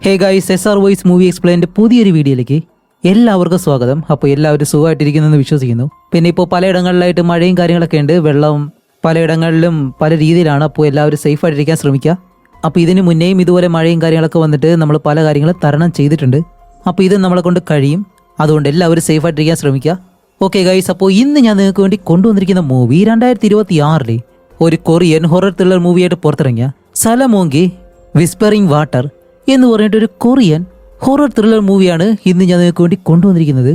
ഹേ guys, SR voice movie എക്സ്പ്ലെയിൻ്റെ പുതിയൊരു വീഡിയോയിലേക്ക് എല്ലാവർക്കും സ്വാഗതം. അപ്പോൾ എല്ലാവരും സുഖമായിട്ടിരിക്കുന്നെന്ന് വിശ്വസിക്കുന്നു. പിന്നെ ഇപ്പോൾ പലയിടങ്ങളിലായിട്ട് മഴയും കാര്യങ്ങളൊക്കെ ഉണ്ട്, വെള്ളം പലയിടങ്ങളിലും പല രീതിയിലാണ്. അപ്പോൾ എല്ലാവരും സേഫായിട്ടിരിക്കാൻ ശ്രമിക്കുക. അപ്പോൾ ഇതിന് മുന്നേയും ഇതുപോലെ മഴയും കാര്യങ്ങളൊക്കെ വന്നിട്ട് നമ്മൾ പല കാര്യങ്ങളും തരണം ചെയ്തിട്ടുണ്ട്. അപ്പോൾ ഇത് നമ്മളെ കൊണ്ട് കഴിയും. അതുകൊണ്ട് എല്ലാവരും സേഫായിട്ടിരിക്കാൻ ശ്രമിക്കുക. ഓക്കെ ഗൈസ്, അപ്പോൾ ഇന്ന് ഞാൻ നിങ്ങൾക്ക് വേണ്ടി കൊണ്ടുവന്നിരിക്കുന്ന മൂവി 2026 ഒരു കൊറിയൻ ഹൊറർ ത്രില്ലർ മൂവിയായിട്ട് പുറത്തിറങ്ങിയ സലമോങ്കി വിസ്പറിംഗ് വാട്ടർ എന്ന് പറഞ്ഞിട്ടൊരു കൊറിയൻ ഹൊറർ ത്രില്ലർ മൂവിയാണ് ഇന്ന് ഞാൻ നിങ്ങൾക്ക് വേണ്ടി കൊണ്ടുവന്നിരിക്കുന്നത്.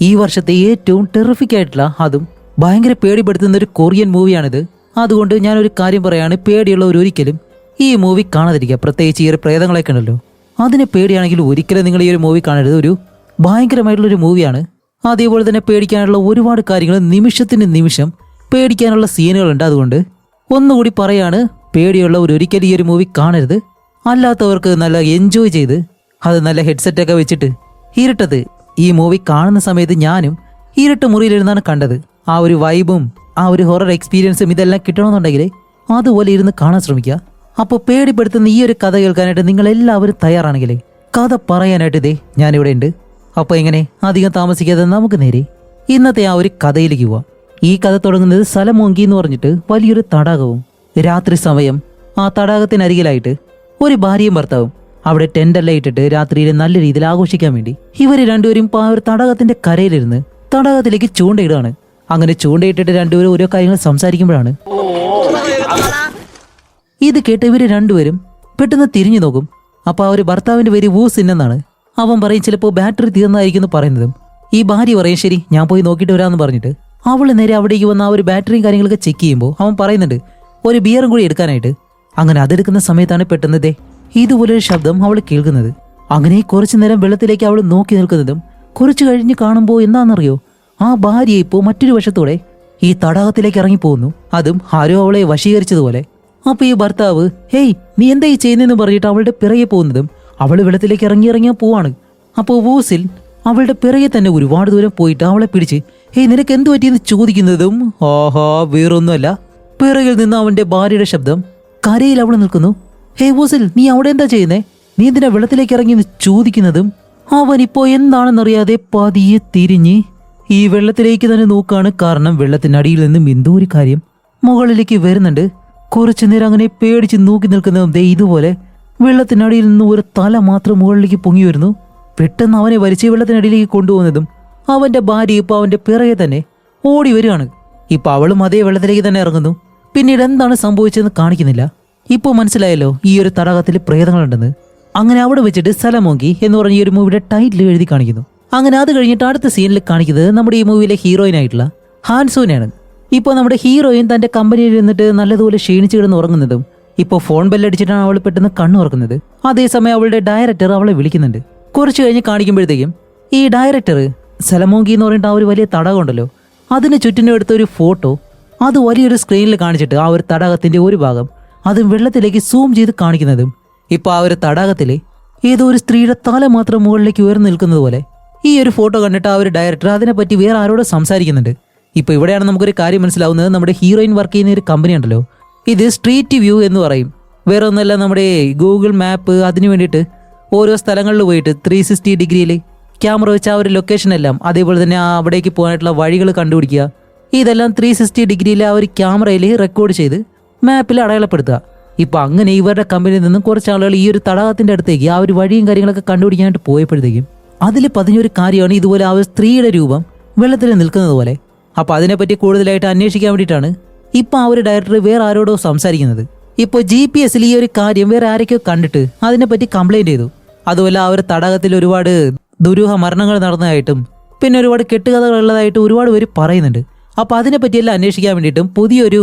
ഈ വർഷത്തെ ഏറ്റവും ടെറിഫിക് ആയിട്ടുള്ള, അതും ഭയങ്കര പേടിപ്പെടുത്തുന്ന ഒരു കൊറിയൻ മൂവിയാണിത്. അതുകൊണ്ട് ഞാനൊരു കാര്യം പറയാണ്, പേടിയുള്ളവർ ഒരിക്കലും ഈ മൂവി കാണാതിരിക്കുക. പ്രത്യേകിച്ച് ഈ ഒരു പ്രേതങ്ങളൊക്കെ ഉണ്ടല്ലോ, അതിനെ പേടിയാണെങ്കിൽ ഒരിക്കലും നിങ്ങൾ ഈ ഒരു മൂവി കാണരുത്. ഒരു ഭയങ്കരമായിട്ടുള്ളൊരു മൂവിയാണ്. അതേപോലെ തന്നെ പേടിക്കാനുള്ള ഒരുപാട് കാര്യങ്ങൾ, നിമിഷത്തിന് നിമിഷം പേടിക്കാനുള്ള സീനുകളുണ്ട്. അതുകൊണ്ട് ഒന്നുകൂടി പറയാണ്, പേടിയുള്ളവർ ഒരിക്കലും ഈ ഒരു മൂവി കാണരുത്. അല്ലാത്തവർക്ക് നല്ല എൻജോയ് ചെയ്ത് അത് നല്ല ഹെഡ്സെറ്റൊക്കെ വെച്ചിട്ട് ഇരുട്ടത് ഈ മൂവി കാണുന്ന സമയത്ത് ഞാനും ഇരുട്ട് മുറിയിലിരുന്നാണ് കണ്ടത്. ആ ഒരു വൈബും ആ ഒരു ഹൊറർ എക്സ്പീരിയൻസും ഇതെല്ലാം കിട്ടണമെന്നുണ്ടെങ്കിൽ അതുപോലെ ഇരുന്ന് കാണാൻ ശ്രമിക്കുക. അപ്പോൾ പേടിപ്പെടുത്തുന്ന ഈ ഒരു കഥ കേൾക്കാനായിട്ട് നിങ്ങൾ എല്ലാവരും തയ്യാറാണെങ്കിലേ കഥ പറയാനായിട്ട് ഇതേ ഞാനിവിടെ ഉണ്ട്. അപ്പോൾ എങ്ങനെ അധികം താമസിക്കാതെ നമുക്ക് നേരെ ഇന്നത്തെ ആ ഒരു കഥയിലേക്ക് പോവാം. ഈ കഥ തുടങ്ങുന്നത് സലമോങ്കി എന്ന് പറഞ്ഞിട്ട് വലിയൊരു തടാകവും, രാത്രി സമയം ആ തടാകത്തിനരികിലായിട്ട് ഒരു ഭാര്യയും ഭർത്താവും അവിടെ ടെന്റെല്ലാം ഇട്ടിട്ട് രാത്രിയിൽ നല്ല രീതിയിൽ ആഘോഷിക്കാൻ വേണ്ടി ഇവര് രണ്ടുപേരും ആ ഒരു തടാകത്തിന്റെ കരയിലിരുന്ന് തടാകത്തിലേക്ക് ചൂണ്ടയിടുകയാണ്. അങ്ങനെ ചൂണ്ടയിട്ടിട്ട് രണ്ടുപേരും ഓരോ കാര്യങ്ങൾ സംസാരിക്കുമ്പോഴാണ് ഇത് കേട്ട് ഇവര് രണ്ടുപേരും പെട്ടെന്ന് തിരിഞ്ഞു നോക്കും. അപ്പൊ ആ ഒരു ഭർത്താവിന്റെ പേര് വൂസിൻ എന്നാണ്. അവൻ പറയും ചിലപ്പോൾ ബാറ്ററി തീർന്നായിരിക്കും എന്ന് പറയുന്നതും ഈ ഭാര്യ പറയും ശരി ഞാൻ പോയി നോക്കിയിട്ട് വരാമെന്ന് പറഞ്ഞിട്ട് അവള് നേരെ അവിടേക്ക് വന്ന ആ ഒരു ബാറ്ററിയും കാര്യങ്ങളൊക്കെ ചെക്ക് ചെയ്യുമ്പോൾ അവൻ പറയുന്നുണ്ട് ഒരു ബിയറും കൂടി എടുക്കാനായിട്ട്. അങ്ങനെ അതെടുക്കുന്ന സമയത്താണ് പെട്ടെന്ന് ദേ ഇതുപോലൊരു ശബ്ദം അവൾ കേൾക്കുന്നത്. അങ്ങനെ കുറച്ചു നേരം വെള്ളത്തിലേക്ക് അവൾ നോക്കി നിൽക്കുന്നതും കുറച്ചു കഴിഞ്ഞ് കാണുമ്പോൾ എന്താണെന്നറിയോ, ആ ഭാര്യ ഇപ്പോൾ മറ്റൊരു വശത്തോടെ ഈ തടാകത്തിലേക്ക് ഇറങ്ങിപ്പോകുന്നു. അതും ആരോ അവളെ വശീകരിച്ചതുപോലെ. അപ്പൊ ഈ ഭർത്താവ് ഹേയ് നീ എന്താ ഈ ചെയ്യുന്നതെന്ന് പറഞ്ഞിട്ട് അവളുടെ പിറകെ പോകുന്നതും അവള് വെള്ളത്തിലേക്ക് ഇറങ്ങിയാ പോവാണ്. അപ്പോൾ വൂസിൽ അവളുടെ പിറകെ തന്നെ ഒരുപാട് ദൂരം പോയിട്ട് അവളെ പിടിച്ച് ഹേയ് നിനക്ക് എന്ത് പറ്റിയെന്ന് ചോദിക്കുന്നതും ആഹാ വേറൊന്നുമല്ല, പിറകിൽ നിന്ന് അവന്റെ ഭാര്യയുടെ ശബ്ദം. കരയിൽ അവൾ നിൽക്കുന്നു. ഹേ വൂസിൽ നീ അവിടെ എന്താ ചെയ്യുന്നേ, നീ എന്തിനാ വെള്ളത്തിലേക്ക് ഇറങ്ങി എന്ന് ചോദിക്കുന്നതും അവനിപ്പോ എന്താണെന്നറിയാതെ പതിയെ തിരിഞ്ഞ് ഈ വെള്ളത്തിലേക്ക് തന്നെ നോക്കാണ്. കാരണം വെള്ളത്തിനടിയിൽ നിന്നും എന്തോ ഒരു കാര്യം മുകളിലേക്ക് വരുന്നുണ്ട്. കുറച്ചു നേരം അങ്ങനെ പേടിച്ച് നോക്കി നിൽക്കുന്നതും ദേ ഇതുപോലെ വെള്ളത്തിനടിയിൽ നിന്ന് ഒരു തല മാത്രം മുകളിലേക്ക് പൊങ്ങി വരുന്നു. പെട്ടെന്ന് അവനെ വലിച്ച് വെള്ളത്തിനടിയിലേക്ക് കൊണ്ടുപോകുന്നതും അവന്റെ ഭാര്യ ഇപ്പൊ അവന്റെ പിറകെ തന്നെ ഓടി വരികയാണ്. ഇപ്പൊ അവളും അതേ വെള്ളത്തിലേക്ക് തന്നെ ഇറങ്ങുന്നു. പിന്നീട് എന്താണ് സംഭവിച്ചതെന്ന് കാണിക്കുന്നില്ല. ഇപ്പോൾ മനസ്സിലായല്ലോ ഈ ഒരു തടാകത്തിൽ പ്രേതങ്ങളുണ്ടെന്ന്. അങ്ങനെ അവിടെ വെച്ചിട്ട് സലമോങ്കി എന്ന് പറഞ്ഞ ഈ ഒരു മൂവിയുടെ ടൈറ്റിൽ എഴുതി കാണിക്കുന്നു. അങ്ങനെ അത് കഴിഞ്ഞിട്ട് അടുത്ത സീനിൽ കാണിക്കുന്നത് നമ്മുടെ ഈ മൂവിയിലെ ഹീറോയിൻ ആയിട്ടുള്ള ഹാൻസോനെയാണ്. ഇപ്പോൾ നമ്മുടെ ഹീറോയിൻ തന്റെ കമ്പനിയിൽ ഇരുന്നിട്ട് നല്ലതുപോലെ ക്ഷീണിച്ച് കിടന്ന് ഉറങ്ങുന്നതും ഇപ്പോൾ ഫോൺ ബെല്ലടിച്ചിട്ടാണ് അവൾ പെട്ടെന്ന് കണ്ണു തുറക്കുന്നത്. അതേസമയം അവളുടെ ഡയറക്ടർ അവളെ വിളിക്കുന്നുണ്ട്. കുറച്ച് കഴിഞ്ഞ് കാണിക്കുമ്പോഴത്തേക്കും ഈ ഡയറക്ടർ സലമോങ്കി എന്ന് പറഞ്ഞിട്ട് ആ ഒരു വലിയ തടാകം ഉണ്ടല്ലോ, അതിന് ചുറ്റിനും എടുത്ത ഒരു ഫോട്ടോ അത് വലിയൊരു സ്ക്രീനിൽ കാണിച്ചിട്ട് ആ ഒരു തടാകത്തിന്റെ ഒരു ഭാഗം അതും വെള്ളത്തിലേക്ക് സൂം ചെയ്ത് കാണിക്കുന്നതും ഇപ്പൊ ആ ഒരു തടാകത്തിലെ ഏതോ ഒരു സ്ത്രീയുടെ തല മാത്രം മുകളിലേക്ക് ഉയർന്നു നിൽക്കുന്നത് പോലെ ഈ ഒരു ഫോട്ടോ കണ്ടിട്ട് ആ ഒരു ഡയറക്ടർ അതിനെപ്പറ്റി വേറെ ആരോട് സംസാരിക്കുന്നുണ്ട്. ഇപ്പൊ ഇവിടെയാണ് നമുക്കൊരു കാര്യം മനസ്സിലാവുന്നത്. നമ്മുടെ ഹീറോയിൻ വർക്ക് ചെയ്യുന്ന ഒരു കമ്പനി ഉണ്ടല്ലോ, ഇത് സ്ട്രീറ്റ് വ്യൂ എന്ന് പറയും. വേറെ ഒന്നല്ല, നമ്മുടെ ഗൂഗിൾ മാപ്പ് അതിനു വേണ്ടിയിട്ട് ഓരോ സ്ഥലങ്ങളിൽ പോയിട്ട് 360 ഡിഗ്രിയിൽ ക്യാമറ വെച്ച് ആ ഒരു ലൊക്കേഷൻ എല്ലാം, അതേപോലെ തന്നെ അവിടേക്ക് പോകാനായിട്ടുള്ള വഴികൾ കണ്ടുപിടിക്കുക, ഇതെല്ലാം 360 ഡിഗ്രിയിൽ ആ ഒരു ക്യാമറയിൽ റെക്കോർഡ് ചെയ്ത് മാപ്പിൽ അടയാളപ്പെടുത്തുക. ഇപ്പൊ അങ്ങനെ ഇവരുടെ കമ്പനിയിൽ നിന്നും കുറച്ച് ആളുകൾ ഈ ഒരു തടാകത്തിന്റെ അടുത്തേക്ക് ആ ഒരു വഴിയും കാര്യങ്ങളൊക്കെ കണ്ടുപിടിക്കാനായിട്ട് പോയപ്പോഴത്തേക്കും അതിൽ പതിഞ്ഞൊരു കാര്യമാണ് ഇതുപോലെ ആ ഒരു സ്ത്രീയുടെ രൂപം വെള്ളത്തിൽ നിൽക്കുന്നത് പോലെ. അപ്പൊ അതിനെപ്പറ്റി കൂടുതലായിട്ട് അന്വേഷിക്കാൻ വേണ്ടിയിട്ടാണ് ഇപ്പൊ ആ ഒരു ഡയറക്ടർ വേറെ ആരോടോ സംസാരിക്കുന്നത്. ഇപ്പോൾ GPS-ൽ ഈ ഒരു കാര്യം വേറെ ആരൊക്കെയോ കണ്ടിട്ട് അതിനെപ്പറ്റി കംപ്ലൈന്റ് ചെയ്തു. അതുപോലെ ആ ഒരു തടാകത്തിൽ ഒരുപാട് ദുരൂഹ മരണങ്ങൾ നടന്നതായിട്ടും പിന്നെ ഒരുപാട് കെട്ടുകഥകൾ ഉള്ളതായിട്ടും ഒരുപാട് പേര് പറയുന്നുണ്ട്. അപ്പൊ അതിനെപ്പറ്റിയെല്ലാം അന്വേഷിക്കാൻ വേണ്ടിയിട്ടും പുതിയൊരു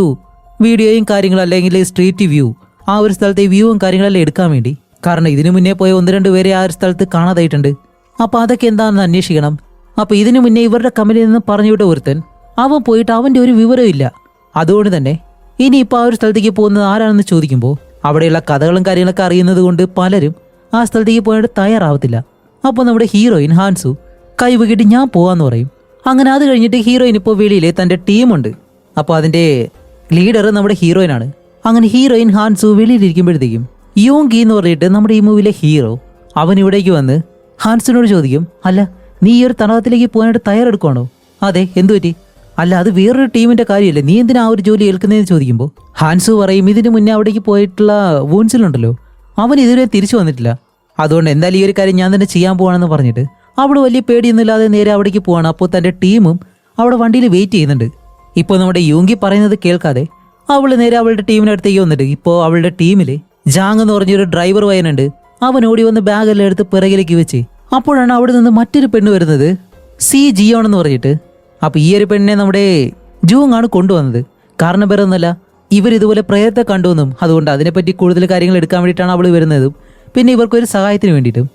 വീഡിയോയും കാര്യങ്ങളും, അല്ലെങ്കിൽ സ്ട്രീറ്റ് വ്യൂ ആ ഒരു സ്ഥലത്തെ വ്യൂവും കാര്യങ്ങളെല്ലാം എടുക്കാൻ വേണ്ടി, കാരണം ഇതിനു മുന്നേ പോയ 1-2 പേരെ ആ ഒരു സ്ഥലത്ത് കാണാതായിട്ടുണ്ട്. അപ്പൊ അതൊക്കെ എന്താണെന്ന് അന്വേഷിക്കണം. അപ്പൊ ഇതിനു മുന്നേ ഇവരുടെ കമ്പനിയിൽ നിന്ന് പറഞ്ഞുവിട്ട ഒരുത്തൻ അവൻ പോയിട്ട് അവന്റെ ഒരു വിവരവും ഇല്ല. അതുകൊണ്ട് തന്നെ ഇനിയിപ്പോൾ ആ ഒരു സ്ഥലത്തേക്ക് പോകുന്നത് ആരാണെന്ന് ചോദിക്കുമ്പോൾ അവിടെയുള്ള കഥകളും കാര്യങ്ങളൊക്കെ അറിയുന്നത് കൊണ്ട് പലരും ആ സ്ഥലത്തേക്ക് പോയിട്ട് തയ്യാറാവത്തില്ല. അപ്പോൾ നമ്മുടെ ഹീറോയിൻ ഹാൻസു കൈവകിട്ട് ഞാൻ പോവാന്ന് പറയും. അങ്ങനെ അത് കഴിഞ്ഞിട്ട് ഹീറോയിൻ ഇപ്പോൾ വെളിയിൽ തൻ്റെ ടീമുണ്ട്. അപ്പോൾ അതിൻ്റെ ലീഡർ നമ്മുടെ ഹീറോയിനാണ്. അങ്ങനെ ഹീറോയിൻ ഹാൻസു വെളിയിലിരിക്കുമ്പോഴത്തേക്കും യോങ്കി എന്ന് പറഞ്ഞിട്ട് നമ്മുടെ ഈ മൂവിയിലെ ഹീറോ അവൻ ഇവിടേക്ക് വന്ന് ഹാൻസിനോട് ചോദിക്കും, അല്ല നീ ഈ ഒരു തടാകത്തിലേക്ക് പോകാനായിട്ട് തയ്യാറെടുക്കുവാണോ? അതെ, എന്തു പറ്റി? അല്ല അത് വേറൊരു ടീമിന്റെ കാര്യമല്ലേ, നീ എന്തിനാ ആ ഒരു ജോലി ഏൽക്കുന്നതെന്ന് ചോദിക്കുമ്പോൾ ഹാൻസു പറയും, ഇതിന് മുന്നേ അവിടേക്ക് പോയിട്ടുള്ള വൂൺസിലുണ്ടല്ലോ അവൻ ഇതുവരെ തിരിച്ചു വന്നിട്ടില്ല, അതുകൊണ്ട് എന്തായാലും ഈ ഒരു കാര്യം ഞാൻ തന്നെ ചെയ്യാൻ പോവാണെന്ന് പറഞ്ഞിട്ട് അവിടെ വലിയ പേടിയൊന്നുമില്ലാതെ നേരെ അവിടേക്ക് പോവാണ്. അപ്പോൾ തൻ്റെ ടീമും അവിടെ വണ്ടിയിൽ വെയിറ്റ് ചെയ്യുന്നുണ്ട്. ഇപ്പോൾ നമ്മുടെ യൂങ്കി പറയുന്നത് കേൾക്കാതെ അവൾ നേരെ അവളുടെ ടീമിനടുത്തേക്ക് വന്നിട്ട് ഇപ്പോൾ അവളുടെ ടീമിൽ ജാങ് എന്ന് പറഞ്ഞൊരു ഡ്രൈവർ പയ്യനുണ്ട്. അവൻ ഓടി വന്ന് ബാഗെല്ലാം എടുത്ത് പിറകിലേക്ക് വെച്ച് അപ്പോഴാണ് അവിടെ നിന്ന് മറ്റൊരു പെണ്ണ് വരുന്നത്, സി ജിയോൺ എന്ന് പറഞ്ഞിട്ട്. അപ്പോൾ ഈ ഒരു പെണ്ണിനെ നമ്മുടെ ജൂങ് ആണ് കൊണ്ടുവന്നത്. കാരണം വേറെ ഒന്നല്ല, ഇവരിതുപോലെ പ്രേതത്തെ കണ്ടുവെന്നും അതുകൊണ്ട് അതിനെപ്പറ്റി കൂടുതൽ കാര്യങ്ങൾ എടുക്കാൻ വേണ്ടിയിട്ടാണ് അവൾ വരുന്നതും പിന്നെ ഇവർക്കൊരു സഹായത്തിന് വേണ്ടിയിട്ടും.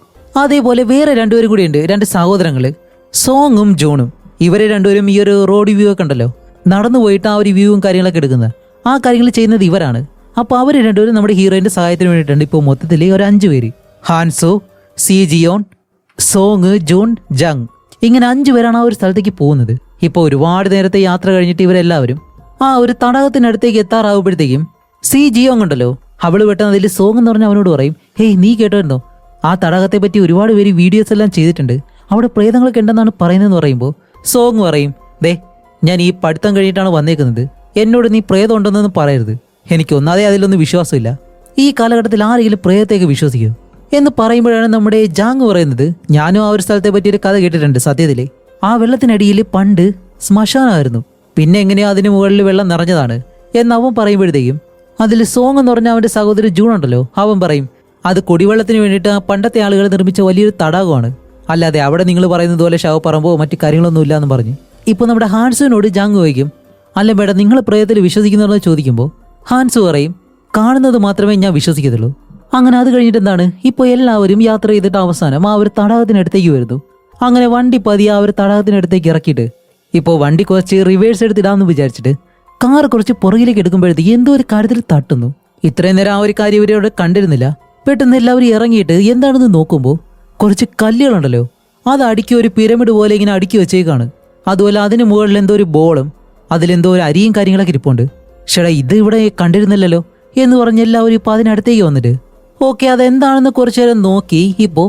അതേപോലെ വേറെ രണ്ടുപേരും കൂടിയുണ്ട്, രണ്ട് സഹോദരങ്ങൾ, സോങ്ങും ജോണും. ഇവരെ രണ്ടുപേരും ഈ ഒരു റോഡ് വ്യൂ ഒക്കെ ഉണ്ടല്ലോ, നടന്നു പോയിട്ട് ആ ഒരു വ്യൂവും കാര്യങ്ങളൊക്കെ എടുക്കുന്നത്, ആ കാര്യങ്ങൾ ചെയ്യുന്നത് ഇവരാണ്. അപ്പോൾ അവർ രണ്ടുപേരും നമ്മുടെ ഹീറോയിൻ്റെ സഹായത്തിന് വേണ്ടിയിട്ടുണ്ട്. ഇപ്പോൾ മൊത്തത്തിൽ ഒരു 5 പേര്, ഹാൻസോ, സി ജിയോൺ, സോങ്, ജോൺ, ജങ്, ഇങ്ങനെ 5 പേരാണ് ആ ഒരു സ്ഥലത്തേക്ക് പോകുന്നത്. ഇപ്പോൾ ഒരുപാട് നേരത്തെ യാത്ര കഴിഞ്ഞിട്ട് ഇവരെല്ലാവരും ആ ഒരു തടാകത്തിനടുത്തേക്ക് എത്താറാവുമ്പോഴത്തേക്കും സി ജിയോങ് ഉണ്ടല്ലോ, അവള് പെട്ടെന്ന് അതിൽ സോങ് എന്ന് പറഞ്ഞാൽ അവനോട് പറയും, ഹേയ് നീ കേട്ടോ, ആ തടാകത്തെ പറ്റി ഒരുപാട് പേര് വീഡിയോസ് എല്ലാം ചെയ്തിട്ടുണ്ട്, അവിടെ പ്രേതങ്ങളൊക്കെ ഉണ്ടെന്നാണ് പറയുന്നതെന്ന് പറയുമ്പോൾ സോങ് പറയും, ദേ ഞാൻ ഈ പഠിത്തം കഴിഞ്ഞിട്ടാണ് വന്നേക്കുന്നത്, എന്നോട് നീ പ്രേതം ഉണ്ടെന്നൊന്നും പറയരുത്, എനിക്ക് ഒന്നാതെ അതിലൊന്നും വിശ്വാസമില്ല, ഈ കാലഘട്ടത്തിൽ ആരെങ്കിലും പ്രേതത്തേക്ക് വിശ്വസിക്കൂ എന്ന് പറയുമ്പോഴാണ് നമ്മുടെ ജാങ് പറയുന്നത്, ഞാനും ആ ഒരു സ്ഥലത്തെ പറ്റിയൊരു കഥ കേട്ടിട്ടുണ്ട്, സത്യത്തിലെ ആ വെള്ളത്തിനടിയിൽ പണ്ട് ശ്മശാനമായിരുന്നു, പിന്നെ എങ്ങനെയോ അതിന് മുകളിൽ വെള്ളം നിറഞ്ഞതാണ് എന്നവൻ പറയുമ്പോഴത്തേക്കും അതിൽ സോങ് എന്ന് പറഞ്ഞ അവൻ്റെ സഹോദരി ജൂൺ ഉണ്ടല്ലോ, അവൻ പറയും, അത് കുടിവെള്ളത്തിന് വേണ്ടിയിട്ട് ആ പണ്ടത്തെ ആളുകൾ നിർമ്മിച്ച വലിയൊരു തടാകമാണ്, അല്ലാതെ അവിടെ നിങ്ങൾ പറയുന്നത് പോലെ ശവപ്പറമ്പോ മറ്റു കാര്യങ്ങളൊന്നും ഇല്ലാന്ന് പറഞ്ഞ്. ഇപ്പോൾ നമ്മുടെ ഹാൻസുവിനോട് ജാങ് ചോദിക്കും, അല്ല മേഡം നിങ്ങൾ പ്രേതത്തിൽ വിശ്വസിക്കുന്നതെന്ന് ചോദിക്കുമ്പോൾ ഹാൻസു പറയും, കാണുന്നത് മാത്രമേ ഞാൻ വിശ്വസിക്കത്തുള്ളൂ. അങ്ങനെ അത് കഴിഞ്ഞിട്ട് എന്താണ്, ഇപ്പോൾ എല്ലാവരും യാത്ര ചെയ്തിട്ട് അവസാനം ആ ഒരു തടാകത്തിനടുത്തേക്ക് വരുന്നു. അങ്ങനെ വണ്ടി പതിയെ ആ ഒരു തടാകത്തിനടുത്തേക്ക് ഇറക്കിയിട്ട് ഇപ്പോൾ വണ്ടി കുറച്ച് റിവേഴ്സ് എടുത്തിടാമെന്ന് വിചാരിച്ചിട്ട് കാർ കുറച്ച് പുറകിലേക്ക് എടുക്കുമ്പോഴത്തേക്ക് എന്തോ ഒരു കാര്യത്തിൽ തട്ടുന്നു. ഇത്രയും നേരം ആ ഒരു കാര്യം ഇവരവിടെ കണ്ടിരുന്നില്ല. പെട്ടെന്ന് എല്ലാവരും ഇറങ്ങിയിട്ട് എന്താണെന്ന് നോക്കുമ്പോൾ കുറച്ച് കല്ലുകളുണ്ടല്ലോ, അത് അടുക്കി ഒരു പിരമിഡ് പോലെ ഇങ്ങനെ അടുക്കി വെച്ചേക്കാണ്. അതുപോലെ അതിന് മുകളിൽ എന്തോ ഒരു ബോളും അതിലെന്തോ ഒരു അരിയും കാര്യങ്ങളൊക്കെ ഇരിപ്പുണ്ട്. ഷെടാ ഇത് ഇവിടെ കണ്ടിരുന്നില്ലല്ലോ എന്ന് പറഞ്ഞ് എല്ലാവരും ഇപ്പോൾ അതിനടുത്തേക്ക് വന്നിട്ട് ഓക്കെ അതെന്താണെന്ന് കുറച്ചു നേരം നോക്കി ഇപ്പോൾ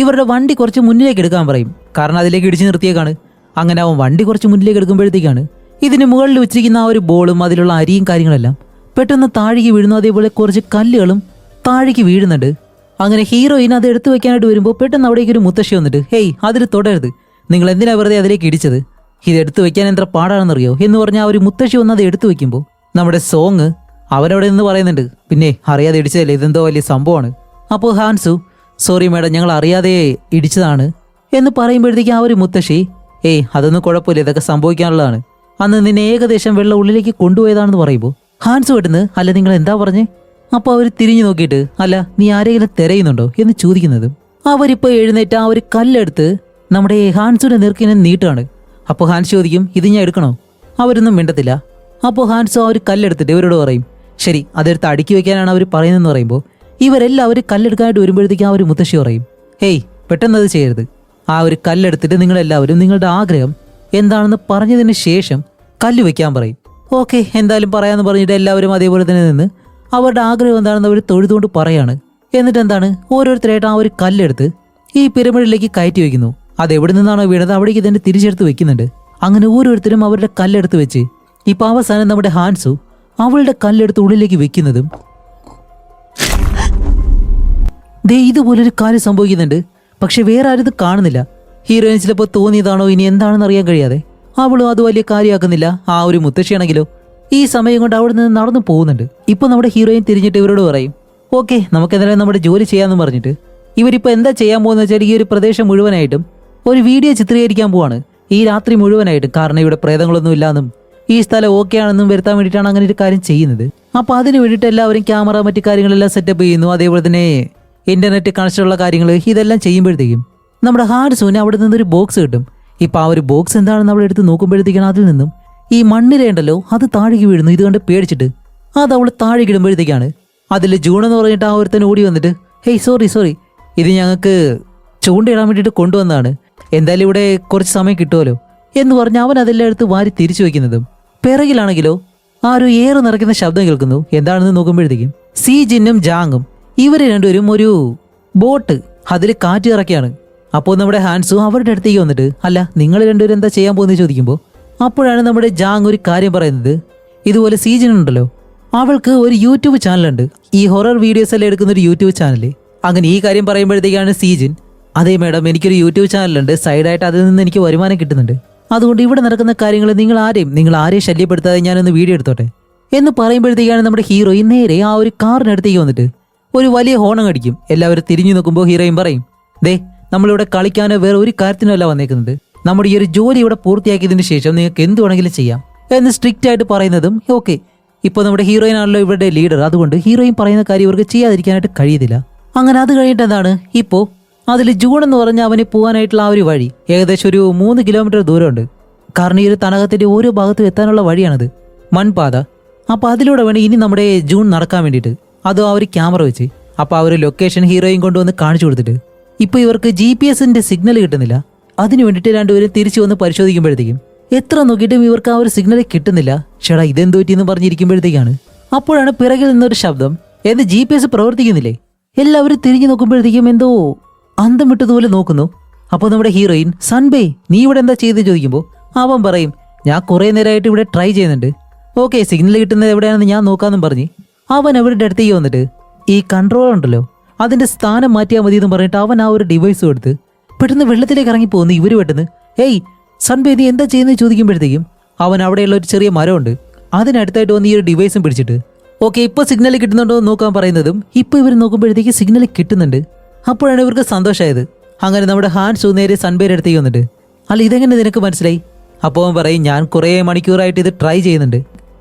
ഇവരുടെ വണ്ടി കുറച്ച് മുന്നിലേക്ക് എടുക്കാൻ പറയും, കാരണം അതിലേക്ക് ഇടിച്ചു നിർത്തിയേക്കാണ്. അങ്ങനെ അവൻ വണ്ടി കുറച്ച് മുന്നിലേക്ക് എടുക്കുമ്പോഴത്തേക്കാണ് ഇതിന് മുകളിൽ വെച്ചിരിക്കുന്ന ആ ഒരു ബോളും അതിലുള്ള അരിയും കാര്യങ്ങളെല്ലാം പെട്ടെന്ന് താഴേക്ക് വീഴുന്നു. അതേപോലെ കുറച്ച് കല്ലുകളും താഴേക്ക് വീഴുന്നുണ്ട്. അങ്ങനെ ഹീറോയിൻ അത് എടുത്തു വെക്കാനായിട്ട് വരുമ്പോൾ പെട്ടെന്ന് അവിടേക്ക് ഒരു മുത്തശ്ശി വന്നിട്ട്, ഹേയ് അതിൽ തുടരുത്, നിങ്ങൾ എന്തിനാ വെറുതെ അതിലേക്ക് ഇടിച്ചത്, ഇത് എടുത്തു വെക്കാൻ എത്ര പാടാണെന്നറിയോ എന്ന് പറഞ്ഞാൽ ആ ഒരു മുത്തശ്ശി വന്ന് അത് എടുത്തു വെക്കുമ്പോൾ നമ്മുടെ സോങ് അവരവിടെ നിന്ന് പറയുന്നുണ്ട്, പിന്നെ അറിയാതെ ഇടിച്ചതല്ലേ, ഇതെന്തോ വലിയ സംഭവമാണ്. അപ്പോൾ ഹാൻസു, സോറി മേഡം ഞങ്ങൾ അറിയാതെ ഇടിച്ചതാണ് എന്ന് പറയുമ്പോഴത്തേക്ക് ആ ഒരു മുത്തശ്ശി, അതൊന്നും കുഴപ്പമില്ല, ഇതൊക്കെ സംഭവിക്കാനുള്ളതാണ്, അന്ന് നിന്നെ ഏകദേശം വെള്ളം ഉള്ളിലേക്ക് കൊണ്ടുപോയതാണെന്ന് പറയുമ്പോൾ ഹാൻസു പെട്ടെന്ന്, അല്ല നിങ്ങൾ എന്താ പറഞ്ഞേ? അപ്പോൾ അവർ തിരിഞ്ഞു നോക്കിയിട്ട്, അല്ല നീ ആരെങ്കിലും തിരയുന്നുണ്ടോ എന്ന് ചോദിക്കുന്നതും അവരിപ്പോൾ എഴുന്നേറ്റ് ആ ഒരു കല്ലെടുത്ത് നമ്മുടെ ഹാൻസുവിന്റെ നെറുക്കിനെ നീട്ടാണ്. അപ്പോൾ ഹാൻസ് ചോദിക്കും, ഇത് ഞാൻ എടുക്കണോ? അവരൊന്നും മിണ്ടത്തില്ല. അപ്പോൾ ഹാൻസു ആ ഒരു കല്ലെടുത്തിട്ട് ഇവരോട് പറയും, ശരി അതെടുത്ത് അടുക്കി വെക്കാനാണ് അവർ പറയുന്നതെന്ന് പറയുമ്പോൾ ഇവരെല്ലാവരും കല്ലെടുക്കാനായിട്ട് വരുമ്പോഴത്തേക്കും ആ ഒരു മുത്തശ്ശി പറയും, ഹേയ് പെട്ടെന്ന് അത് ചെയ്യരുത്, ആ ഒരു കല്ലെടുത്തിട്ട് നിങ്ങളെല്ലാവരും നിങ്ങളുടെ ആഗ്രഹം എന്താണെന്ന് പറഞ്ഞതിന് ശേഷം കല്ല് വെക്കാൻ പറയും. ഓക്കെ എന്തായാലും പറയാമെന്ന് പറഞ്ഞിട്ട് എല്ലാവരും അതേപോലെ തന്നെ നിന്ന് അവരുടെ ആഗ്രഹം എന്താണെന്ന് അവർ തൊഴുതുകൊണ്ട് പറയാണ്. എന്നിട്ട് എന്താണ്, ഓരോരുത്തരായിട്ട് ആ ഒരു കല്ലെടുത്ത് ഈ പിരമിഡിലേക്ക് കയറ്റി വെക്കുന്നു. അതെവിടെ നിന്നാണോ വീണത് അവിടേക്ക് തന്നെ തിരിച്ചെടുത്ത് വെക്കുന്നുണ്ട്. അങ്ങനെ ഓരോരുത്തരും അവരുടെ കല്ലെടുത്ത് വെച്ച് ഇപ്പൊ അവസാനം നമ്മുടെ ഹാൻസു അവളുടെ കല്ലെടുത്ത് ഉള്ളിലേക്ക് വെക്കുന്നതും ദേ ഇതുപോലൊരു കാര്യം സംഭവിക്കുന്നുണ്ട്. പക്ഷെ വേറെ ആരും ഇത് കാണുന്നില്ല. ഹീറോയിൻ ചിലപ്പോൾ തോന്നിയതാണോ ഇനി എന്താണെന്ന് അറിയാൻ കഴിയാതെ അവളും അത് വലിയ കാര്യമാക്കുന്നില്ല. ആ ഒരു മുത്തശ്ശിയാണെങ്കിലോ ഈ സമയം കൊണ്ട് അവിടെ നിന്ന് നടന്നു പോകുന്നുണ്ട്. ഇപ്പൊ നമ്മുടെ ഹീറോയിൻ തിരിഞ്ഞിട്ട് ഇവരോട് പറയും, ഓക്കെ നമുക്ക് എന്തായാലും നമ്മുടെ ജോലി ചെയ്യാമെന്ന് പറഞ്ഞിട്ട് ഇവരിപ്പോൾ എന്താ ചെയ്യാൻ പോകുന്ന വെച്ചാൽ ഈ ഒരു പ്രദേശം മുഴുവനായിട്ടും ഒരു വീഡിയോ ചിത്രീകരിക്കാൻ പോവാണ് ഈ രാത്രി മുഴുവനായിട്ടും. കാരണം ഇവിടെ പ്രേതങ്ങളൊന്നും ഇല്ലാന്നും ഈ സ്ഥലം ഓക്കെ ആണെന്നും വരുത്താൻ വേണ്ടിയിട്ടാണ് അങ്ങനെ ഒരു കാര്യം ചെയ്യുന്നത്. അപ്പോൾ അതിന് വേണ്ടിയിട്ട് എല്ലാവരും ക്യാമറ മറ്റു കാര്യങ്ങളെല്ലാം സെറ്റപ്പ് ചെയ്യുന്നു. അതേപോലെ തന്നെ ഇന്റർനെറ്റ് കണക്ഷനുള്ള കാര്യങ്ങൾ ഇതെല്ലാം ചെയ്യുമ്പോഴത്തേക്കും നമ്മുടെ ഹാൻസുവിന് അവിടെ നിന്നൊരു ബോക്സ് കിട്ടും. ഇപ്പം ആ ഒരു ബോക്സ് എന്താണെന്ന് അവിടെ എടുത്ത് നോക്കുമ്പോഴത്തേക്കാണ് അതിൽ നിന്നും ഈ മണ്ണിരയുണ്ടല്ലോ അത് താഴേക്ക് വീഴുന്നു. ഇത് കണ്ട് പേടിച്ചിട്ട് അത് അവൾ താഴേക്ക് ഇടുമ്പോഴത്തേക്കാണ് അതിൽ ജൂൺ എന്ന് പറഞ്ഞിട്ട് ആ ഒരുത്തൻ ഓടി വന്നിട്ട്, ഹേയ് സോറി ഇത് ഞങ്ങൾക്ക് ചൂണ്ടയിടാൻ വേണ്ടിയിട്ട് കൊണ്ടുവന്നതാണ്, എന്തായാലും ഇവിടെ കുറച്ച് സമയം കിട്ടുമല്ലോ എന്ന് പറഞ്ഞ് അവൻ അതെല്ലാം എടുത്ത് വാരി തിരിച്ചു വയ്ക്കുന്നതും പിറകിലാണെങ്കിലോ ആ ഒരു ഏറ് നിറയ്ക്കുന്ന ശബ്ദം കേൾക്കുന്നു. എന്താണെന്ന് നോക്കുമ്പോഴത്തേക്കും സി ജിന്നും ജാങ്ങും ഇവര് രണ്ടുപേരും ഒരു ബോട്ട് അതിൽ കാറ്റ് ഇറക്കിയാണ്. അപ്പോൾ നമ്മുടെ ഹാൻസു അവരുടെ അടുത്തേക്ക് വന്നിട്ട് അല്ല നിങ്ങൾ രണ്ടുപേരും എന്താ ചെയ്യാൻ പോകുന്നത് ചോദിക്കുമ്പോൾ അപ്പോഴാണ് നമ്മുടെ ജാങ് ഒരു കാര്യം പറയുന്നത്. ഇതുപോലെ സീജൻ ഉണ്ടല്ലോ, അവൾക്ക് ഒരു യൂട്യൂബ് ചാനലുണ്ട്, ഈ ഹൊറർ വീഡിയോസ് എല്ലാം എടുക്കുന്ന ഒരു യൂട്യൂബ് ചാനൽ. അങ്ങനെ ഈ കാര്യം പറയുമ്പോഴത്തേക്കാണ് സീജൻ അതേ മേഡം എനിക്കൊരു യൂട്യൂബ് ചാനലുണ്ട്, സൈഡായിട്ട് അതിൽ നിന്ന് എനിക്ക് വരുമാനം കിട്ടുന്നുണ്ട്, അതുകൊണ്ട് ഇവിടെ നടക്കുന്ന കാര്യങ്ങൾ നിങ്ങൾ ആരെയും ശല്യപ്പെടുത്താതെ ഞാനൊന്ന് വീഡിയോ എടുത്തോട്ടെ എന്ന് പറയുമ്പോഴത്തേക്കാണ് നമ്മുടെ ഹീറോയിൻ നേരെ ആ ഒരു കാറിനടുത്തേക്ക് വന്നിട്ട് ഒരു വലിയ ഹോണം അടിക്കും. എല്ലാവരും തിരിഞ്ഞു നോക്കുമ്പോൾ ഹീറോയിൻ പറയും, ദേ നമ്മളിവിടെ കളിക്കാനോ വേറെ ഒരു കാര്യത്തിനല്ല വന്നേക്കുന്നത്, നമ്മുടെ ഈ ഒരു ജോലി ഇവിടെ പൂർത്തിയാക്കിയതിന് ശേഷം നിങ്ങൾക്ക് എന്ത് വേണമെങ്കിലും ചെയ്യാം എന്ന് സ്ട്രിക്റ്റ് ആയിട്ട് പറയുന്നതും ഓക്കെ. ഇപ്പോൾ നമ്മുടെ ഹീറോയിൻ ആണല്ലോ ഇവരുടെ ലീഡർ, അതുകൊണ്ട് ഹീറോയിൻ പറയുന്ന കാര്യം ഇവർക്ക് ചെയ്യാതിരിക്കാനായിട്ട് കഴിയത്തില്ല. അങ്ങനെ അത് കഴിഞ്ഞിട്ട് എന്താണ് ഇപ്പോൾ അതിൽ ജൂൺ എന്ന് പറഞ്ഞ അവന് പോകാനായിട്ടുള്ള ആ ഒരു വഴി ഏകദേശം ഒരു 3 കിലോമീറ്റർ ദൂരമുണ്ട്. കാരണം ഈ ഒരു തടാകത്തിന്റെ ഓരോ ഭാഗത്തും എത്താനുള്ള വഴിയാണത്, മൺപാത. അപ്പോൾ അതിലൂടെ വേണം ഇനി നമ്മുടെ ജൂൺ നടക്കാൻ വേണ്ടിയിട്ട്. അതും ആ ഒരു ക്യാമറ വെച്ച് അപ്പോൾ ആ ഒരു ലൊക്കേഷൻ ഹീറോയിൻ കൊണ്ടുവന്ന് കാണിച്ചു കൊടുത്തിട്ട് ഇപ്പോൾ ഇവർക്ക് GPS-ന്റെ സിഗ്നൽ കിട്ടുന്നില്ല. അതിനു വേണ്ടിയിട്ട് രണ്ടുപേരും തിരിച്ചു വന്ന് പരിശോധിക്കുമ്പോഴത്തേക്കും എത്ര നോക്കിയിട്ടും ഇവർക്ക് ആ ഒരു സിഗ്നൽ കിട്ടുന്നില്ല. ചേടാ ഇതെന്ത് പറ്റിയെന്ന് പറഞ്ഞിരിക്കുമ്പോഴത്തേക്കാണ് അപ്പോഴാണ് പിറകിൽ നിന്നൊരു ശബ്ദം, എന്ന് GPS പ്രവർത്തിക്കുന്നില്ലേ? എല്ലാവരും തിരിഞ്ഞു നോക്കുമ്പോഴത്തേക്കും എന്തോ അന്തം വിട്ടതുപോലെ നോക്കുന്നു. അപ്പോൾ നമ്മുടെ ഹീറോയിൻ സൺബേ നീ ഇവിടെ എന്താ ചെയ്ത് ചോദിക്കുമ്പോൾ അവൻ പറയും, ഞാൻ കുറേ നേരമായിട്ട് ഇവിടെ ട്രൈ ചെയ്യുന്നുണ്ട്, ഓക്കെ സിഗ്നൽ കിട്ടുന്നത് എവിടെയാണെന്ന് ഞാൻ നോക്കാമെന്നും പറഞ്ഞ് അവൻ അവരുടെ അടുത്തേക്ക് വന്നിട്ട് ഈ കൺട്രോളർ ഉണ്ടല്ലോ അതിന്റെ സ്ഥാനം മാറ്റിയാൽ മതി എന്ന് പറഞ്ഞിട്ട് അവൻ ആ ഒരു ഡിവൈസ് കൊടുത്ത് പെട്ടെന്ന് വെള്ളത്തിലേക്ക് ഇറങ്ങി പോകുന്നു. ഇവര് പെട്ടെന്ന് ഏയ് സൺബേ നീ എന്താ ചെയ്യുന്നത് ചോദിക്കുമ്പോഴത്തേക്കും അവൻ അവിടെയുള്ള ഒരു ചെറിയ മരമുണ്ട് അതിനടുത്തായിട്ട് വന്ന് ഈ ഒരു ഡിവൈസും പിടിച്ചിട്ട് ഓക്കെ ഇപ്പോൾ സിഗ്നൽ കിട്ടുന്നുണ്ടോ എന്ന് നോക്കാൻ പറയുന്നതും ഇപ്പോൾ ഇവർ നോക്കുമ്പോഴത്തേക്ക് സിഗ്നൽ കിട്ടുന്നുണ്ട്. അപ്പോഴാണ് ഇവർക്ക് സന്തോഷമായത്. അങ്ങനെ നമ്മുടെ ഹാൻസു നേരെ സൺബേയുടെ അടുത്തേക്ക് വന്നിട്ട് അല്ല ഇതെങ്ങനെ നിനക്ക് മനസ്സിലായി? അപ്പോൾ അവൻ പറയും, ഞാൻ കുറേ മണിക്കൂറായിട്ട് ഇത് ട്രൈ ചെയ്യുന്നുണ്ട്,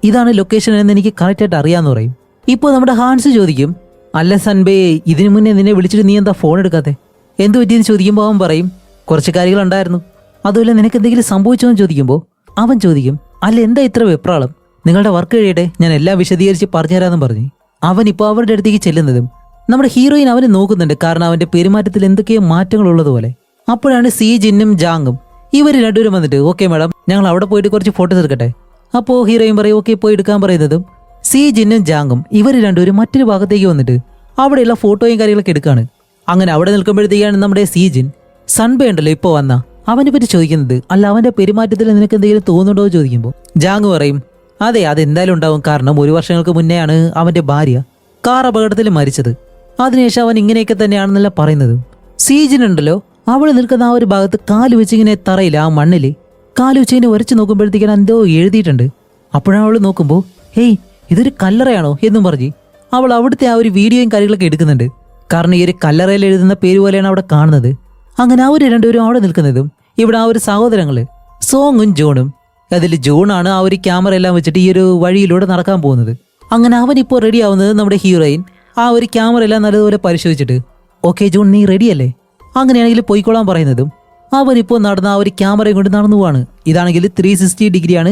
ഇതാണ് ലൊക്കേഷൻ എന്ന് എനിക്ക് കറക്റ്റായിട്ട് അറിയാമെന്ന് പറയും. ഇപ്പോൾ നമ്മുടെ ഹാൻസ് ചോദിക്കും, അല്ല സൺബേ ഇതിനു മുന്നേ നിന്നെ വിളിച്ചിട്ട് നീ എന്താ ഫോൺ എടുക്കാത്തെ, എന്ത് പറ്റിയെന്ന് ചോദിക്കുമ്പോൾ അവൻ പറയും, കുറച്ച് കാര്യങ്ങളുണ്ടായിരുന്നു, അതുപോലെ നിനക്ക് എന്തെങ്കിലും സംഭവിച്ചോ എന്ന് ചോദിക്കുമ്പോൾ അവൻ ചോദിക്കും, അല്ല എന്താ ഇത്ര വെപ്രാളം, നിങ്ങളുടെ വർക്ക് കഴിയട്ടെ ഞാൻ എല്ലാം വിശദീകരിച്ച് പറഞ്ഞുതരാമെന്നും പറഞ്ഞ് അവൻ ഇപ്പോൾ അവരുടെ അടുത്തേക്ക് ചെല്ലുന്നതും നമ്മുടെ ഹീറോയിൻ അവനെ നോക്കുന്നുണ്ട്. കാരണം അവന്റെ പെരുമാറ്റത്തിൽ എന്തൊക്കെയോ മാറ്റങ്ങൾ ഉള്ളതുപോലെ. അപ്പോഴാണ് സീജിനും ജാങ്ങും ഇവർ രണ്ടുപേരും വന്നിട്ട് ഓക്കെ മാഡം ഞങ്ങൾ അവിടെ പോയിട്ട് കുറച്ച് ഫോട്ടോസ് എടുക്കട്ടെ. അപ്പോൾ ഹീറോയിൻ പറയും ഓക്കെ പോയി എടുക്കാൻ പറയുന്നതും സീജിനും ജാങ്ങും ഇവർ രണ്ടുപേരും മറ്റൊരു ഭാഗത്തേക്ക് വന്നിട്ട് അവിടെയുള്ള ഫോട്ടോയും കാര്യങ്ങളൊക്കെ എടുക്കുകയാണ്. അങ്ങനെ അവിടെ നിൽക്കുമ്പോഴത്തേക്കാണ് നമ്മുടെ സീജിൻ സൺബേ ഉണ്ടല്ലോ ഇപ്പോൾ വന്ന അവനെ പറ്റി ചോദിക്കുന്നത്, അല്ല അവന്റെ പെരുമാറ്റത്തിൽ നിനക്ക് എന്തെങ്കിലും തോന്നുന്നുണ്ടോ എന്ന് ചോദിക്കുമ്പോൾ ജാങ് പറയും, അതെ അതെന്തായാലും ഉണ്ടാവും, കാരണം 1 വർഷങ്ങൾക്ക് മുന്നെയാണ് അവന്റെ ഭാര്യ കാർ അപകടത്തിൽ മരിച്ചത്, അതിനുശേഷം അവൻ ഇങ്ങനെയൊക്കെ തന്നെയാണെന്നല്ല പറയുന്നത്. സീജിനുണ്ടല്ലോ അവൾ നിൽക്കുന്ന ആ ഒരു ഭാഗത്ത് കാല് വെച്ചിങ്ങനെ തറയില്ല ആ മണ്ണിൽ കാല് വെച്ചിങ്ങനെ ഉരച്ച് നോക്കുമ്പോഴത്തേക്കാണ് എന്തോ എഴുതിയിട്ടുണ്ട്. അപ്പോഴാണ് അവൾ നോക്കുമ്പോൾ ഹേയ് ഇതൊരു കല്ലറയാണോ എന്നും പറഞ്ഞ് അവൾ അവിടുത്തെ ആ ഒരു വീഡിയോയും കാര്യങ്ങളൊക്കെ എടുക്കുന്നുണ്ട്. കാരണം ഈ ഒരു കല്ലറയിൽ എഴുതുന്ന പേര് പോലെയാണ് അവിടെ കാണുന്നത്. അങ്ങനെ അവർ രണ്ടുപേരും അവിടെ നിൽക്കുന്നതും ഇവിടെ ആ ഒരു സഹോദരങ്ങള് സോങ്ങും ജോണും, അതിൽ ജോണാണ് ആ ഒരു ക്യാമറ എല്ലാം വെച്ചിട്ട് ഈ ഒരു വഴിയിലൂടെ നടക്കാൻ പോകുന്നത്. അങ്ങനെ അവനിപ്പോൾ റെഡി ആവുന്നത് നമ്മുടെ ഹീറോയിൻ ആ ഒരു ക്യാമറ എല്ലാം നല്ലതുപോലെ പരിശോധിച്ചിട്ട് ഓക്കെ ജോൺ നീ റെഡിയല്ലേ, അങ്ങനെയാണെങ്കിൽ പോയിക്കോളാൻ പറയുന്നതും അവനിപ്പോൾ നടന്ന ആ ഒരു ക്യാമറയും കൊണ്ട് നടന്നു പോവാണ്. ഇതാണെങ്കിൽ 360 ഡിഗ്രിയാണ്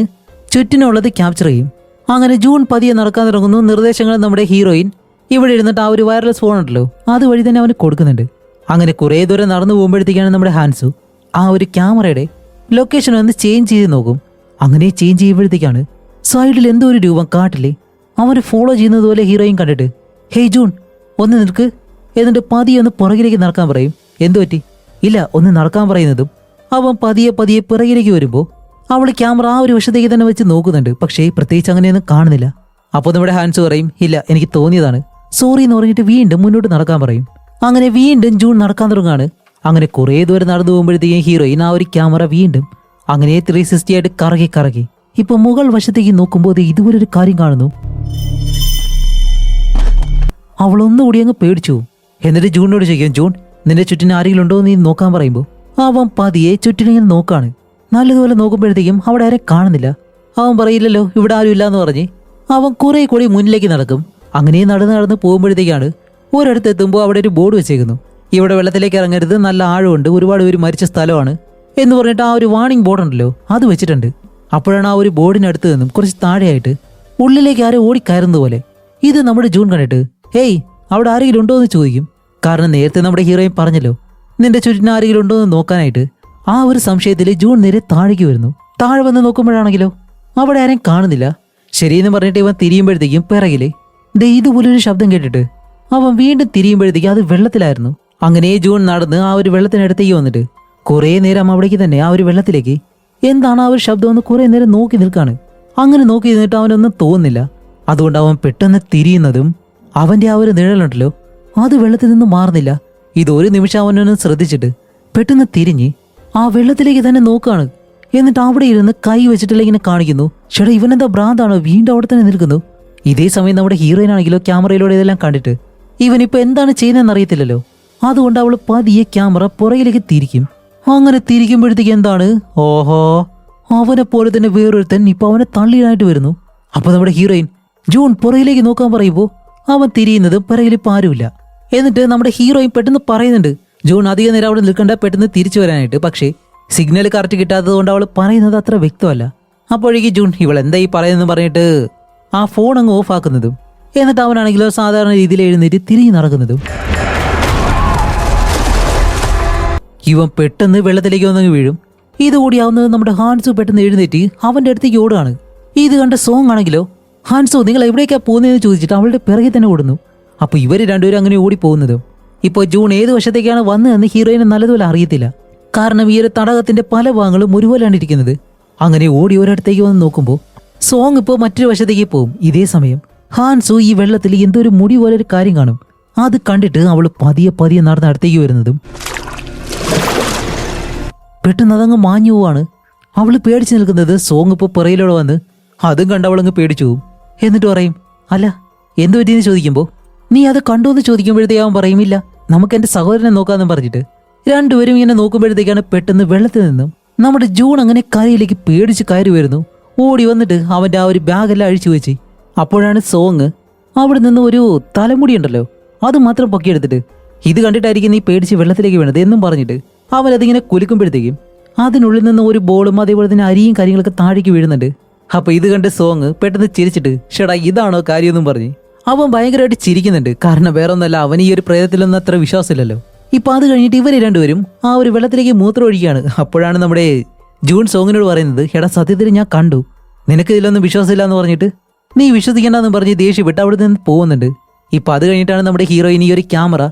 ചുറ്റിനുള്ളത് ക്യാപ്ചർ ചെയ്യും. അങ്ങനെ ജൂൺ പതിയെ നടക്കാൻ തുടങ്ങുന്നു. നിർദ്ദേശങ്ങൾ നമ്മുടെ ഹീറോയിൻ ഇവിടെ ഇരുന്നിട്ട് ആ ഒരു വയർലെസ് ഫോൺ ഉണ്ടല്ലോ അതുവഴി തന്നെ അവന് കൊടുക്കുന്നുണ്ട്. അങ്ങനെ കുറേ ദൂരം നടന്നു പോകുമ്പോഴത്തേക്കാണ് നമ്മുടെ ഹാൻസു ആ ഒരു ക്യാമറയുടെ ലൊക്കേഷൻ ഒന്ന് ചേഞ്ച് ചെയ്ത് നോക്കും. അങ്ങനെ ചേഞ്ച് ചെയ്യുമ്പോഴത്തേക്കാണ് സൈഡിൽ എന്തോ ഒരു രൂപം കാട്ടില്ലേ അവനെ ഫോളോ ചെയ്യുന്നത് പോലെ ഹീറോയിൻ കണ്ടിട്ട് ഹേയ് ജൂൺ ഒന്ന് നിൽക്ക്, എന്നിട്ട് പതിയെ ഒന്ന് പുറകിലേക്ക് നടക്കാൻ പറയും. എന്തു പറ്റി? ഇല്ല ഒന്ന് നടക്കാൻ പറയുന്നതും അവൻ പതിയെ പതിയെ പിറകിലേക്ക് വരുമ്പോൾ അവൾ ക്യാമറ ആ ഒരു വശത്തേക്ക് തന്നെ വെച്ച് നോക്കുന്നുണ്ട്. പക്ഷേ പ്രത്യേകിച്ച് അങ്ങനെയൊന്നും കാണുന്നില്ല. അപ്പോൾ നമ്മുടെ ഹാൻസ് പറയും, ഇല്ല എനിക്ക് തോന്നിയതാണ്, സോറി എന്ന് പറഞ്ഞിട്ട് വീണ്ടും മുന്നോട്ട് നടക്കാൻ പറയും. അങ്ങനെ വീണ്ടും ജൂൺ നടക്കാൻ തുടങ്ങാണ്. അങ്ങനെ കുറേ ദൂരം നടന്നു പോകുമ്പോഴത്തേക്കും ഹീറോയിൻ ആ ഒരു ക്യാമറ വീണ്ടും അങ്ങനെ 360 ആയിട്ട് കറങ്ങി കറങ്ങി ഇപ്പൊ മുകൾ വശത്തേക്ക് നോക്കുമ്പോൾ ഇതുപോലൊരു കാര്യം കാണുന്നു. അവളൊന്നുകൂടി അങ്ങ് പേടിച്ചു. എന്നിട്ട് ജൂണിനോട് ചോദിക്കും, ജൂൺ നിന്റെ ചുറ്റിന് ആരെങ്കിലും ഉണ്ടോ എന്ന് നീ നോക്കാൻ പറയുമ്പോൾ അവൻ പതിയെ ചുറ്റിനിങ്ങനെ നോക്കാണ്. നല്ലതുപോലെ നോക്കുമ്പോഴത്തേക്കും അവിടെ ആരെ കാണുന്നില്ല. അവൻ പറയില്ലല്ലോ ഇവിടെ ആരും ഇല്ലാന്ന് പറഞ്ഞ് അവൻ കുറെ കൂടി മുന്നിലേക്ക് നടക്കും. അങ്ങനെ നടന്ന് പോകുമ്പോഴത്തേക്കാണ് ഒരിടത്ത് എത്തുമ്പോൾ അവിടെ ഒരു ബോർഡ് വെച്ചേക്കുന്നു, ഇവിടെ വെള്ളത്തിലേക്ക് ഇറങ്ങരുത്, നല്ല ആഴമുണ്ട്, ഒരുപാട് പേര് മരിച്ച സ്ഥലമാണ് എന്ന് പറഞ്ഞിട്ട് ആ ഒരു വാർണിംഗ് ബോർഡ് ഉണ്ടല്ലോ അത് വെച്ചിട്ടുണ്ട്. അപ്പോഴാണ് ആ ഒരു ബോർഡിനടുത്ത് നിന്നും കുറച്ച് താഴെയായിട്ട് ഉള്ളിലേക്ക് ആരും ഓടിക്കയറുന്നത് പോലെ ഇത് നമ്മുടെ ജൂൺ കണ്ടിട്ട് ഹേയ് അവിടെ ആരെങ്കിലും ഉണ്ടോ എന്ന് ചോദിക്കും. കാരണം നേരത്തെ നമ്മുടെ ഹീറോയിൻ പറഞ്ഞല്ലോ നിന്റെ ചുറ്റിന് ആരെങ്കിലും ഉണ്ടോ എന്ന് നോക്കാനായിട്ട്. ആ ഒരു സംശയത്തിൽ ജൂൺ നേരെ താഴേക്ക് വരുന്നു. താഴെ വന്ന് നോക്കുമ്പോഴാണെങ്കിലോ അവിടെ ആരെയും കാണുന്നില്ല. ശരിയെന്ന് പറഞ്ഞിട്ട് ഇവൻ തിരിയുമ്പോഴത്തേക്കും പിറകില് ഇതുപോലൊരു ശബ്ദം കേട്ടിട്ട് അവൻ വീണ്ടും തിരിയുമ്പോഴത്തേക്ക് അത് വെള്ളത്തിലായിരുന്നു. അങ്ങനെ ജൂൺ നടന്ന് ആ ഒരു വെള്ളത്തിനടുത്തേക്ക് വന്നിട്ട് കുറേ നേരം അവിടേക്ക് തന്നെ ആ ഒരു വെള്ളത്തിലേക്ക് എന്താണ് ആ ഒരു ശബ്ദമെന്ന് കുറേ നേരം നോക്കി നിൽക്കാണ്. അങ്ങനെ നോക്കി നിന്നിട്ട് അവനൊന്നും തോന്നുന്നില്ല. അതുകൊണ്ട് അവൻ പെട്ടെന്ന് തിരിയുന്നതും അവന്റെ ആ ഒരു നിഴലുണ്ടല്ലോ അത് വെള്ളത്തിൽ നിന്ന് മാറുന്നില്ല. ഇതൊരു നിമിഷം അവനൊന്ന് ശ്രദ്ധിച്ചിട്ട് പെട്ടെന്ന് തിരിഞ്ഞ് ആ വെള്ളത്തിലേക്ക് തന്നെ നോക്കുകയാണ്. എന്നിട്ട് അവിടെ ഇരുന്ന് കൈ വെച്ചിട്ടില്ല ഇങ്ങനെ കാണിക്കുന്നു. ചേട്ടാ ഇവനെന്താ ഭ്രാന്താണോ, വീണ്ടും അവിടെ തന്നെ നിൽക്കുന്നു. ഇതേ സമയം നമ്മുടെ ഹീറോയിൻ ആണെങ്കിലോ ക്യാമറയിലൂടെ ഇതെല്ലാം കണ്ടിട്ട് ഇവനിപ്പോൾ എന്താണ് ചെയ്യുന്നതെന്ന് അറിയത്തില്ലല്ലോ. അതുകൊണ്ട് അവൾ പതിയെ ക്യാമറ പുറകിലേക്ക് തിരിക്കും. അങ്ങനെ തിരിക്കുമ്പോഴത്തേക്ക് എന്താണ്, ഓഹോ അവനെ പോലെ തന്നെ വേറൊരുത്തൻ ഇപ്പൊ അവനെ തള്ളിയിടാനായിട്ട് വരുന്നു. അപ്പൊ നമ്മുടെ ഹീറോയിൻ ജൂൺ പുറകിലേക്ക് നോക്കാൻ പറയുമ്പോൾ അവൻ തിരിയുന്നത് പിറകിലിപ്പോൾ ആരുമില്ല. എന്നിട്ട് നമ്മുടെ ഹീറോയിൻ പെട്ടെന്ന് പറയുന്നുണ്ട് ജൂൺ അധികം നേരം അവിടെ നിൽക്കണ്ട, പെട്ടെന്ന് തിരിച്ചു വരാനായിട്ട്. പക്ഷേ സിഗ്നൽ കറക്റ്റ് കിട്ടാത്തത് കൊണ്ട് അവൾ പറയുന്നത് അത്ര വ്യക്തമല്ല. അപ്പോഴേക്ക് ജൂൺ ഇവൾ എന്താ ഈ പറയുന്നതെന്ന് പറഞ്ഞിട്ട് ആ ഫോൺ അങ്ങ് ഓഫ് ആക്കുന്നതും എന്നിട്ട് അവനാണെങ്കിലോ സാധാരണ രീതിയിൽ എഴുന്നേറ്റ് തിരിഞ്ഞു നടക്കുന്നതും ഇവൻ പെട്ടെന്ന് വെള്ളത്തിലേക്ക് വന്നങ്ങ് വീഴും. ഇതുകൂടി ആവുന്നത് നമ്മുടെ ഹാൻസു പെട്ടെന്ന് എഴുന്നേറ്റ് അവന്റെ അടുത്തേക്ക് ഓടുകയാണ്. ഇത് കണ്ട സോങ് ആണെങ്കിലോ ഹാൻസു നിങ്ങൾ എവിടേക്കാ പോകുന്നതെന്ന് ചോദിച്ചിട്ട് അവളുടെ പിറകെ തന്നെ ഓടുന്നു. അപ്പൊ ഇവര് രണ്ടുപേരും അങ്ങനെ ഓടിപ്പോകുന്നതും ഇപ്പോൾ ജൂൺ ഏത് വശത്തേക്കാണ് വന്നതെന്ന് ഹീറോയിന് നല്ലതുപോലെ അറിയത്തില്ല. കാരണം ഈ ഒരു തടാകത്തിന്റെ പല ഭാഗങ്ങളും ഒരുപോലെയാണ് ഇരിക്കുന്നത്. അങ്ങനെ ഓടി ഒരിടത്തേക്ക് വന്ന് നോക്കുമ്പോൾ സോങ് ഇപ്പോൾ മറ്റൊരു വശത്തേക്ക് പോകും. ഇതേ സമയം ഹാൻസു ഈ വെള്ളത്തിൽ എന്തോ ഒരു മുടി പോലെ ഒരു കാര്യം കാണും. അത് കണ്ടിട്ട് അവൾ പതിയെ പതിയെ നടന്ന് അടുത്തേക്ക് വരുന്നതും പെട്ടെന്ന് അതങ്ങ് മാഞ്ഞു പോവാണ്. അവള് പേടിച്ചു നിൽക്കുന്നത് സോങ് ഇപ്പോൾ പുറയിലൂടെ വന്ന് അതും കണ്ട് അവളങ്ങ് പേടിച്ചു പോവും. എന്നിട്ട് പറയും അല്ല എന്തു പറ്റിയെന്ന് ചോദിക്കുമ്പോൾ നീ അത് കണ്ടു എന്ന് ചോദിക്കുമ്പോഴത്തേക്ക് അവൻ പറയും ഇല്ല നമുക്ക് എൻ്റെ സഹോദരനെ നോക്കാമെന്നും പറഞ്ഞിട്ട് രണ്ടുപേരും ഇങ്ങനെ നോക്കുമ്പോഴത്തേക്കാണ് പെട്ടെന്ന് വെള്ളത്തിൽ നിന്നും നമ്മുടെ ജൂൺ അങ്ങനെ കരയിലേക്ക് പേടിച്ച് കയറി വരുന്നു. ഓടി വന്നിട്ട് അവൻ്റെ ആ ഒരു ബാഗെല്ലാം അഴിച്ചു വെച്ച് അപ്പോഴാണ് സോങ് അവിടെ നിന്ന് ഒരു തലമുടി ഉണ്ടല്ലോ അത് മാത്രം പൊക്കിയെടുത്തിട്ട് ഇത് കണ്ടിട്ടായിരിക്കും നീ പേടിച്ച് വെള്ളത്തിലേക്ക് വീണത് എന്നും പറഞ്ഞിട്ട് അവനതിങ്ങനെ കുലുക്കുമ്പോഴത്തേക്കും അതിനുള്ളിൽ നിന്ന് ഒരു ബോളും അതേപോലെ തന്നെ അരിയും കാര്യങ്ങളൊക്കെ താഴേക്ക് വീഴുന്നുണ്ട്. അപ്പൊ ഇത് കണ്ട് സോങ് പെട്ടെന്ന് ചിരിച്ചിട്ട് ഷെടാ ഇതാണോ കാര്യമെന്നും പറഞ്ഞ് അവൻ ഭയങ്കരമായിട്ട് ചിരിക്കുന്നുണ്ട്. കാരണം വേറെ ഒന്നല്ല അവൻ ഈ ഒരു പ്രേതത്തിലൊന്നും അത്ര വിശ്വാസമില്ലല്ലോ. ഇപ്പൊ അത് കഴിഞ്ഞിട്ട് ഇവര് രണ്ടുപേരും ആ ഒരു വെള്ളത്തിലേക്ക് മൂത്രം ഒഴിക്കുകയാണ്. അപ്പോഴാണ് നമ്മുടെ ജൂൺ സോങ്ങിനോട് പറയുന്നത് എടാ സത്യത്തിൽ ഞാൻ കണ്ടു, നിനക്ക് ഇതിലൊന്നും വിശ്വാസമില്ല എന്ന് പറഞ്ഞിട്ട് നീ വിശ്വസിക്കേണ്ടെന്ന് പറഞ്ഞ് ദേഷ്യപ്പെട്ട് അവിടെ നിന്ന് പോകുന്നുണ്ട്. ഇപ്പൊ അത് കഴിഞ്ഞിട്ടാണ് നമ്മുടെ ഹീറോയിൻ ഈ ഒരു ക്യാമറ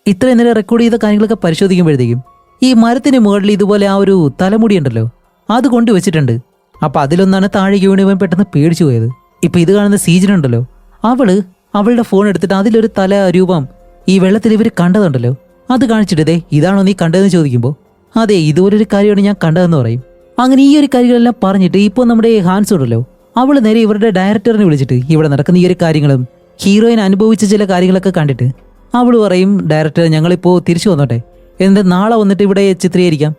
ഇത്രയും നേരം റെക്കോർഡ് ചെയ്ത കാര്യങ്ങളൊക്കെ പരിശോധിക്കുമ്പോഴത്തേക്കും ഈ മരത്തിന് മുകളിൽ ഇതുപോലെ ആ ഒരു തലമുടി ഉണ്ടല്ലോ അത് കൊണ്ടുവച്ചിട്ടുണ്ട്. അപ്പൊ അതിലൊന്നാണ് താഴേക്ക് വീണ് ഇവൻ പെട്ടെന്ന് പേടിച്ചു പോയത്. ഇപ്പൊ ഇത് കാണുന്ന സീജനുണ്ടല്ലോ അവളുടെ ഫോൺ എടുത്തിട്ട് അതിലൊരു തല രൂപം ഈ വെള്ളത്തിൽ ഇവർ കണ്ടതുണ്ടല്ലോ അത് കാണിച്ചിട്ടേ ഇതാണോ നീ കണ്ടതെന്ന് ചോദിക്കുമ്പോൾ അതെ ഇതുപോലൊരു കാര്യമാണ് ഞാൻ കണ്ടതെന്ന് പറയും. അങ്ങനെ ഈ ഒരു കാര്യങ്ങളെല്ലാം പറഞ്ഞിട്ട് ഇപ്പോൾ നമ്മുടെ ഹാൻസ് ഉണ്ടല്ലോ അവള് നേരെ ഇവരുടെ ഡയറക്ടറിനെ വിളിച്ചിട്ട് ഇവിടെ നടക്കുന്ന ഈ ഒരു കാര്യങ്ങളും ഹീറോയിൻ അനുഭവിച്ച ചില കാര്യങ്ങളൊക്കെ കണ്ടിട്ട് അവള് പറയും ഡയറക്ടർ ഞങ്ങളിപ്പോൾ തിരിച്ചു വന്നോട്ടെ, എന്നിട്ട് നാളെ വന്നിട്ട് ഇവിടെ ചിത്രീകരിക്കാം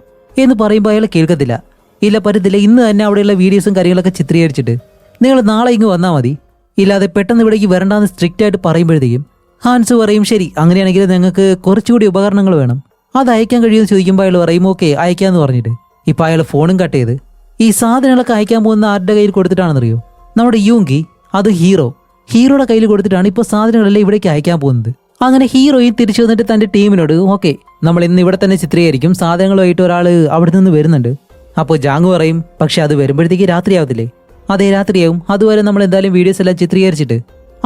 എന്ന് പറയുമ്പോൾ അയാൾ കേൾക്കത്തില്ല. ഇല്ല പറ്റത്തില്ല, ഇന്ന് തന്നെ അവിടെയുള്ള വീഡിയോസും കാര്യങ്ങളൊക്കെ ചിത്രീകരിച്ചിട്ട് നിങ്ങൾ നാളെ ഇങ്ങ് വന്നാൽ മതി, ഇല്ലാതെ പെട്ടെന്ന് ഇവിടേക്ക് വരണ്ടാന്ന് സ്ട്രിക്റ്റ് ആയിട്ട് പറയുമ്പോഴത്തേക്കും ഹാൻസ് പറയും ശരി അങ്ങനെയാണെങ്കിൽ ഞങ്ങൾക്ക് കുറച്ചുകൂടി ഉപകരണങ്ങൾ വേണം, അത് അയക്കാൻ കഴിയുമെന്ന് ചോദിക്കുമ്പോൾ അയാൾ പറയും ഓക്കെ അയക്കാമെന്ന് പറഞ്ഞിട്ട് ഇപ്പം അയാൾ ഫോണും കട്ട് ചെയ്ത് ഈ സാധനങ്ങളൊക്കെ അയക്കാൻ പോകുന്ന ആരുടെ കയ്യിൽ കൊടുത്തിട്ടാണെന്നറിയോ, നമ്മുടെ യൂങ്കി അത് ഹീറോയുടെ കയ്യിൽ കൊടുത്തിട്ടാണ് ഇപ്പോൾ സാധനങ്ങളെല്ലാം ഇവിടേക്ക് അയക്കാൻ പോകുന്നത്. അങ്ങനെ ഹീറോയും തിരിച്ചു വന്നിട്ട് തൻ്റെ ടീമിനോട് ഓക്കെ നമ്മൾ ഇന്ന് ഇവിടെ തന്നെ ചിത്രീകരിക്കും, സാധനങ്ങളുമായിട്ട് ഒരാൾ അവിടെ നിന്ന് വരുന്നുണ്ട്. അപ്പോൾ ജാങ് പറയും പക്ഷെ അത് വരുമ്പോഴത്തേക്ക് രാത്രിയാവത്തില്ലേ, അതേ രാത്രിയാവും, അതുവരെ നമ്മൾ എന്തായാലും വീഡിയോസ് എല്ലാം ചിത്രീകരിച്ചിട്ട്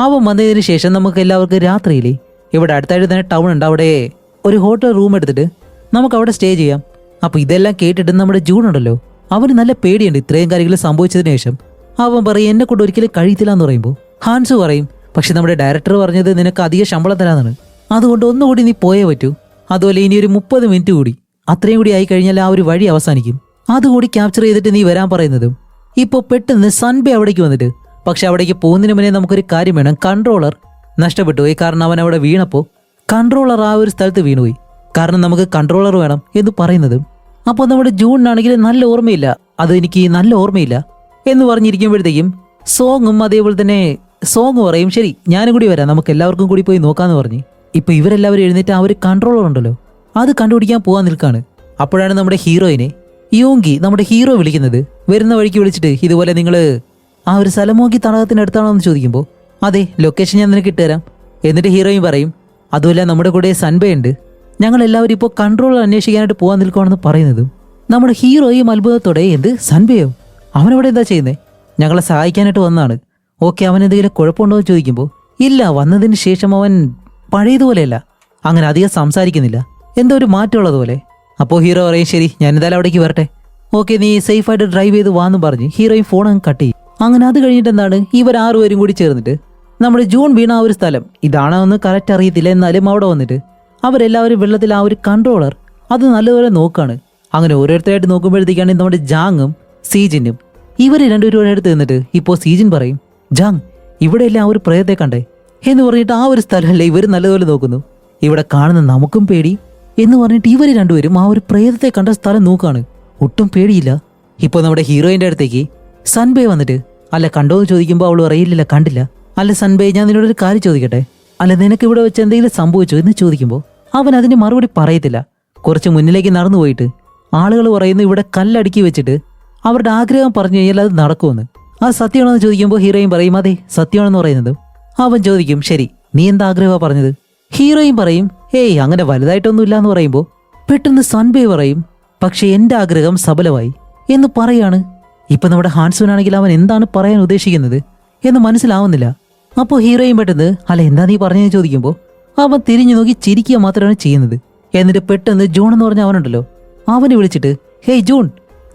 അവൻ വന്നതിന് ശേഷം നമുക്ക് എല്ലാവർക്കും രാത്രിയിൽ ഇവിടെ അടുത്തായിട്ട് തന്നെ ടൗൺ ഉണ്ട്, അവിടെ ഒരു ഹോട്ടൽ റൂം എടുത്തിട്ട് നമുക്ക് അവിടെ സ്റ്റേ ചെയ്യാം. അപ്പോൾ ഇതെല്ലാം കേട്ടിട്ട് നമ്മുടെ ജൂൺ ഉണ്ടല്ലോ അവന് നല്ല പേടിയുണ്ട്. ഇത്രയും കാര്യങ്ങൾ സംഭവിച്ചതിന് ശേഷം അവൻ പറയും എന്നെ കൊണ്ട് ഒരിക്കലും കഴിയത്തില്ല എന്ന് പറയുമ്പോൾ ഹാൻസ് പറയും പക്ഷെ നമ്മുടെ ഡയറക്ടർ പറഞ്ഞത് നിനക്ക് അധികം ശമ്പളം തരാന്നാണ്, അതുകൊണ്ട് ഒന്നുകൂടി നീ പോയേ പറ്റൂ, അതുപോലെ ഇനി ഒരു 30 മിനിറ്റ് കൂടി അത്രയും കൂടി ആയി കഴിഞ്ഞാൽ ആ ഒരു വഴി അവസാനിക്കും, അതുകൂടി ക്യാപ്ചർ ചെയ്തിട്ട് നീ വരാൻ പറയുന്നതും ഇപ്പോൾ പെട്ടെന്ന് സൺബേ അവിടേക്ക് വന്നിട്ട് പക്ഷെ അവിടേക്ക് പോകുന്നതിന് മുന്നേ നമുക്കൊരു കാര്യം വേണം, കൺട്രോളർ നഷ്ടപ്പെട്ടു പോയി. കാരണം അവൻ അവിടെ വീണപ്പോൾ കൺട്രോളർ ആ ഒരു സ്ഥലത്ത് വീണുപോയി, കാരണം നമുക്ക് കൺട്രോളർ വേണം എന്ന് പറയുന്നതും അപ്പോൾ നമ്മുടെ ജൂണിനാണെങ്കിൽ നല്ല ഓർമ്മയില്ല, അത് എനിക്ക് നല്ല ഓർമ്മയില്ല എന്ന് പറഞ്ഞിരിക്കുമ്പോഴത്തേക്കും സോങ്ങും അതേപോലെ തന്നെ സോങ് പറയും ശരി ഞാനും കൂടി വരാം, നമുക്ക് എല്ലാവർക്കും കൂടി പോയി നോക്കാമെന്ന് പറഞ്ഞ് ഇപ്പോൾ ഇവരെല്ലാവരും എഴുന്നേറ്റ് ആ ഒരു കൺട്രോളർ ഉണ്ടല്ലോ അത് കണ്ടുപിടിക്കാൻ പോകാൻ നിൽക്കുകയാണ്. അപ്പോഴാണ് നമ്മുടെ ഹീറോയിനെ യോങ്കി നമ്മുടെ ഹീറോ വിളിക്കുന്നത്, വരുന്ന വഴിക്ക് വിളിച്ചിട്ട് ഇതുപോലെ നിങ്ങൾ ആ ഒരു സ്ഥലമോക്കി തടാകത്തിനടുത്താണോ എന്ന് ചോദിക്കുമ്പോൾ അതെ ലൊക്കേഷൻ ഞാൻ നിനക്ക് ഇട്ടുതരാം. എന്നിട്ട് ഹീറോയിൻ പറയും അതുമല്ല നമ്മുടെ കൂടെ സൺബേ ഉണ്ട്, ഞങ്ങളെല്ലാവരും ഇപ്പോൾ കൺട്രോളർ അന്വേഷിക്കാനായിട്ട് പോകാൻ നിൽക്കുകയാണെന്ന് പറയുന്നതും നമ്മുടെ ഹീറോയും അത്ഭുതത്തോടെ എന്ത് സൺബേയോ അവനവിടെ എന്താ ചെയ്യുന്നത്, ഞങ്ങളെ സഹായിക്കാനായിട്ട് വന്നതാണ്, ഓക്കെ അവൻ എന്തെങ്കിലും കുഴപ്പമുണ്ടോ എന്ന് ചോദിക്കുമ്പോൾ ഇല്ല വന്നതിന് ശേഷം അവൻ പഴയതുപോലെയല്ല, അങ്ങനെ അധികം സംസാരിക്കുന്നില്ല, എന്തോ ഒരു മാറ്റമുള്ളതുപോലെ. അപ്പോൾ ഹീറോ പറയും ശരി ഞാൻ എന്തായാലും അവിടേക്ക് വരട്ടെ, ഓക്കെ നീ സേഫായിട്ട് ഡ്രൈവ് ചെയ്ത് വാന്നും പറഞ്ഞ് ഹീറോയും ഫോൺ അങ്ങ് കട്ട് ചെയ്യും. അങ്ങനെ അത് കഴിഞ്ഞിട്ട് എന്താണ്, ഇവർ 6 പേരും കൂടി ചേർന്നിട്ട് നമ്മുടെ ജൂൺ വീണ ആ ഒരു സ്ഥലം ഇതാണോ എന്ന് കറക്റ്റ് അറിയത്തില്ല, എന്നാലും അവിടെ വന്നിട്ട് അവരെല്ലാവരും വെള്ളത്തിൽ ആ ഒരു കൺട്രോളർ അത് നല്ലപോലെ നോക്കാണ്. അങ്ങനെ ഓരോരുത്തരായിട്ട് നോക്കുമ്പോഴത്തേക്കാണ് നമ്മുടെ ജാങ്ങും സീജിനും ഇവർ രണ്ടുപേരും അടുത്ത് നിന്നിട്ട് ഇപ്പോൾ സീജിൻ പറയും, ജാങ് ഇവിടെയല്ലേ ആ ഒരു പ്രേതത്തെ കണ്ടേ എന്ന് പറഞ്ഞിട്ട് ആ ഒരു സ്ഥലമല്ലേ ഇവർ നല്ലതുപോലെ നോക്കുന്നു, ഇവിടെ കാണുന്ന നമുക്കും പേടി എന്ന് പറഞ്ഞിട്ട് ഇവർ രണ്ടുപേരും ആ ഒരു പ്രേതത്തെ കണ്ട സ്ഥലം നോക്കാണ്. ഒട്ടും പേടിയില്ല. ഇപ്പോൾ നമ്മുടെ ഹീറോയിൻ്റെ അടുത്തേക്ക് സൺബേ വന്നിട്ട് അല്ല കണ്ടോ എന്ന് ചോദിക്കുമ്പോൾ അവൾ പറയില്ല കണ്ടില്ല. അല്ല സൺബേ ഞാൻ നിന്നോടൊരു കാര്യം ചോദിക്കട്ടെ, അല്ല നിനക്ക് ഇവിടെ വെച്ച് എന്തെങ്കിലും സംഭവിച്ചോ എന്ന് ചോദിക്കുമ്പോൾ അവൻ അതിന് മറുപടി പറയത്തില്ല. കുറച്ച് മുന്നിലേക്ക് നടന്നു പോയിട്ട് ആളുകൾ പറയുന്നു ഇവിടെ കല്ലടുക്കി വെച്ചിട്ട് അവരുടെ ആഗ്രഹം പറഞ്ഞു കഴിഞ്ഞാൽ അത് നടക്കുമെന്ന്. ആ സത്യമാണെന്ന് ചോദിക്കുമ്പോൾ ഹീറോയും പറയും അതെ സത്യമാണെന്ന് പറയുന്നത്. അവൻ ചോദിക്കും ശരി നീ എന്താ ആഗ്രഹമാണ് പറഞ്ഞത്? ഹീറോയും പറയും ഹേയ് അങ്ങനെ വലുതായിട്ടൊന്നുമില്ല എന്ന് പറയുമ്പോൾ പെട്ടെന്ന് സൺബേ പറയും പക്ഷെ എൻ്റെ ആഗ്രഹം സഫലമായി എന്ന് പറയാണ്. ഇപ്പൊ നമ്മുടെ ഹാൻസുനാണെങ്കിൽ അവൻ എന്താണ് പറയാൻ ഉദ്ദേശിക്കുന്നത് എന്ന് മനസ്സിലാവുന്നില്ല. അപ്പോൾ ഹീറോയും പെട്ടെന്ന് അല്ല എന്താ നീ പറഞ്ഞതെന്ന് ചോദിക്കുമ്പോൾ അവൻ തിരിഞ്ഞു നോക്കി ചിരിക്കുക മാത്രമാണ് ചെയ്യുന്നത്. എന്നിട്ട് പെട്ടെന്ന് ജോൺ എന്ന് പറഞ്ഞ അവനുണ്ടല്ലോ അവനെ വിളിച്ചിട്ട് ഹേയ് ജോൺ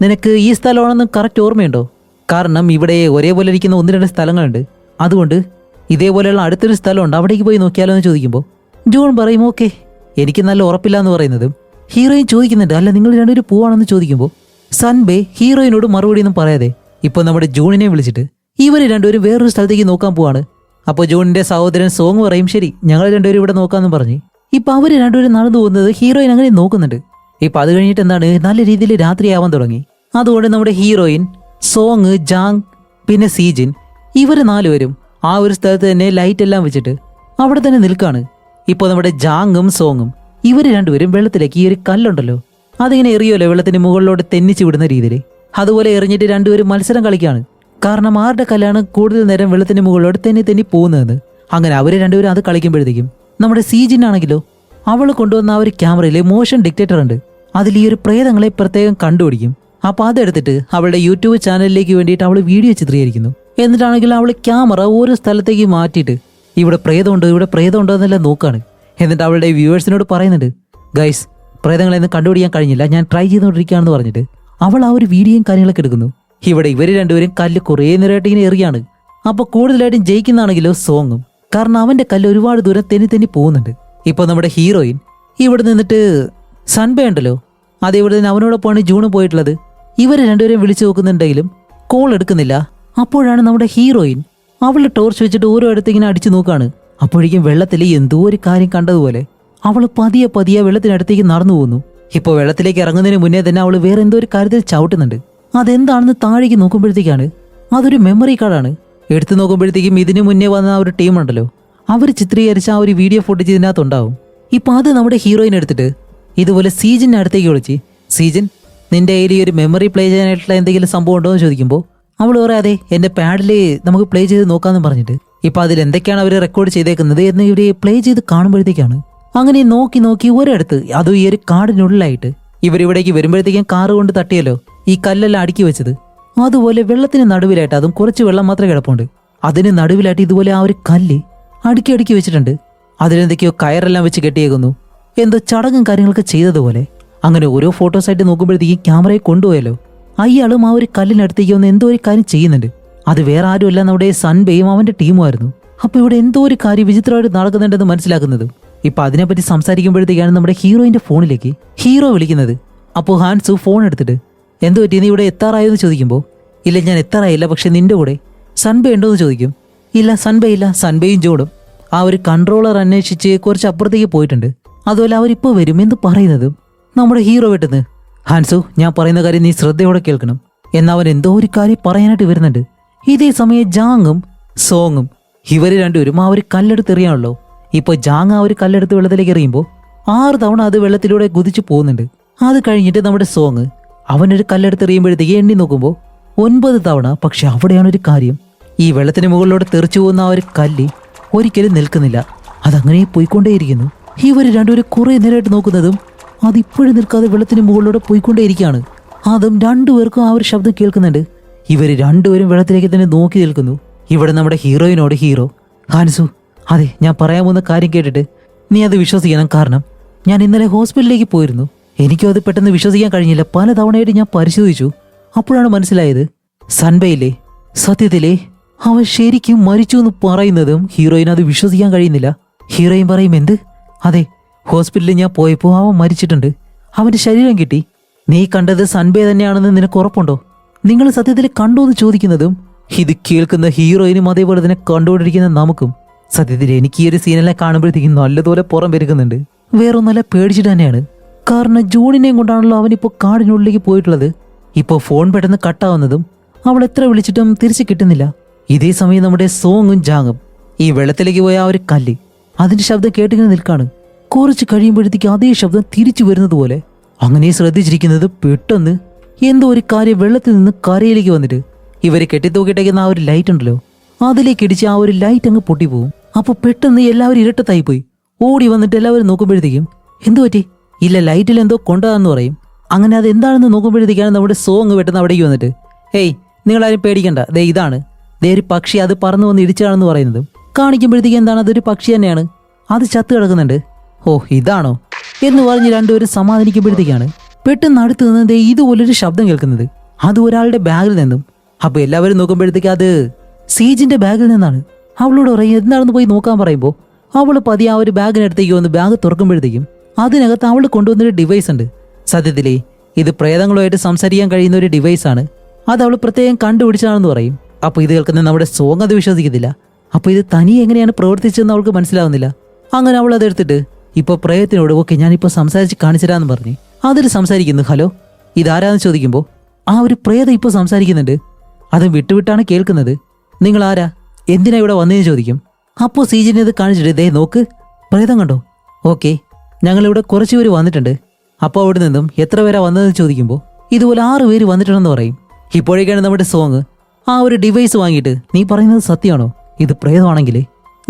നിനക്ക് ഈ സ്ഥലമാണെന്ന് കറക്റ്റ് ഓർമ്മയുണ്ടോ? കാരണം ഇവിടെ ഒരേപോലെ ഇരിക്കുന്ന 1-2 സ്ഥലങ്ങളുണ്ട്, അതുകൊണ്ട് ഇതേപോലെയുള്ള അടുത്തൊരു സ്ഥലമുണ്ട് അവിടേക്ക് പോയി നോക്കിയാലോ എന്ന് ചോദിക്കുമ്പോൾ ജോൺ പറയും ഓക്കെ എനിക്ക് നല്ല ഉറപ്പില്ല എന്ന് പറയുന്നതും ഹീറോയിൻ ചോദിക്കുന്നുണ്ട് അല്ല നിങ്ങൾ രണ്ടുപേരും പോവാണെന്ന് ചോദിക്കുമ്പോൾ സൺബേ ഹീറോയിനോട് മറുപടി ഒന്നും പറയാതെ ഇപ്പോൾ നമ്മുടെ ജൂണിനെ വിളിച്ചിട്ട് ഇവർ രണ്ടുപേരും വേറൊരു സ്ഥലത്തേക്ക് നോക്കാൻ പോവാണ്. അപ്പോൾ ജൂണിന്റെ സഹോദരൻ സോങ് പറയും ശരി ഞങ്ങൾ രണ്ടുപേരും ഇവിടെ നോക്കാമെന്ന് പറഞ്ഞ് ഇപ്പൊ അവർ രണ്ടുപേരും നടന്നു പോകുന്നത് ഹീറോയിൻ അങ്ങനെ നോക്കുന്നുണ്ട്. ഇപ്പൊ അത് കഴിഞ്ഞിട്ട് എന്താണ് നല്ല രീതിയിൽ രാത്രിയാവാൻ തുടങ്ങി. അതുകൊണ്ട് നമ്മുടെ ഹീറോയിൻ സോങ് ജാങ് പിന്നെ സീജിൻ ഇവർ 4 പേരും ആ ഒരു സ്ഥലത്ത് തന്നെ ലൈറ്റ് എല്ലാം വെച്ചിട്ട് അവിടെ തന്നെ നിൽക്കാണ്. ഇപ്പോൾ നമ്മുടെ ജാങ്ങും സോങ്ങും ഇവർ രണ്ടുപേരും വെള്ളത്തിലേക്ക് ഈ ഒരു കല്ലുണ്ടല്ലോ അതിങ്ങനെ എറിയോല്ലോ വെള്ളത്തിന് മുകളിലോട്ട് തെന്നിച്ച് വിടുന്ന രീതിയിൽ, അതുപോലെ എറിഞ്ഞിട്ട് രണ്ടുപേരും മത്സരം കളിക്കുകയാണ്. കാരണം ആരുടെ കല്ലാണ് കൂടുതൽ നേരം വെള്ളത്തിന് മുകളിലോട്ട് തെന്നി പോകുന്നതെന്ന്. അങ്ങനെ അവർ രണ്ടുപേരും അത് കളിക്കുമ്പോഴത്തേക്കും നമ്മുടെ സീജിനാണെങ്കിലോ അവൾ കൊണ്ടുവന്ന ആ ഒരു ക്യാമറയിൽ മോഷൻ ഡിക്റ്റേറ്റർ ഉണ്ട്, അതിൽ ഈ ഒരു പ്രേതങ്ങളെ പ്രത്യേകം കണ്ടുപിടിക്കും. അപ്പോൾ അതെടുത്തിട്ട് അവളുടെ യൂട്യൂബ് ചാനലിലേക്ക് വേണ്ടിയിട്ട് അവൾ വീഡിയോ ചിത്രീകരിക്കുന്നു. എന്നിട്ടാണെങ്കിൽ അവൾ ക്യാമറ ഓരോ സ്ഥലത്തേക്ക് മാറ്റിയിട്ട് ഇവിടെ പ്രേതമുണ്ടോ എന്നെല്ലാം നോക്കാണ്. എന്നിട്ട് അവളുടെ വ്യൂവേഴ്സിനോട് പറയുന്നുണ്ട് ഗൈസ് പ്രേതങ്ങളെയൊന്നും കണ്ടുപിടിക്കാൻ കഴിഞ്ഞില്ല, ഞാൻ ട്രൈ ചെയ്തുകൊണ്ടിരിക്കുകയാണെന്ന് പറഞ്ഞിട്ട് അവൾ ആ ഒരു വീഡിയോയും കാര്യങ്ങളൊക്കെ എടുക്കുന്നു. ഇവിടെ ഇവർ രണ്ടുപേരും കല്ല് കുറേ നേരമായിട്ട് ഇങ്ങനെ എറിയാണ്. അപ്പോൾ കൂടുതലായിട്ടും ജയിക്കുന്നതാണെങ്കിലോ സോങ്ങും, കാരണം അവന്റെ കല്ല് ഒരുപാട് ദൂരം തെന്നി പോകുന്നുണ്ട്. ഇപ്പോൾ നമ്മുടെ ഹീറോയിൻ ഇവിടെ നിന്നിട്ട് സൺബേ ഉണ്ടല്ലോ അതേപോലെ തന്നെ അവനോടൊപ്പമാണ് ജൂണ് പോയിട്ടുള്ളത്. ഇവർ രണ്ടുപേരെയും വിളിച്ചു നോക്കുന്നുണ്ടെങ്കിലും കോൾ എടുക്കുന്നില്ല. അപ്പോഴാണ് നമ്മുടെ ഹീറോയിൻ അവളുടെ ടോർച്ച് വെച്ചിട്ട് ഓരോ ഇടത്ത് ഇങ്ങനെ അടിച്ചു നോക്കാണ്. അപ്പോഴേക്കും വെള്ളത്തിൽ എന്തോ ഒരു കാര്യം കണ്ടതുപോലെ അവൾ പതിയെ വെള്ളത്തിനടുത്തേക്ക് നടന്നു പോകുന്നു. ഇപ്പോൾ വെള്ളത്തിലേക്ക് ഇറങ്ങുന്നതിന് മുന്നേ തന്നെ അവൾ വേറെ എന്തോ ഒരു കാര്യത്തിൽ ചവിട്ടുന്നുണ്ട്. അതെന്താണെന്ന് താഴേക്ക് നോക്കുമ്പോഴത്തേക്കാണ് അതൊരു മെമ്മറി കാർഡാണ്. എടുത്തു നോക്കുമ്പോഴത്തേക്കും ഇതിനു മുന്നേ വന്ന ആ ഒരു ടീമുണ്ടല്ലോ അവർ ചിത്രീകരിച്ച ആ ഒരു വീഡിയോ ഫുട്ടേജ് ഇതിനകത്തുണ്ടാവും. ഇപ്പം അത് നമ്മുടെ ഹീറോയിൻ എടുത്തിട്ട് ഇതുപോലെ സീജിൻ്റെ അടുത്തേക്ക് വിളിച്ച് സീജിൻ നിന്റെ കയ്യിൽ ഈ ഒരു മെമ്മറി പ്ലേ ചെയ്യാനായിട്ടുള്ള എന്തെങ്കിലും സംഭവം ഉണ്ടോ എന്ന് ചോദിക്കുമ്പോൾ അവൾ പറയാതെ എൻ്റെ പാഡിൽ നമുക്ക് പ്ലേ ചെയ്ത് നോക്കാമെന്ന് പറഞ്ഞിട്ട് ഇപ്പം അതിൽ എന്തൊക്കെയാണ് അവർ റെക്കോർഡ് ചെയ്തേക്കുന്നത് എന്ന് ഇവർ പ്ലേ ചെയ്ത് കാണുമ്പോഴത്തേക്കാണ് അങ്ങനെ നോക്കി ഒരിടത്ത് അതും ഈ ഒരു കാടിനുള്ളിലായിട്ട് ഇവരിവിടേക്ക് വരുമ്പോഴത്തേക്കും കാറ് കൊണ്ട് തട്ടിയല്ലോ ഈ കല്ലെല്ലാം അടുക്കി വെച്ചത്, അതുപോലെ വെള്ളത്തിന് നടുവിലായിട്ട് അതും കുറച്ച് വെള്ളം മാത്രമേ കിടപ്പുണ്ട്. അതിന് നടുവിലായിട്ട് ഇതുപോലെ ആ ഒരു കല്ല് അടുക്കി വെച്ചിട്ടുണ്ട്. അതിലെന്തൊക്കെയോ കയറെല്ലാം വെച്ച് കെട്ടിയേക്കുന്നു, എന്തോ ചടങ്ങും കാര്യങ്ങളൊക്കെ ചെയ്തതുപോലെ. അങ്ങനെ ഓരോ ഫോട്ടോസായിട്ട് നോക്കുമ്പോഴത്തേക്കും ക്യാമറയെ കൊണ്ടുപോയല്ലോ അയാളും ആ ഒരു കല്ലിനടുത്തേക്ക് വന്ന് എന്തോ ഒരു കാര്യം ചെയ്യുന്നുണ്ട്. അത് വേറെ ആരുമല്ല നമ്മുടെ സൺബേയും അവന്റെ ടീമുമായിരുന്നു. അപ്പൊ ഇവിടെ എന്തോ ഒരു കാര്യം വിചിത്രമായിട്ട് നടക്കുന്നുണ്ടെന്ന് മനസ്സിലാക്കുന്നതും ഇപ്പൊ അതിനെപ്പറ്റി സംസാരിക്കുമ്പോഴത്തേക്കാണ് നമ്മുടെ ഹീറോയിന്റെ ഫോണിലേക്ക് ഹീറോ വിളിക്കുന്നത്. അപ്പോൾ ഹാൻസു ഫോൺ എടുത്തിട്ട് എന്തോ പറ്റി നീ ഇവിടെ എത്താറായോ എന്ന് ചോദിക്കുമ്പോൾ ഇല്ല ഞാൻ എത്താറായില്ല, പക്ഷെ നിന്റെ കൂടെ സൺബേ ഉണ്ടോ എന്ന് ചോദിക്കും. ഇല്ല സൺബേ ഇല്ല, സൺബേയും ജോണും ആ ഒരു കൺട്രോളർ അന്വേഷിച്ച് കുറച്ച് അപ്പുറത്തേക്ക് പോയിട്ടുണ്ട്, അതുപോലെ അവരിപ്പോൾ വരും എന്ന് പറയുന്നതും നമ്മുടെ ഹീറോ പെട്ടെന്ന് ഹാൻസു ഞാൻ പറയുന്ന കാര്യം നീ ശ്രദ്ധയോടെ കേൾക്കണം എന്നവൻ എന്തോ ഒരു കാര്യം പറയാനായിട്ട് വരുന്നുണ്ട്. ഇതേ സമയം ജാങ്ങും സോങ്ങും ഇവർ രണ്ടുപേരും ആ ഒരു കല്ലെടുത്തെറിയാണല്ലോ. ഇപ്പോൾ ജാങ് ആ ഒരു കല്ലെടുത്ത് വെള്ളത്തിലേക്ക് എറിയുമ്പോൾ 6 തവണ അത് വെള്ളത്തിലൂടെ കുതിച്ചു പോകുന്നുണ്ട്. അത് കഴിഞ്ഞിട്ട് നമ്മുടെ സോങ് അവനൊരു കല്ലെടുത്തെറിയുമ്പോഴത്തേക്ക് എണ്ണി നോക്കുമ്പോൾ 9 തവണ. പക്ഷെ അവിടെയാണ് ഒരു കാര്യം, ഈ വെള്ളത്തിന് മുകളിലൂടെ തെറിച്ചു പോകുന്ന ആ ഒരു കല്ല് ഒരിക്കലും നിൽക്കുന്നില്ല, അതങ്ങനെ പോയിക്കൊണ്ടേയിരിക്കുന്നു. ഇവർ രണ്ടുപേരും കുറേ നേരമായിട്ട് നോക്കുന്നതും അതിപ്പോഴും നിൽക്കാതെ വെള്ളത്തിന് മുകളിലൂടെ പോയിക്കൊണ്ടേയിരിക്കുകയാണ്. അതും രണ്ടുപേർക്കും ആ ഒരു ശബ്ദം കേൾക്കുന്നുണ്ട്. ഇവർ രണ്ടുപേരും വെള്ളത്തിലേക്ക് തന്നെ നോക്കി നിൽക്കുന്നു. ഇവിടെ നമ്മുടെ ഹീറോയിനോട് ഹീറോ ഹാൻസു അതെ ഞാൻ പറയാൻ പോകുന്ന കാര്യം കേട്ടിട്ട് നീ അത് വിശ്വസിക്കണം. കാരണം ഞാൻ ഇന്നലെ ഹോസ്പിറ്റലിലേക്ക് പോയിരുന്നു. എനിക്കും അത് പെട്ടെന്ന് വിശ്വസിക്കാൻ കഴിഞ്ഞില്ല. പല തവണയായിട്ട് ഞാൻ പരിശോധിച്ചു. അപ്പോഴാണ് മനസ്സിലായത്, സൻബയില്ലേ, സത്യത്തിലെ അവൻ ശരിക്കും മരിച്ചു എന്ന് പറയുന്നതും ഹീറോയിൻ അത് വിശ്വസിക്കാൻ കഴിയുന്നില്ല. ഹീറോയിൻ പറയും, എന്ത്? അതെ, ഹോസ്പിറ്റലിൽ ഞാൻ പോയപ്പോൾ അവൻ മരിച്ചിട്ടുണ്ട്. അവന്റെ ശരീരം കിട്ടി. നീ കണ്ടത് സൻബെ തന്നെയാണെന്ന് നിനക്ക് ഉറപ്പുണ്ടോ? നിങ്ങൾ സത്യത്തിൽ കണ്ടോ എന്ന് ചോദിക്കുന്നതും ഇത് കേൾക്കുന്ന ഹീറോയിനും അതേപോലെ തന്നെ കണ്ടുകൊണ്ടിരിക്കുന്ന നമുക്കും സത്യത്തിൽ എനിക്ക് ഈ ഒരു സീനെല്ലാം കാണുമ്പോഴത്തേക്കും നല്ലതുപോലെ പുറം പെരുക്കുന്നുണ്ട്. വേറൊന്നല്ല, പേടിച്ചിട്ട് തന്നെയാണ്. കാരണം ജൂണിനെയും കൊണ്ടാണല്ലോ അവനിപ്പോൾ കാടിനുള്ളിലേക്ക് പോയിട്ടുള്ളത്. ഇപ്പോൾ ഫോൺ പെട്ടെന്ന് കട്ടാവുന്നതും അവൾ എത്ര വിളിച്ചിട്ടും തിരിച്ചു കിട്ടുന്നില്ല. ഇതേ സമയം നമ്മുടെ സോങ്ങും ജാങ്ങും ഈ വെള്ളത്തിലേക്ക് പോയ ആ ഒരു കല്ല്, അതിന്റെ ശബ്ദം കേട്ടിങ്ങനെ നിൽക്കാണ്. കുറച്ച് കഴിയുമ്പോഴത്തേക്ക് അതേ ശബ്ദം തിരിച്ചു വരുന്നത് പോലെ. അങ്ങനെ ശ്രദ്ധിച്ചിരിക്കുന്നത് പെട്ടെന്ന് എന്തോ ഒരു കാര്യം വെള്ളത്തിൽ നിന്ന് കരയിലേക്ക് വന്നിട്ട് ഇവര് കെട്ടിത്തൂക്കിട്ടേക്കുന്ന ആ ഒരു ലൈറ്റ് ഉണ്ടല്ലോ, അതിലേക്ക് ഇടിച്ച് ആ ഒരു ലൈറ്റ് അങ്ങ് പൊട്ടിപ്പോവും. അപ്പൊ പെട്ടെന്ന് എല്ലാവരും ഇരട്ടത്തായി പോയി. ഓടി വന്നിട്ട് എല്ലാവരും നോക്കുമ്പോഴത്തേക്കും എന്തു പറ്റി? ഇല്ല, ലൈറ്റിൽ എന്തോ കൊണ്ടതാന്ന് പറയും. അങ്ങനെ അത് എന്താണെന്ന് നോക്കുമ്പോഴത്തേക്കാണ് നമ്മുടെ സോങ് പെട്ടെന്ന് അവിടേക്ക് വന്നിട്ട്, ഏയ് നിങ്ങളാരും പേടിക്കണ്ട, ദേ ഇതാണ്, ദേ ഒരു പക്ഷി, അത് പറന്നു വന്ന് ഇടിച്ചാണെന്ന് പറയുന്നത്. കാണിക്കുമ്പോഴത്തേക്ക് എന്താണ്, അതൊരു പക്ഷി തന്നെയാണ്, അത് ചത്ത് കിടക്കുന്നുണ്ട്. ഓ ഇതാണോ എന്ന് പറഞ്ഞ് രണ്ടുപേരും സമാധാനിക്കുമ്പോഴത്തേക്കാണ് പെട്ടെന്ന് അടുത്ത് നിന്ന് ദേ ഇതുപോലൊരു ശബ്ദം കേൾക്കുന്നത്. അത് ഒരാളുടെ ബാഗിൽ നിന്നും. അപ്പൊ എല്ലാവരും നോക്കുമ്പോഴത്തേക്ക് അത് സീജിന്റെ ബാഗിൽ നിന്നാണ്. അവളോട് പറയും എന്താണെന്ന് പോയി നോക്കാൻ പറയുമ്പോൾ അവള് പതിയെ ആ ഒരു ബാഗിനടുത്തേക്ക് വന്ന് ബാഗ് തുറക്കുമ്പോഴത്തേക്കും അതിനകത്ത് അവൾ കൊണ്ടുവന്നൊരു ഡിവൈസ് ഉണ്ട്. സത്യത്തിലേ ഇത് പ്രേതങ്ങളുമായിട്ട് സംസാരിക്കാൻ കഴിയുന്ന ഒരു ഡിവൈസാണ്. അത് അവൾ പ്രത്യേകം കണ്ടുപിടിച്ചാണെന്ന് പറയും. അപ്പൊ ഇത് കേൾക്കുന്ന നമ്മുടെ സോങ് അത് വിശ്വസിക്കുന്നില്ല. അപ്പൊ ഇത് തനിയെ എങ്ങനെയാണ് പ്രവർത്തിച്ചതെന്ന് അവൾക്ക് മനസ്സിലാവുന്നില്ല. അങ്ങനെ അവൾ അതെടുത്തിട്ട് ഇപ്പൊ പ്രേതത്തിനോട്, ഓക്കെ ഞാനിപ്പോ സംസാരിച്ച് കാണിച്ചിരാന്ന് പറഞ്ഞ് അതിന് സംസാരിക്കുന്നു. ഹലോ, ഇതാരാന്ന് ചോദിക്കുമ്പോൾ ആ ഒരു പ്രേതം ഇപ്പൊ സംസാരിക്കുന്നുണ്ട്. അത് വിട്ടുവിട്ടാണ് കേൾക്കുന്നത്. നിങ്ങൾ ആരാ, എന്തിനാ ഇവിടെ വന്നതെന്ന് ചോദിക്കും. അപ്പോൾ സീജിനെ ഇത് കാണിച്ചിട്ട്, ദേ നോക്ക്, പ്രേതം കണ്ടോ? ഓക്കെ, ഞങ്ങളിവിടെ കുറച്ച് പേര് വന്നിട്ടുണ്ട്. അപ്പോൾ അവിടെ നിന്നും എത്ര പേരാ വന്നതെന്ന് ചോദിക്കുമ്പോൾ ഇതുപോലെ 6 പേര് വന്നിട്ടുണ്ടെന്ന് പറയും. ഇപ്പോഴേക്കാണ് നമ്മുടെ സോങ് ആ ഒരു ഡിവൈസ് വാങ്ങിയിട്ട്, നീ പറയുന്നത് സത്യമാണോ? ഇത് പ്രേതമാണെങ്കിൽ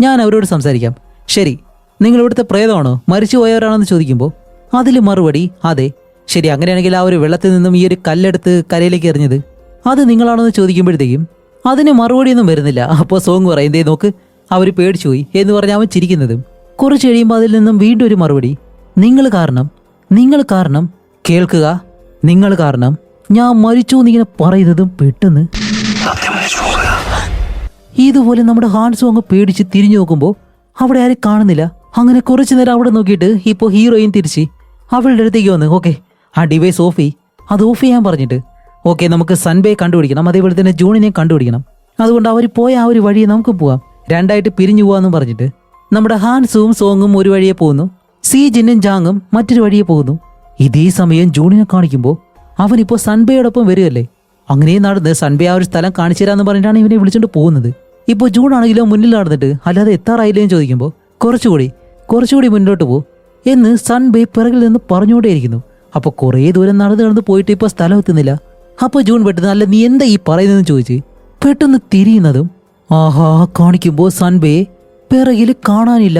ഞാൻ അവരോട് സംസാരിക്കാം. ശരി, നിങ്ങൾ ഇവിടുത്തെ പ്രേതമാണോ, മരിച്ചു പോയവരാണെന്ന് ചോദിക്കുമ്പോൾ അതിൽ മറുപടി, അതെ. ശരി, അങ്ങനെയാണെങ്കിൽ ആ ഒരു വെള്ളത്തിൽ നിന്നും ഈ ഒരു കല്ലെടുത്ത് കരയിലേക്ക് എറിഞ്ഞത് അത് നിങ്ങളാണെന്ന് ചോദിക്കുമ്പോഴത്തേക്കും അതിന് മറുപടിയൊന്നും വരുന്നില്ല. അപ്പോൾ സോങ് പറയും, ദേ നോക്ക്, അവർ പേടിച്ചുപോയി എന്ന് പറഞ്ഞ് അവൻ ചിരിക്കുന്നതും കുറച്ച് കഴിയുമ്പോൾ അതിൽ നിന്നും വീണ്ടും ഒരു മറുപടി, നിങ്ങൾ കാരണം കേൾക്കുക, നിങ്ങൾ കാരണം ഞാൻ മരിച്ചു എന്നിങ്ങനെ പറയുന്നതും പെട്ടെന്ന് ഇതുപോലെ നമ്മുടെ ഹാൻ സോങ് പേടിച്ച് തിരിഞ്ഞു നോക്കുമ്പോൾ അവിടെ ആരും കാണുന്നില്ല. അങ്ങനെ കുറച്ചു നേരം അവിടെ നോക്കിയിട്ട് ഇപ്പോൾ ഹീറോയിൻ തിരിച്ച് അവളുടെ അടുത്തേക്ക് വന്ന്, ഓക്കെ ആ ഡിവൈസ് അത് ഓഫ് ചെയ്യാൻ പറഞ്ഞിട്ട്, ഓക്കെ നമുക്ക് സൻബയെ കണ്ടുപിടിക്കണം, അതേപോലെ തന്നെ ജൂണിനെ കണ്ടുപിടിക്കണം. അതുകൊണ്ട് അവർ പോയ ആ ഒരു വഴിയെ നമുക്ക് പോവാം, രണ്ടായിട്ട് പിരിഞ്ഞു പോവാന്ന് പറഞ്ഞിട്ട് നമ്മുടെ ഹാൻസും സോങ്ങും ഒരു വഴിയെ പോകുന്നു, സീജിനും ജാങ്ങും മറ്റൊരു വഴിയെ പോകുന്നു. ഇതേ സമയം ജൂണിനെ കാണിക്കുമ്പോൾ അവനിപ്പോൾ സൻബയോടൊപ്പം വരികയല്ലേ. അങ്ങനെ നടന്ന് സൻബെ ആ ഒരു സ്ഥലം കാണിച്ചു തരാന്ന് പറഞ്ഞിട്ടാണ് ഇവനെ വിളിച്ചോണ്ട് പോകുന്നത്. ഇപ്പോൾ ജൂൺ ആണെങ്കിലോ മുന്നിൽ നടന്നിട്ട്, അല്ലാതെ എത്താറായില്ലേന്ന് ചോദിക്കുമ്പോൾ കുറച്ചുകൂടി മുന്നോട്ട് പോ എന്ന് സൻബെ പിറകിൽ നിന്ന് പറഞ്ഞുകൊണ്ടേയിരിക്കുന്നു. അപ്പോൾ കുറേ ദൂരം നടന്ന് പോയിട്ട് ഇപ്പോൾ സ്ഥലം എത്തുന്നില്ല. അപ്പോൾ ജൂൺ പെട്ടെന്ന്, അല്ല നീ എന്താ ഈ പറയുന്നതെന്ന് ചോദിച്ച് പെട്ടെന്ന് തിരിയുന്നതും ആഹാ കാണിക്കുമ്പോൾ സൻബയെ പിറകിൽ കാണാനില്ല.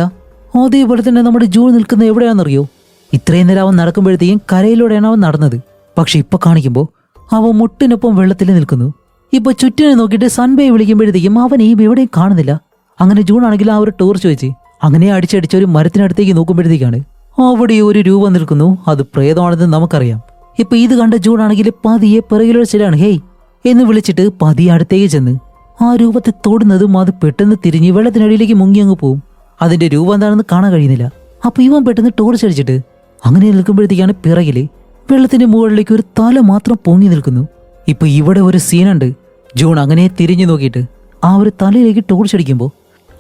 അതേപോലെ തന്നെ നമ്മുടെ ജൂൺ നിൽക്കുന്നത് എവിടെയാണെന്നറിയോ? ഇത്രയും നേരം അവൻ നടക്കുമ്പോഴത്തേക്കും കരയിലൂടെയാണ് അവൻ നടന്നത്. പക്ഷെ ഇപ്പൊ കാണിക്കുമ്പോൾ അവൻ മുട്ടിനൊപ്പം വെള്ളത്തിൽ നിൽക്കുന്നു. ഇപ്പൊ ചുറ്റിനെ നോക്കിയിട്ട് സൻബയെ വിളിക്കുമ്പോഴത്തേക്കും അവനെയും എവിടെയും കാണുന്നില്ല. അങ്ങനെ ജൂൺ ആണെങ്കിൽ ആ ഒരു ടോർച്ച് വെച്ച് അങ്ങനെ അടിച്ചടിച്ച് ഒരു മരത്തിനടുത്തേക്ക് നോക്കുമ്പോഴത്തേക്കാണ് അവിടെ ഒരു രൂപം നിൽക്കുന്നു. അത് പ്രേതമാണെന്ന് നമുക്കറിയാം. ഇപ്പൊ ഇത് കണ്ട ജൂൺ ആണെങ്കിൽ പതിയെ പിറകിലൂടെ ചെല്ലാണ്, ഹേയ് എന്ന് വിളിച്ചിട്ട് പതിയെ അടുത്തേക്ക് ചെന്ന് ആ രൂപത്തെ തൊടുന്നതും അത് പെട്ടെന്ന് തിരിഞ്ഞ് വെള്ളത്തിനടിയിലേക്ക് മുങ്ങി അങ്ങ് പോവും. അതിന്റെ രൂപം എന്താണെന്ന് കാണാൻ കഴിയുന്നില്ല. അപ്പൊ ഇവൻ പെട്ടെന്ന് ടോർച്ച് അടിച്ചിട്ട് അങ്ങനെ നിൽക്കുമ്പോഴത്തേക്കാണ് പിറകില് വെള്ളത്തിന്റെ മുകളിലേക്ക് ഒരു തല മാത്രം പൊങ്ങി നിൽക്കുന്നു. ഇപ്പൊ ഇവിടെ ഒരു സീനുണ്ട്. ജൂൺ അങ്ങനെ തിരിഞ്ഞു നോക്കിയിട്ട് ആ ഒരു തലയിലേക്ക് ടോർച്ച് അടിക്കുമ്പോൾ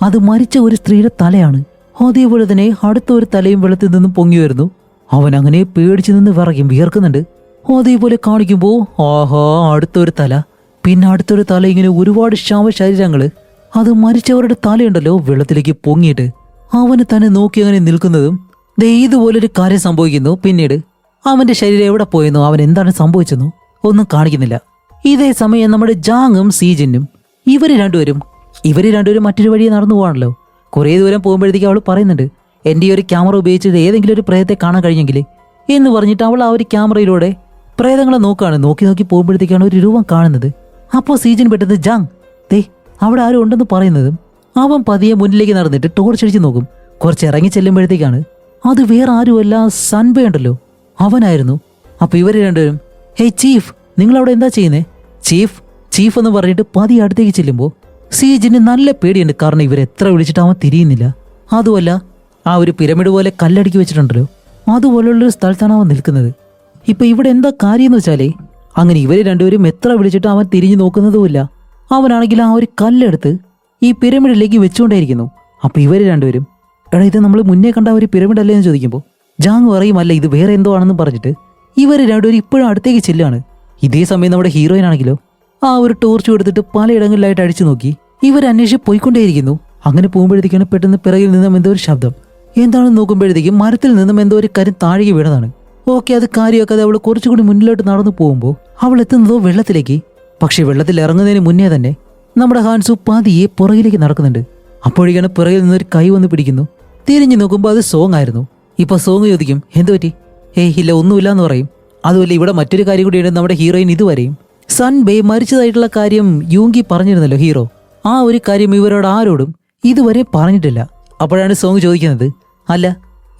അത് മരിച്ച ഒരു സ്ത്രീയുടെ തലയാണ്. അതേപോലെ തന്നെ അടുത്ത ഒരു തലയും വെള്ളത്തിൽ നിന്നും പൊങ്ങി വരുന്നു. അവൻ അങ്ങനെ പേടിച്ചു നിന്ന് വിയർക്കുന്നുണ്ട്. അതേപോലെ കാണിക്കുമ്പോൾ ആഹാ അടുത്തൊരു തല, പിന്നെ അടുത്തൊരു തല, ഇങ്ങനെ ഒരുപാട് ശവശരീരങ്ങള്, അത് മരിച്ചവരുടെ തലയുണ്ടല്ലോ വെള്ളത്തിലേക്ക് പൊങ്ങിയിട്ട് അവന് തന്നെ നോക്കി അങ്ങനെ നിൽക്കുന്നതും ദേ ഇതുപോലൊരു കാര്യം സംഭവിക്കുന്നു. പിന്നീട് അവന്റെ ശരീരം എവിടെ പോയെന്നോ അവൻ എന്താണ് സംഭവിച്ചെന്നോ ഒന്നും കാണിക്കുന്നില്ല. ഇതേ സമയം നമ്മുടെ ജാങ്ങും സീജിനും ഇവര് രണ്ടുപേരും മറ്റൊരു വഴിയെ നടന്നു പോകാണല്ലോ. കുറേ ദൂരം പോകുമ്പോഴത്തേക്ക് അവൾ പറയുന്നുണ്ട്, എൻ്റെ ഈ ഒരു ക്യാമറ ഉപയോഗിച്ചിട്ട് ഏതെങ്കിലും ഒരു പ്രേതത്തെ കാണാൻ കഴിഞ്ഞെങ്കിൽ എന്ന് പറഞ്ഞിട്ട് അവൾ ആ ഒരു ക്യാമറയിലൂടെ പ്രേതങ്ങളെ നോക്കി പോകുമ്പോഴത്തേക്കാണ് ഒരു രൂപം കാണുന്നത്. അപ്പോൾ സീജിൻ പെട്ടെന്ന്, ജാങ് ദേ അവിടെ ആരും ഉണ്ടെന്ന് പറയുന്നതും അവൻ പതിയെ മുന്നിലേക്ക് നടന്നിട്ട് ടോർച്ച് അടിച്ച് നോക്കും. കുറച്ച് ഇറങ്ങി ചെല്ലുമ്പോഴത്തേക്കാണ് അത് വേറെ ആരുമല്ല സൻബേ ഉണ്ടല്ലോ, അവനായിരുന്നു. അപ്പൊ ഇവര് രണ്ടുപേരും ഹേയ് ചീഫ്, നിങ്ങൾ അവിടെ എന്താ ചെയ്യുന്നേ? ചീഫ് ചീഫ് എന്ന് പറഞ്ഞിട്ട് പതിയെ അടുത്തേക്ക് ചെല്ലുമ്പോൾ സീജിന് നല്ല പേടിയുണ്ട്. കാരണം ഇവരെത്ര വിളിച്ചിട്ട് അവൻ തിരിയുന്നില്ല. അതുമല്ല ആ ഒരു പിരമിഡ് പോലെ കല്ലടുക്കി വെച്ചിട്ടുണ്ടല്ലോ, അതുപോലുള്ളൊരു സ്ഥലത്താണ് അവൻ നിൽക്കുന്നത്. ഇപ്പൊ ഇവിടെ എന്താ കാര്യം എന്ന് വെച്ചാലേ, അങ്ങനെ ഇവര് രണ്ടുപേരും എത്ര വിളിച്ചിട്ട് അവൻ തിരിഞ്ഞു നോക്കുന്നതുമില്ല. അവനാണെങ്കിൽ ആ ഒരു കല്ലെടുത്ത് ഈ പിരമിഡിലേക്ക് വെച്ചുകൊണ്ടേയിരിക്കുന്നു. അപ്പൊ ഇവര് രണ്ടുപേരും എടാ ഇത് നമ്മൾ മുന്നേ കണ്ട ഒരു പിരമിഡ് അല്ലേ എന്ന് ചോദിക്കുമ്പോൾ ജാങ് പറയും അല്ല ഇത് വേറെ എന്തോ ആണെന്ന് പറഞ്ഞിട്ട് ഇവര് രണ്ടുപേരും ഇപ്പോഴും അടുത്തേക്ക് ചെല്ലുകയാണ്. ഇതേ സമയം നമ്മുടെ ഹീറോയിൻ ആണെങ്കിലോ ആ ഒരു ടോർച്ച് കൊടുത്തിട്ട് പലയിടങ്ങളിലായിട്ട് അടിച്ചു നോക്കി ഇവർ അന്വേഷിച്ച് പോയിക്കൊണ്ടേയിരിക്കുന്നു. അങ്ങനെ പോകുമ്പോഴത്തേക്കാണ് പെട്ടെന്ന് പിറകിൽ നിന്നും എന്തോ ഒരു ശബ്ദം. എന്താണെന്ന് നോക്കുമ്പോഴത്തേക്കും മരത്തിൽ നിന്നും എന്തോ ഒരു കാര്യം താഴേക്ക് വീണതാണ്. ഓക്കെ, അത് കാര്യമാക്കാതെ അവൾ കുറച്ചുകൂടി മുന്നിലോട്ട് നടന്നു പോകുമ്പോൾ അവൾ എത്തുന്നതോ വെള്ളത്തിലേക്ക്. പക്ഷെ വെള്ളത്തിൽ ഇറങ്ങുന്നതിന് മുന്നേ തന്നെ നമ്മുടെ ഹാൻസു പതിയെ പുറകിലേക്ക് നടക്കുന്നുണ്ട്. അപ്പോഴേക്കാണ് പിറകിൽ നിന്നൊരു കൈ വന്ന് പിടിക്കുന്നു. തിരിഞ്ഞു നോക്കുമ്പോൾ അത് സോങ് ആയിരുന്നു. ഇപ്പൊ സോങ് ചോദിക്കും എന്തു പറ്റി? ഏയ് ഇല്ല ഒന്നുമില്ല എന്ന് പറയും. അതുപോലെ ഇവിടെ മറ്റൊരു കാര്യം കൂടിയാണ്, നമ്മുടെ ഹീറോയിൻ ഇതുവരെയും സൻബേ മരിച്ചതായിട്ടുള്ള കാര്യം യൂങ്കി പറഞ്ഞിരുന്നല്ലോ ഹീറോ, ആ ഒരു കാര്യം ഇവരോട് ആരോടും ഇതുവരെ പറഞ്ഞിട്ടില്ല. അപ്പോഴാണ് സോങ് ചോദിക്കുന്നത് അല്ല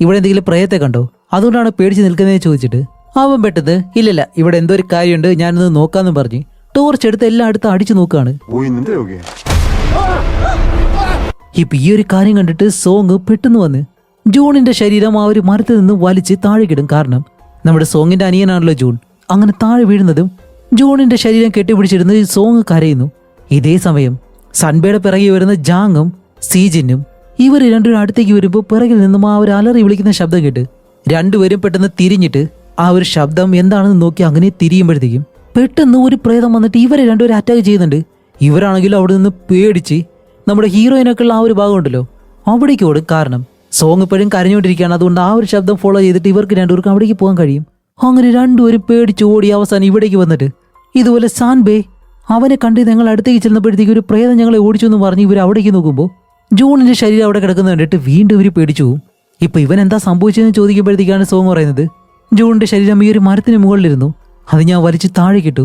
ഇവിടെ എന്തെങ്കിലും പ്രയത്തെ കണ്ടോ, അതുകൊണ്ടാണ് പേടിച്ച് നിൽക്കുന്നതെന്ന് ചോദിച്ചിട്ട് അവൻ പെട്ടത് ഇല്ലല്ല ഇവിടെ എന്തോ ഒരു കാര്യമുണ്ട് ഞാനൊന്ന് നോക്കാന്ന് പറഞ്ഞ് ടോർച്ച് എടുത്ത് എല്ലാം അടുത്ത് അടിച്ചു നോക്കുകയാണ്. ഇപ്പൊ ഈ ഒരു കാര്യം കണ്ടിട്ട് സോങ് പെട്ടെന്ന് വന്ന് ജൂണിന്റെ ശരീരം ആ ഒരു മരത്തിൽ നിന്ന് വലിച്ച് താഴേക്കിടും. കാരണം നമ്മുടെ സോങ്ങിന്റെ അനിയനാണല്ലോ ജൂൺ. അങ്ങനെ താഴെ വീഴുന്നതും ജൂണിന്റെ ശരീരം കെട്ടിപ്പിടിച്ചിരുന്ന് സോങ് കരയുന്നു. ഇതേ സമയം സൻബയുടെ പിറകെ വരുന്ന ജാങ്ങും സീജിനും ഇവർ രണ്ടുപേരും അടുത്തേക്ക് വരുമ്പോൾ പിറകിൽ നിന്നും ആ ഒരു അലറി വിളിക്കുന്ന ശബ്ദം കേട്ട് രണ്ടുപേരും പെട്ടെന്ന് തിരിഞ്ഞിട്ട് ആ ഒരു ശബ്ദം എന്താണെന്ന് നോക്കി അങ്ങനെ തിരിയുമ്പോഴത്തേക്കും പെട്ടെന്ന് ഒരു പ്രേതം വന്നിട്ട് ഇവരെ രണ്ടുപേരും അറ്റാക്ക് ചെയ്യുന്നുണ്ട്. ഇവരാണെങ്കിലും അവിടെ നിന്ന് പേടിച്ച് നമ്മുടെ ഹീറോയിനൊക്കെയുള്ള ആ ഒരു ഭാഗം ഉണ്ടല്ലോ അവിടേക്ക് ഓടും. കാരണം സോങ് ഇപ്പോഴും കരഞ്ഞുകൊണ്ടിരിക്കുകയാണ്. അതുകൊണ്ട് ആ ഒരു ശബ്ദം ഫോളോ ചെയ്തിട്ട് ഇവർക്ക് രണ്ടുപേർക്കും അവിടേക്ക് പോകാൻ കഴിയും. അങ്ങനെ രണ്ടുപേരും പേടിച്ച് ഓടി അവസാനം ഇവിടേക്ക് വന്നിട്ട് ഇതുപോലെ സാൻബേ അവനെ കണ്ട് ഞങ്ങൾ അടുത്തേക്ക് ചെന്നപ്പോഴത്തേക്ക് ഒരു പ്രേതം ഞങ്ങളെ ഓടിച്ചു എന്ന് പറഞ്ഞ് ഇവർ അവിടേക്ക് നോക്കുമ്പോൾ ജൂണിന്റെ ശരീരം അവിടെ കിടക്കുന്നത് കണ്ടിട്ട് വീണ്ടും ഇവർ പേടിച്ചു പോകും. ഇപ്പൊ ഇവൻ എന്താ സംഭവിച്ചതെന്ന് ചോദിക്കുമ്പോഴത്തേക്കാണ് സോങ് പറയുന്നത് ജൂണിന്റെ ശരീരം ഈ ഒരു മരത്തിന് മുകളിലിരുന്നു, അത് ഞാൻ വലിച്ച് താഴെ കിട്ടു.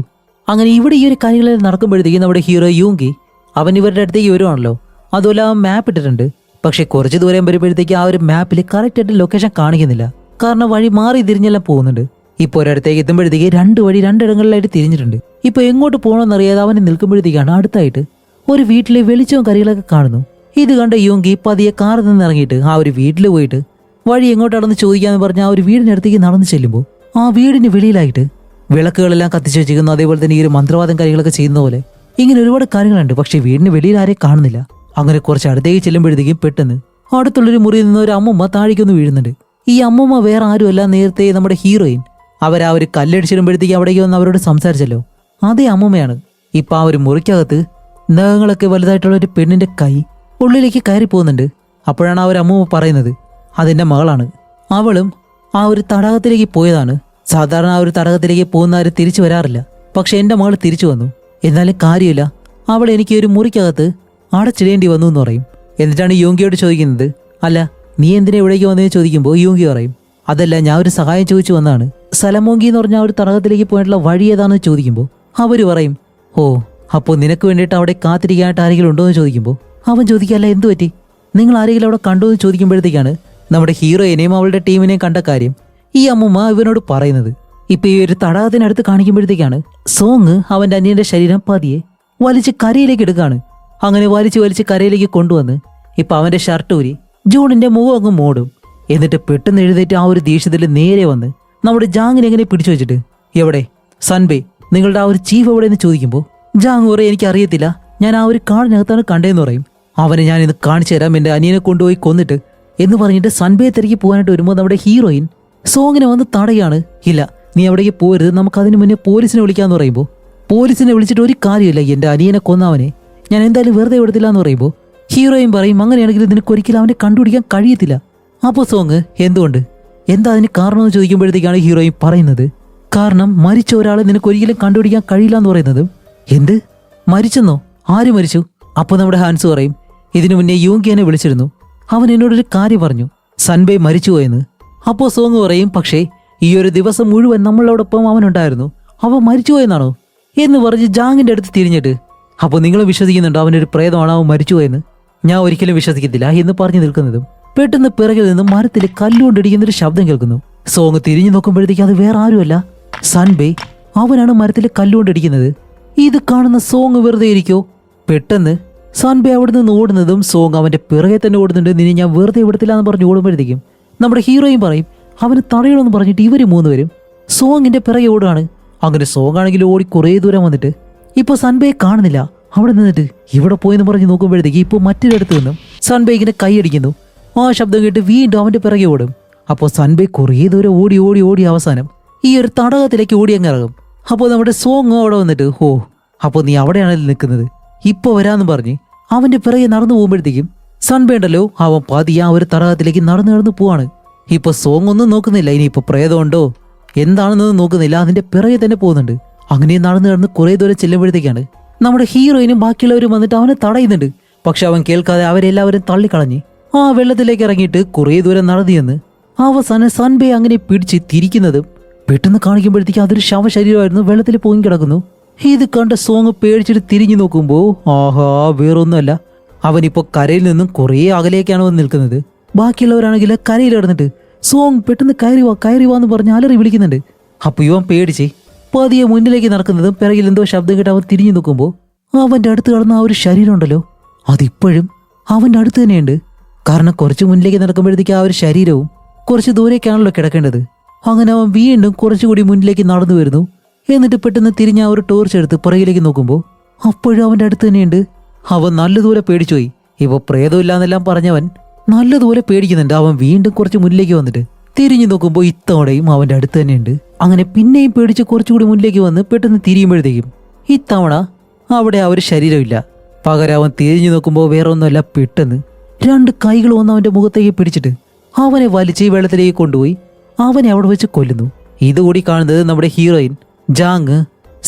അങ്ങനെ ഇവിടെ ഈ ഒരു കാര്യങ്ങളിൽ നടക്കുമ്പോഴത്തേക്കും നമ്മുടെ ഹീറോ യൂങ്കി അവൻ ഇവരുടെ അടുത്തേക്ക് വരുവാണല്ലോ. അതുപോലെ ആ മാപ്പ് ഇട്ടിട്ടുണ്ട്. പക്ഷെ കുറച്ച് ദൂരം വരുമ്പോഴത്തേക്ക് ആ ഒരു മാപ്പിൽ കറക്റ്റായിട്ട് ലൊക്കേഷൻ കാണിക്കുന്നില്ല. കാരണം വഴി മാറി തിരിഞ്ഞെല്ലാം പോകുന്നുണ്ട്. ഇപ്പൊ ഒരിടത്തേക്ക് എത്തുമ്പോഴത്തേക്ക് രണ്ട് വഴി രണ്ടിടങ്ങളിലായിട്ട് തിരിഞ്ഞിട്ടുണ്ട്. ഇപ്പൊ എങ്ങോട്ട് പോകണമെന്നറിയാതെ അവനെ നിൽക്കുമ്പോഴത്തേക്കാണ് അടുത്തായിട്ട് ഒരു വീട്ടിലെ വെളിച്ചവും കരികളൊക്കെ കാണുന്നു. ഇത് കണ്ട യൂങ്കി പതിയെ കാറിൽ നിന്ന് ഇറങ്ങിയിട്ട് ആ ഒരു വീട്ടിൽ പോയിട്ട് വഴി എങ്ങോട്ടാണെന്ന് ചോദിക്കാന്ന് പറഞ്ഞ് ആ ഒരു വീടിനടുത്തേക്ക് നടന്നു ചെല്ലുമ്പോൾ ആ വീടിന് വെളിയിലായിട്ട് വിളക്കുകളെല്ലാം കത്തിച്ചു വെച്ചിരിക്കുന്നു. അതേപോലെ തന്നെ ഈ ഒരു മന്ത്രവാദം കാര്യങ്ങളൊക്കെ ചെയ്യുന്ന പോലെ ഇങ്ങനെ ഒരുപാട് കാര്യങ്ങളുണ്ട്. പക്ഷെ വീടിന് വെളിയിൽ ആരെയും കാണുന്നില്ല. അങ്ങനെ കുറച്ച് അടുത്തേക്ക് ചെല്ലുമ്പോഴത്തേക്കും പെട്ടെന്ന് അടുത്തുള്ളൊരു മുറിയിൽ നിന്ന് ഒരു അമ്മൂമ്മ താഴേക്കൊന്ന് വീഴുന്നുണ്ട്. ഈ അമ്മൂമ്മ വേറെ ആരുമല്ല, നേരത്തെ നമ്മുടെ ഹീറോയിൻ അവരാ ഒരു കല്ലടിച്ചിടുമ്പോഴത്തേക്ക് അവിടേക്ക് വന്ന് അവരോട് സംസാരിച്ചല്ലോ, അതേ അമ്മൂമ്മയാണ്. ഇപ്പൊ ആ ഒരു മുറിക്കകത്ത് നഖങ്ങളൊക്കെ വലുതായിട്ടുള്ള ഒരു പെണ്ണിന്റെ കൈ ഉള്ളിലേക്ക് കയറി പോകുന്നുണ്ട്. അപ്പോഴാണ് ആ ഒരു അമ്മൂമ്മ പറയുന്നത് അതെന്റെ മകളാണ്, അവളും ആ ഒരു തടാകത്തിലേക്ക് പോയതാണ്. സാധാരണ ആ ഒരു തടാകത്തിലേക്ക് പോകുന്നവർ തിരിച്ചു വരാറില്ല, പക്ഷെ എന്റെ മകൾ തിരിച്ചു വന്നു. എന്നാലും കാര്യമില്ല, അവൾ എനിക്ക് ഒരു മുറിക്കകത്ത് അടച്ചിടേണ്ടി വന്നു എന്ന് പറയും. എന്നിട്ടാണ് യൂങ്കിയോട് ചോദിക്കുന്നത് അല്ല നീ എന്തിനാ ഇവിടേക്ക് വന്നതെന്ന് ചോദിക്കുമ്പോൾ യൂങ്കി പറയും അതല്ല ഞാൻ ഒരു സഹായം ചോദിച്ചു വന്നാണ്, സലമോങ്കി എന്ന് പറഞ്ഞ ആ ഒരു തടാകത്തിലേക്ക് പോയിട്ടുള്ള വഴി ഏതാണെന്ന് ചോദിക്കുമ്പോൾ അവര് പറയും ഓ അപ്പോൾ നിനക്ക് വേണ്ടിയിട്ട് അവിടെ കാത്തിരിക്കാനായിട്ട് ആരെങ്കിലും ഉണ്ടോ എന്ന് ചോദിക്കുമ്പോൾ അവൻ ചോദിക്കല്ല എന്തു പറ്റി, നിങ്ങൾ ആരെങ്കിലും അവിടെ കണ്ടോ എന്ന് ചോദിക്കുമ്പോഴത്തേക്കാണ് നമ്മുടെ ഹീറോയിനെയും അവളുടെ ടീമിനെയും കണ്ട കാര്യം ഈ അമ്മൂമ്മ ഇവനോട് പറയുന്നത്. ഇപ്പൊ ഈ ഒരു തടാകത്തിനടുത്ത് കാണിക്കുമ്പോഴത്തേക്കാണ് സോങ് അവന്റെ അനിയന്റെ ശരീരം പതിയെ വലിച്ച് കരയിലേക്ക് എടുക്കുകയാണ്. അങ്ങനെ വലിച്ച് കരയിലേക്ക് കൊണ്ടുവന്ന് ഇപ്പൊ അവന്റെ ഷർട്ട് ഊരി ജൂണിന്റെ മുഖം അങ്ങ് മൂടും. എന്നിട്ട് പെട്ടെന്ന് എഴുന്നേറ്റ് ആ ഒരു ദേഷ്യത്തിൽ നേരെ വന്ന് നമ്മുടെ ജാങ്ങിനെ എങ്ങനെ പിടിച്ചു വെച്ചിട്ട് എവിടെ സൻബേ നിങ്ങളുടെ ആ ഒരു ചീഫ് എവിടെയെന്ന് ചോദിക്കുമ്പോൾ ജാങ് പറയും എനിക്ക് അറിയത്തില്ല, ഞാൻ ആ ഒരു കാടിനകത്താണ് കണ്ടതെന്ന് പറയും. അവനെ ഞാൻ ഇന്ന് കാണിച്ചു തരാം, എന്റെ അനിയനെ കൊണ്ടുപോയി കൊന്നിട്ട് എന്ന് പറഞ്ഞിട്ട് സൻബയെ തിരക്കി പോകാനായിട്ട് വരുമ്പോൾ നമ്മുടെ ഹീറോയിൻ സോങ്ങിനെ വന്ന് തടയാണ്. ഇല്ല നീ അവിടേക്ക് പോരുത്, നമുക്ക് അതിന് മുന്നേ പോലീസിനെ വിളിക്കാന്ന് പറയുമ്പോൾ പോലീസിനെ വിളിച്ചിട്ട് ഒരു കാര്യമില്ല, എന്റെ അനിയനെ കൊന്നവനെ ഞാൻ എന്തായാലും വെറുതെ വിടത്തില്ല എന്ന് പറയുമ്പോൾ ഹീറോയിൻ പറയും അങ്ങനെയാണെങ്കിൽ നിനക്ക് ഒരിക്കലും അവനെ കണ്ടുപിടിക്കാൻ കഴിയത്തില്ല. അപ്പോൾ സോങ് എന്തുകൊണ്ട് എന്താ അതിന് കാരണമെന്ന് ചോദിക്കുമ്പോഴത്തേക്കാണ് ഹീറോയിൻ പറയുന്നത് കാരണം മരിച്ച ഒരാളെ നിനക്ക് ഒരിക്കലും കണ്ടുപിടിക്കാൻ കഴിയില്ല എന്ന് പറയുന്നത്. എന്ത് മരിച്ചെന്നോ, ആര് മരിച്ചു? അപ്പോൾ നമ്മുടെ ഹാൻസ് പറയും ഇതിനു മുന്നേ യൂങ്കി എന്നെ വിളിച്ചിരുന്നു, അവൻ എന്നോടൊരു കാര്യം പറഞ്ഞു സൻബേ മരിച്ചുപോയെന്ന്. അപ്പോൾ സോങ് പറയും പക്ഷേ ഈ ഒരു ദിവസം മുഴുവൻ നമ്മളോടൊപ്പം അവനുണ്ടായിരുന്നു, അവൻ മരിച്ചുപോയെന്നാണോ എന്ന് പറഞ്ഞ് ജാങ്ങിന്റെ അടുത്ത് തിരിഞ്ഞിട്ട് അപ്പോൾ നിങ്ങൾ വിശ്വസിക്കുന്നുണ്ടോ അവനൊരു പ്രേതമാണ് അവൻ മരിച്ചുപോയെന്ന്? ഞാൻ ഒരിക്കലും വിശ്വസിക്കത്തില്ല എന്ന് പറഞ്ഞു നിൽക്കുന്നതും പെട്ടെന്ന് പിറകിൽ നിന്ന് മരത്തിൽ കല്ലുകൊണ്ടിടിക്കുന്ന ഒരു ശബ്ദം കേൾക്കുന്നു. സോങ് തിരിഞ്ഞു നോക്കുമ്പോഴത്തേക്ക് അത് വേറെ ആരുമല്ല, സൻബേ. അവനാണ് മരത്തിൽ കല്ലുകൊണ്ടിടിക്കുന്നത്. ഇത് കാണുന്ന സോങ് വെറുതെ ഇരിക്കോ? പെട്ടെന്ന് സൻബേ അവിടെ നിന്ന് ഓടുന്നതും സോങ് അവന്റെ പിറകെ തന്നെ ഓടുന്നുണ്ട്. നിന്നെ ഞാൻ വെറുതെ വിടത്തില്ല എന്ന് പറഞ്ഞ് ഓടുമ്പോഴത്തേക്കും നമ്മുടെ ഹീറോയും പറയും അവന് തടയണമെന്ന് പറഞ്ഞിട്ട് ഇവര് മൂന്നുപേരും സോങ്ങിന്റെ പിറകെ ഓടുകയാണ്. അങ്ങനെ സോങ് ആണെങ്കിൽ ഓടി കുറേ ദൂരം വന്നിട്ട് ഇപ്പൊ സൻബയെ കാണുന്നില്ല. അവിടെ നിന്നിട്ട് ഇവിടെ പോയെന്ന് പറഞ്ഞ് നോക്കുമ്പോഴത്തേക്ക് ഇപ്പൊ മറ്റൊരിടത്ത് നിന്നും സൻബേ ഇങ്ങനെ കൈയടിക്കുന്നു. ആ ശബ്ദം കേട്ട് വീണ്ടും അവന്റെ പിറകെ ഓടും. അപ്പോൾ സൻബേ കുറേ ദൂരം ഓടി ഓടി ഓടി അവസാനം ഈ ഒരു തടാകത്തിലേക്ക് ഓടി അങ്ങ് ഇറങ്ങും. അപ്പോൾ നമ്മുടെ സോങ് അവിടെ വന്നിട്ട് ഹോ, അപ്പോൾ നീ അവിടെയാണല്ലോ നിൽക്കുന്നത്, ഇപ്പൊ വരാന്ന് പറഞ്ഞ് അവന്റെ പിറകെ നടന്നു പോകുമ്പോഴത്തേക്കും സൻബേ ഉണ്ടല്ലോ അവൻ പതിയെ ആ ഒരു തടാകത്തിലേക്ക് നടന്നു പോവാണ്. ഇപ്പൊ സോങ് ഒന്നും നോക്കുന്നില്ല, ഇനിയിപ്പോ പ്രേതമുണ്ടോ എന്താണെന്നൊന്നും നോക്കുന്നില്ല, അതിന്റെ പിറകെ തന്നെ പോകുന്നുണ്ട്. അങ്ങനെ നടന്ന് കുറെ ദൂരം ചെല്ലുമ്പോഴത്തേക്കാണ് നമ്മുടെ ഹീറോയിനും ബാക്കിയുള്ളവരും വന്നിട്ട് അവനെ തടയുന്നുണ്ട്. പക്ഷെ അവൻ കേൾക്കാതെ അവരെല്ലാവരും തള്ളിക്കളഞ്ഞ് ആ വെള്ളത്തിലേക്ക് ഇറങ്ങിയിട്ട് കുറേ ദൂരം നടന്നു ചെന്ന് അവസാനം സൻബേ അങ്ങനെ പിടിച്ച് തിരിക്കുന്നതും പെട്ടെന്ന് കാണിക്കുമ്പോഴത്തേക്ക് അതൊരു ശവശരീരമായിരുന്നു വെള്ളത്തിൽ പൊങ്ങി കിടക്കുന്നു. ഇത് കണ്ട സോങ് പേടിച്ചിട്ട് തിരിഞ്ഞു നോക്കുമ്പോ ആഹാ, വേറൊന്നുമല്ല, അവനിപ്പോ കരയിൽ നിന്നും കുറേ അകലേക്കാണ് വന്ന് നിൽക്കുന്നത്. ബാക്കിയുള്ളവരാണെങ്കിൽ കരയിൽ കിടന്നിട്ട് സോങ് പെട്ടെന്ന് കയറി വാന്ന് പറഞ്ഞ് അലറി വിളിക്കുന്നുണ്ട്. അപ്പൊ ഇവൻ പേടിച്ച് പതിയെ മുന്നിലേക്ക് നടക്കുന്നതും പിറകിൽ എന്തോ ശബ്ദം കേട്ട് അവൻ തിരിഞ്ഞു നോക്കുമ്പോൾ അവന്റെ അടുത്ത് കിടന്ന ആ ഒരു ശരീരം ഉണ്ടല്ലോ, അതിപ്പോഴും അവന്റെ അടുത്ത് തന്നെയുണ്ട്. കാരണം കുറച്ച് മുന്നിലേക്ക് നടക്കുമ്പോഴത്തേക്ക് ആ ഒരു ശരീരവും കുറച്ച് ദൂരേക്കാണല്ലോ കിടക്കേണ്ടത്. അങ്ങനെ അവൻ വീണ്ടും കുറച്ചുകൂടി മുന്നിലേക്ക് നടന്നു വരുന്നു. എന്നിട്ട് പെട്ടെന്ന് തിരിഞ്ഞ ആ ഒരു ടോർച്ച് എടുത്ത് പുറകിലേക്ക് നോക്കുമ്പോൾ അപ്പോഴും അവന്റെ അടുത്ത് തന്നെയുണ്ട്. അവൻ നല്ലതുപോലെ പേടിച്ചുപോയി. ഇപ്പൊ പ്രേതമില്ലാന്നെല്ലാം പറഞ്ഞവൻ നല്ലതുപോലെ പേടിക്കുന്നുണ്ട്. അവൻ വീണ്ടും കുറച്ച് മുന്നിലേക്ക് വന്നിട്ട് തിരിഞ്ഞു നോക്കുമ്പോൾ ഇത്തവണയും അവന്റെ അടുത്ത് തന്നെയുണ്ട്. അങ്ങനെ പിന്നെയും പേടിച്ച് കുറച്ചുകൂടി മുന്നിലേക്ക് വന്ന് പെട്ടെന്ന് തിരിയുമ്പോഴത്തേക്കും ഇത്തവണ അവിടെ ആ ഒരു ശരീരമില്ല. പകരം അവൻ തിരിഞ്ഞു നോക്കുമ്പോൾ വേറെ ഒന്നുമല്ല, പെട്ടെന്ന് 2 കൈകൾ വന്ന് അവന്റെ മുഖത്തേക്ക് പിടിച്ചിട്ട് അവനെ വലിച്ച് ഈ വെള്ളത്തിലേക്ക് കൊണ്ടുപോയി അവനെ അവിടെ വെച്ച് കൊല്ലുന്നു. ഇതുകൂടി കാണുന്നത് നമ്മുടെ ഹീറോയിൻ, ജാങ്,